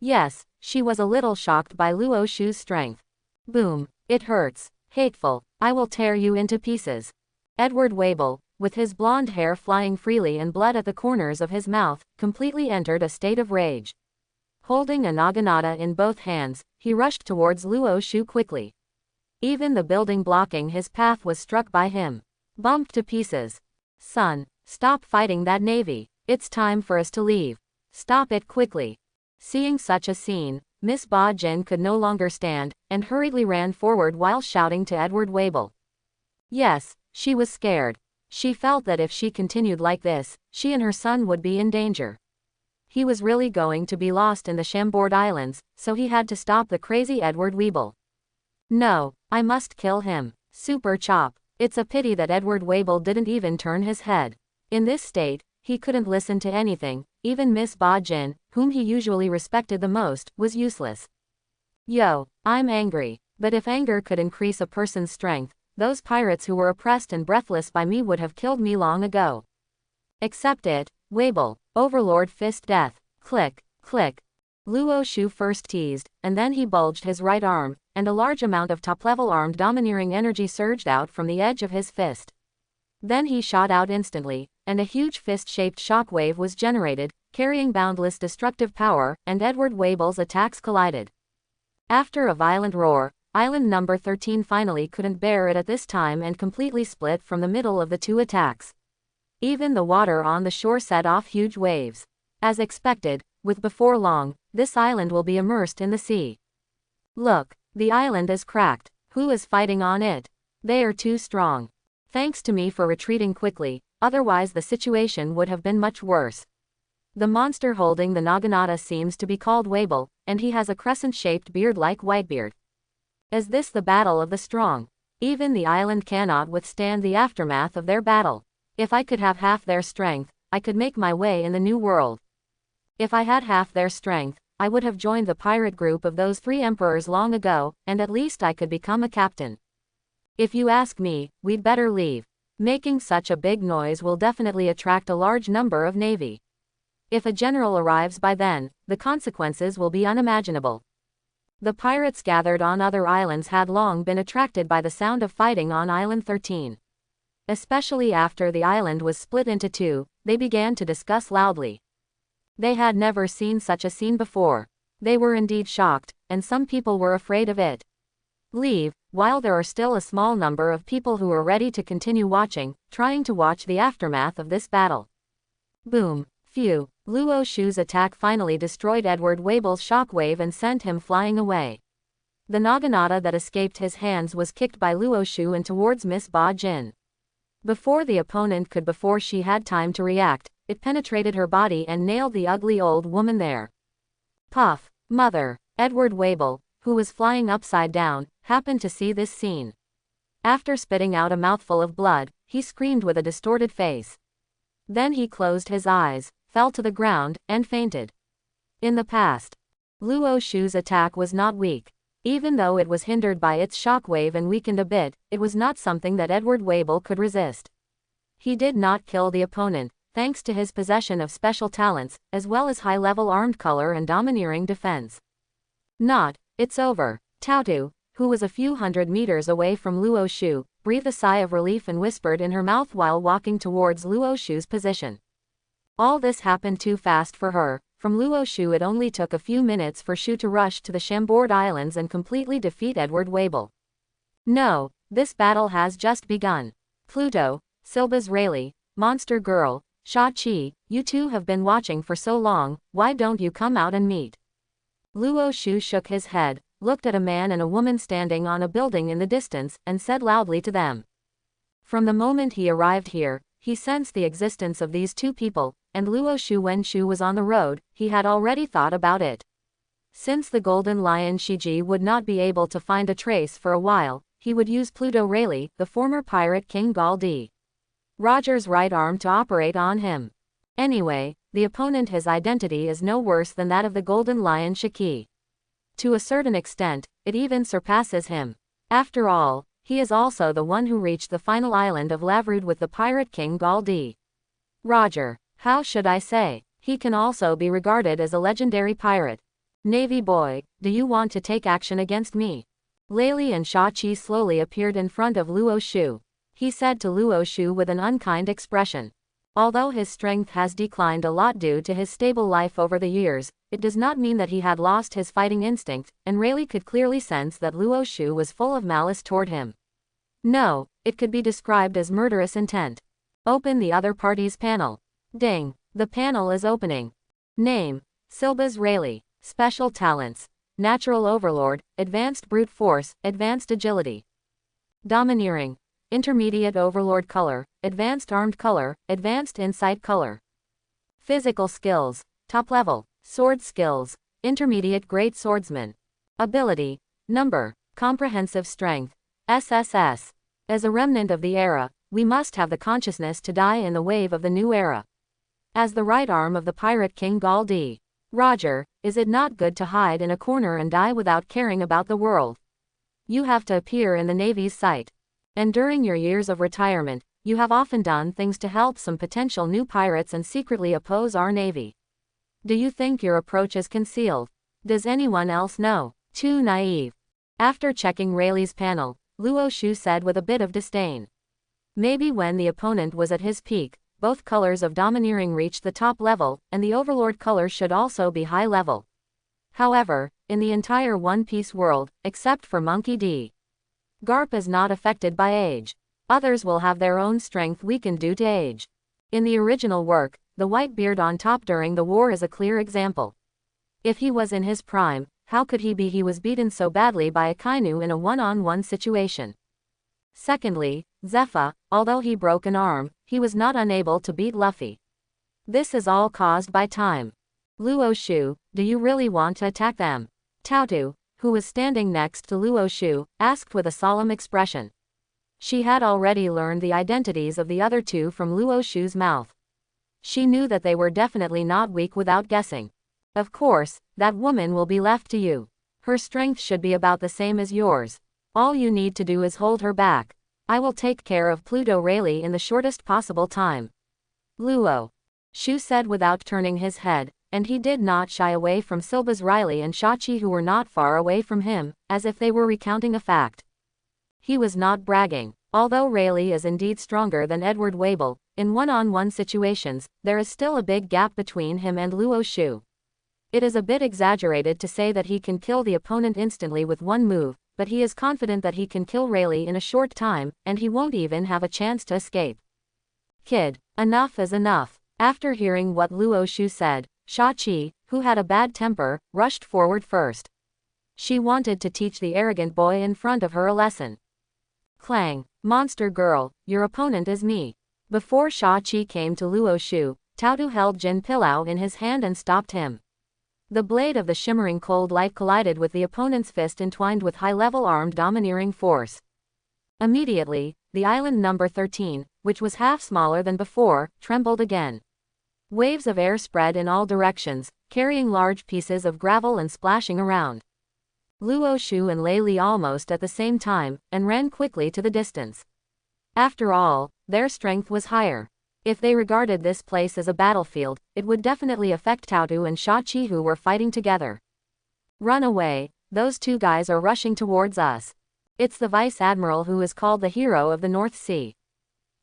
Yes, she was a little shocked by Luo Shu's strength. Boom, it hurts. Hateful, I will tear you into pieces. Edward Weibel, with his blonde hair flying freely and blood at the corners of his mouth, completely entered a state of rage. Holding a naginata in both hands, he rushed towards Luo Shu quickly. Even the building blocking his path was struck by him. Bumped to pieces. Son, stop fighting that navy. It's time for us to leave. Stop it quickly. Seeing such a scene, Miss Ba Jin could no longer stand, and hurriedly ran forward while shouting to Edward Weibel. Yes, she was scared. She felt that if she continued like this, she and her son would be in danger. He was really going to be lost in the Chambord Islands, so he had to stop the crazy Edward Weibel. No, I must kill him. Super chop. It's a pity that Edward Weibel didn't even turn his head. In this state, he couldn't listen to anything, even Miss Ba Jin, whom he usually respected the most, was useless. Yo, I'm angry, but if anger could increase a person's strength, those pirates who were oppressed and breathless by me would have killed me long ago. Accept it, Weibel, Overlord Fist Death. Click, click. Luo Shu first teased, and then he bulged his right arm, and a large amount of top-level armed domineering energy surged out from the edge of his fist. Then he shot out instantly, and a huge fist-shaped shockwave was generated, carrying boundless destructive power, and Edward Weibel's attacks collided. After a violent roar, Island number 13 finally couldn't bear it at this time and completely split from the middle of the two attacks. Even the water on the shore set off huge waves. As expected, with before long, this island will be immersed in the sea. Look, the island is cracked. Who is fighting on it? They are too strong. Thanks to me for retreating quickly, otherwise the situation would have been much worse. The monster holding the naginata seems to be called Weibel, and he has a crescent-shaped beard like Whitebeard. Is this the battle of the strong? Even the island cannot withstand the aftermath of their battle. If I could have half their strength, I could make my way in the new world. If I had half their strength, I would have joined the pirate group of those 3 emperors long ago, and at least I could become a captain. If you ask me, we'd better leave. Making such a big noise will definitely attract a large number of navy. If a general arrives by then, the consequences will be unimaginable. The pirates gathered on other islands had long been attracted by the sound of fighting on Island 13. Especially after the island was split into 2, they began to discuss loudly. They had never seen such a scene before. They were indeed shocked, and some people were afraid of it. Leave, while there are still a small number of people who are ready to continue watching, trying to watch the aftermath of this battle. Boom. Phew. Luo Shu's attack finally destroyed Edward Wable's shockwave and sent him flying away. The naginata that escaped his hands was kicked by Luo Shu and towards Miss Ba Jin. Before she had time to react, it penetrated her body and nailed the ugly old woman there. Puff. Mother. Edward Wable, who was flying upside down, happened to see this scene. After spitting out a mouthful of blood, he screamed with a distorted face. Then he closed his eyes, fell to the ground, and fainted. In the past, Luo Shu's attack was not weak. Even though it was hindered by its shockwave and weakened a bit, it was not something that Edward Wable could resist. He did not kill the opponent, thanks to his possession of special talents, as well as high-level armed color and domineering defense. It's over. Tautu, who was a few hundred meters away from Luo Shu, breathed a sigh of relief and whispered in her mouth while walking towards Luo Shu's position. All this happened too fast for her. From Luo Shu it only took a few minutes for Shu to rush to the Chambord Islands and completely defeat Edward Wable. No, this battle has just begun. Pluto, Silba's Rayleigh, Monster Girl, Sha-Chi, you two have been watching for so long, why don't you come out and meet? Luo Shu shook his head, looked at a man and a woman standing on a building in the distance, and said loudly to them. From the moment he arrived here, he sensed the existence of these 2 people, and Luo Shu when Shu was on the road, he had already thought about it. Since the Golden Lion Shiji would not be able to find a trace for a while, he would use Pluto Rayleigh, the former pirate King Gall D. Roger's right arm to operate on him. Anyway, the opponent his identity is no worse than that of the Golden Lion Shiki. To a certain extent, it even surpasses him. After all, he is also the one who reached the final island of Lavrude with the pirate King Gall D. Roger. How should I say? He can also be regarded as a legendary pirate. Navy boy, do you want to take action against me? Rayleigh and Sha-Chi slowly appeared in front of Luo Shu. He said to Luo Shu with an unkind expression. Although his strength has declined a lot due to his stable life over the years, it does not mean that he had lost his fighting instinct, and Rayleigh could clearly sense that Luo Shu was full of malice toward him. No, it could be described as murderous intent. Open the other party's panel. Ding. The panel is opening. Name. Silba's Rayleigh. Special talents. Natural Overlord, Advanced Brute Force, Advanced Agility. Domineering. Intermediate Overlord Color, Advanced Armed Color, Advanced Insight Color. Physical Skills. Top Level. Sword Skills. Intermediate Great Swordsman. Ability. Number. Comprehensive Strength. SSS. As a remnant of the era, we must have the consciousness to die in the wave of the new era. As the right arm of the pirate King Gall D. Roger, is it not good to hide in a corner and die without caring about the world? You have to appear in the Navy's sight. And during your years of retirement, you have often done things to help some potential new pirates and secretly oppose our Navy. Do you think your approach is concealed? Does anyone else know? Too naive. After checking Rayleigh's panel, Luo Shu said with a bit of disdain. Maybe when the opponent was at his peak, both colors of domineering reached the top level, and the Overlord color should also be high level. However, in the entire One Piece world, except for Monkey D. Garp is not affected by age. Others will have their own strength weakened due to age. In the original work, the white beard on top during the war is a clear example. If he was in his prime, how could he be? He was beaten so badly by Akainu in a one-on-one situation. Secondly, Zephyr, although he broke an arm, he was not unable to beat Luffy. This is all caused by time. Luo Shu, do you really want to attack them? Tautu, who was standing next to Luo Shu, asked with a solemn expression. She had already learned the identities of the other 2 from Luo Shu's mouth. She knew that they were definitely not weak without guessing. Of course, that woman will be left to you. Her strength should be about the same as yours. All you need to do is hold her back. I will take care of Pluto Rayleigh in the shortest possible time. Luo Shu said without turning his head, and he did not shy away from Silbus Riley and Shachi, who were not far away from him, as if they were recounting a fact. He was not bragging. Although Rayleigh is indeed stronger than Edward Wabel, in one-on-one situations, there is still a big gap between him and Luo Shu. It is a bit exaggerated to say that he can kill the opponent instantly with one move, but he is confident that he can kill Rayleigh in a short time, and he won't even have a chance to escape. Kid, enough is enough. After hearing what Luo Shu said, Shachi, who had a bad temper, rushed forward first. She wanted to teach the arrogant boy in front of her a lesson. Clang, monster girl, your opponent is me. Before Shachi came to Luo Shu, Taotu held Jin Pilao in his hand and stopped him. The blade of the shimmering cold light collided with the opponent's fist, entwined with high-level armed domineering force. Immediately, the island number 13, which was half smaller than before, trembled again. Waves of air spread in all directions, carrying large pieces of gravel and splashing around. Luo Shu and Lei Li almost at the same time, and ran quickly to the distance. After all, their strength was higher. If they regarded this place as a battlefield, it would definitely affect Taotu and Shachi, who were fighting together. Run away, those two guys are rushing towards us. It's the Vice Admiral who is called the hero of the North Sea.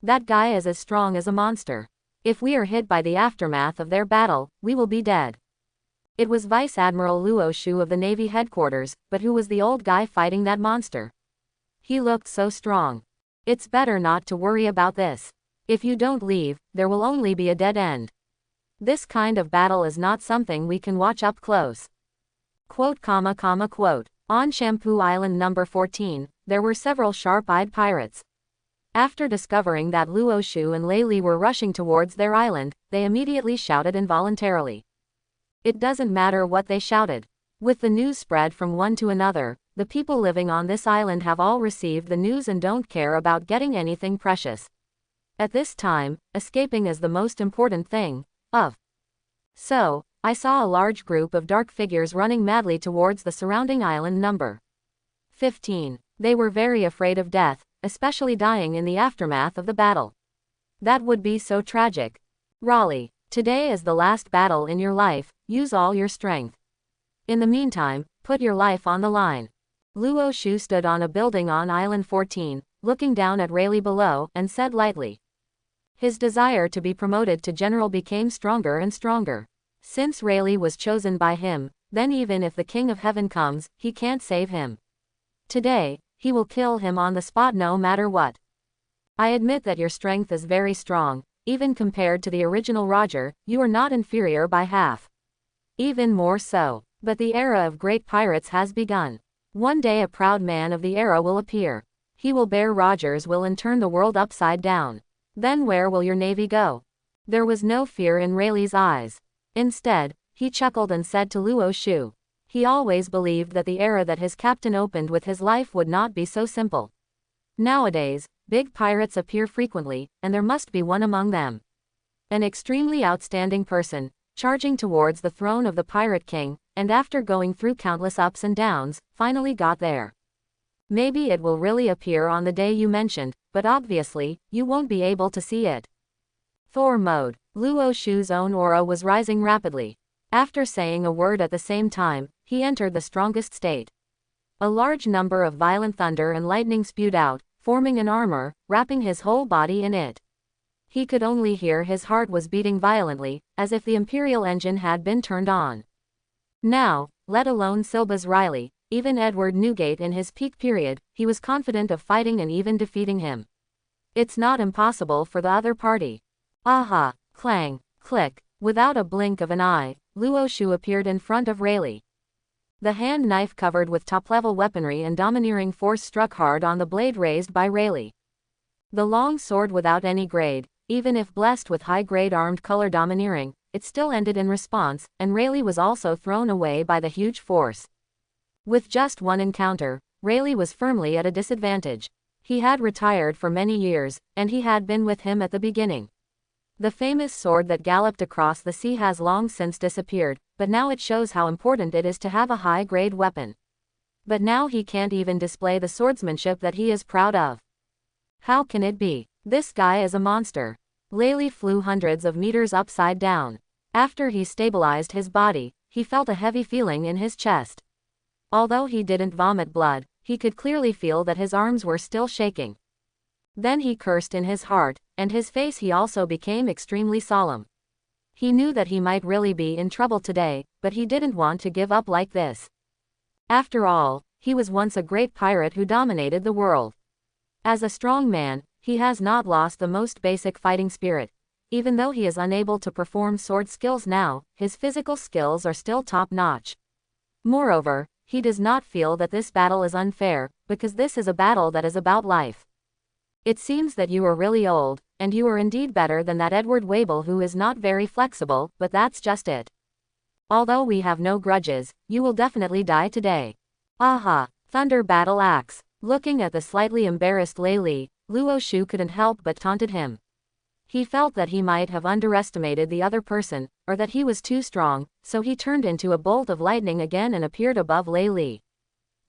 That guy is as strong as a monster. If we are hit by the aftermath of their battle, we will be dead. It was Vice Admiral Luo Shu of the Navy headquarters, but who was the old guy fighting that monster? He looked so strong. It's better not to worry about this. If you don't leave, there will only be a dead end. This kind of battle is not something we can watch up close. Quote, quote. On Shampoo Island number 14, there were several sharp-eyed pirates. After discovering that Luo Shu and Lei Li were rushing towards their island, they immediately shouted involuntarily. It doesn't matter what they shouted. With the news spread from one to another, the people living on this island have all received the news and don't care about getting anything precious. At this time, escaping is the most important thing. So, I saw a large group of dark figures running madly towards the surrounding island number 15. They were very afraid of death, especially dying in the aftermath of the battle. That would be so tragic. Raleigh, today is the last battle in your life, use all your strength. In the meantime, put your life on the line. Luo Shu stood on a building on Island 14, looking down at Rayleigh below, and said lightly. His desire to be promoted to general became stronger and stronger. Since Rayleigh was chosen by him, then even if the King of Heaven comes, he can't save him. Today, he will kill him on the spot no matter what. I admit that your strength is very strong, even compared to the original Roger, you are not inferior by half. Even more so. But the era of great pirates has begun. One day a proud man of the era will appear. He will bear Rogers will and turn the world upside down. Then where will your navy go? There was no fear in Rayleigh's eyes. Instead, he chuckled and said to Luo Shu. He always believed that the era that his captain opened with his life would not be so simple. Nowadays, big pirates appear frequently, and there must be one among them. An extremely outstanding person, charging towards the throne of the Pirate King, and after going through countless ups and downs, finally got there. Maybe it will really appear on the day you mentioned, but obviously, you won't be able to see it. Thor mode. Luo Shu's own aura was rising rapidly. After saying a word at the same time, he entered the strongest state. A large number of violent thunder and lightning spewed out, forming an armor, wrapping his whole body in it. He could only hear his heart was beating violently, as if the Imperial engine had been turned on. Now, let alone Silbus Riley, even Edward Newgate in his peak period, he was confident of fighting and even defeating him. It's not impossible for the other party. Aha, clang, click, without a blink of an eye, Luo Shu appeared in front of Rayleigh. The hand knife covered with top-level weaponry and domineering force struck hard on the blade raised by Rayleigh. The long sword without any grade, even if blessed with high-grade armed color domineering, it still ended in response, and Rayleigh was also thrown away by the huge force. With just one encounter, Rayleigh was firmly at a disadvantage. He had retired for many years, and he had been with him at the beginning. The famous sword that galloped across the sea has long since disappeared, but now it shows how important it is to have a high-grade weapon. But now he can't even display the swordsmanship that he is proud of. How can it be? This guy is a monster. Layli flew hundreds of meters upside down. After he stabilized his body, he felt a heavy feeling in his chest. Although he didn't vomit blood, he could clearly feel that his arms were still shaking. Then he cursed in his heart, and his face he also became extremely solemn. He knew that he might really be in trouble today, but he didn't want to give up like this. After all, he was once a great pirate who dominated the world. As a strong man, he has not lost the most basic fighting spirit. Even though he is unable to perform sword skills now, his physical skills are still top-notch. Moreover, he does not feel that this battle is unfair, because this is a battle that is about life. It seems that you are really old, and you are indeed better than that Edward Wabel who is not very flexible, but that's just it. Although we have no grudges, you will definitely die today. Aha! Thunder Battle Axe. Looking at the slightly embarrassed Layli, Luo Shu couldn't help but taunted him. He felt that he might have underestimated the other person, or that he was too strong, so he turned into a bolt of lightning again and appeared above Layli.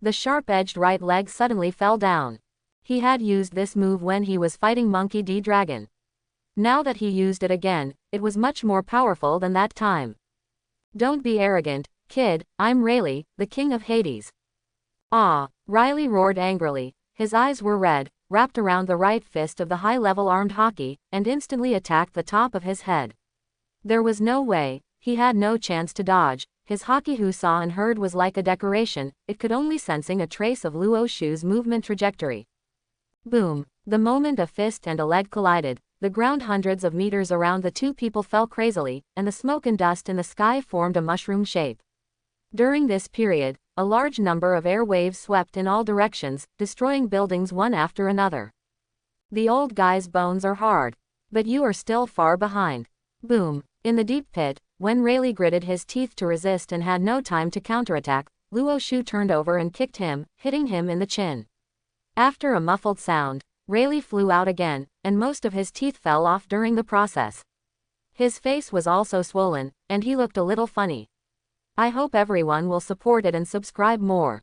The sharp-edged right leg suddenly fell down. He had used this move when he was fighting Monkey D. Dragon. Now that he used it again, it was much more powerful than that time. Don't be arrogant, kid, I'm Rayleigh, the king of Hades. Ah! Riley roared angrily. His eyes were red, wrapped around the right fist of the high-level armed hockey, and instantly attacked the top of his head. There was no way, he had no chance to dodge. His hockey who saw and heard was like a decoration, it could only sensing a trace of Luo Shu's movement trajectory. Boom! The moment a fist and a leg collided, the ground hundreds of meters around the two people fell crazily, and the smoke and dust in the sky formed a mushroom shape. During this period, a large number of air waves swept in all directions, destroying buildings one after another. The old guy's bones are hard. But you are still far behind. Boom! In the deep pit, when Rayleigh gritted his teeth to resist and had no time to counterattack, Luo Shu turned over and kicked him, hitting him in the chin. After a muffled sound, Rayleigh flew out again, and most of his teeth fell off during the process. His face was also swollen, and he looked a little funny. I hope everyone will support it and subscribe more.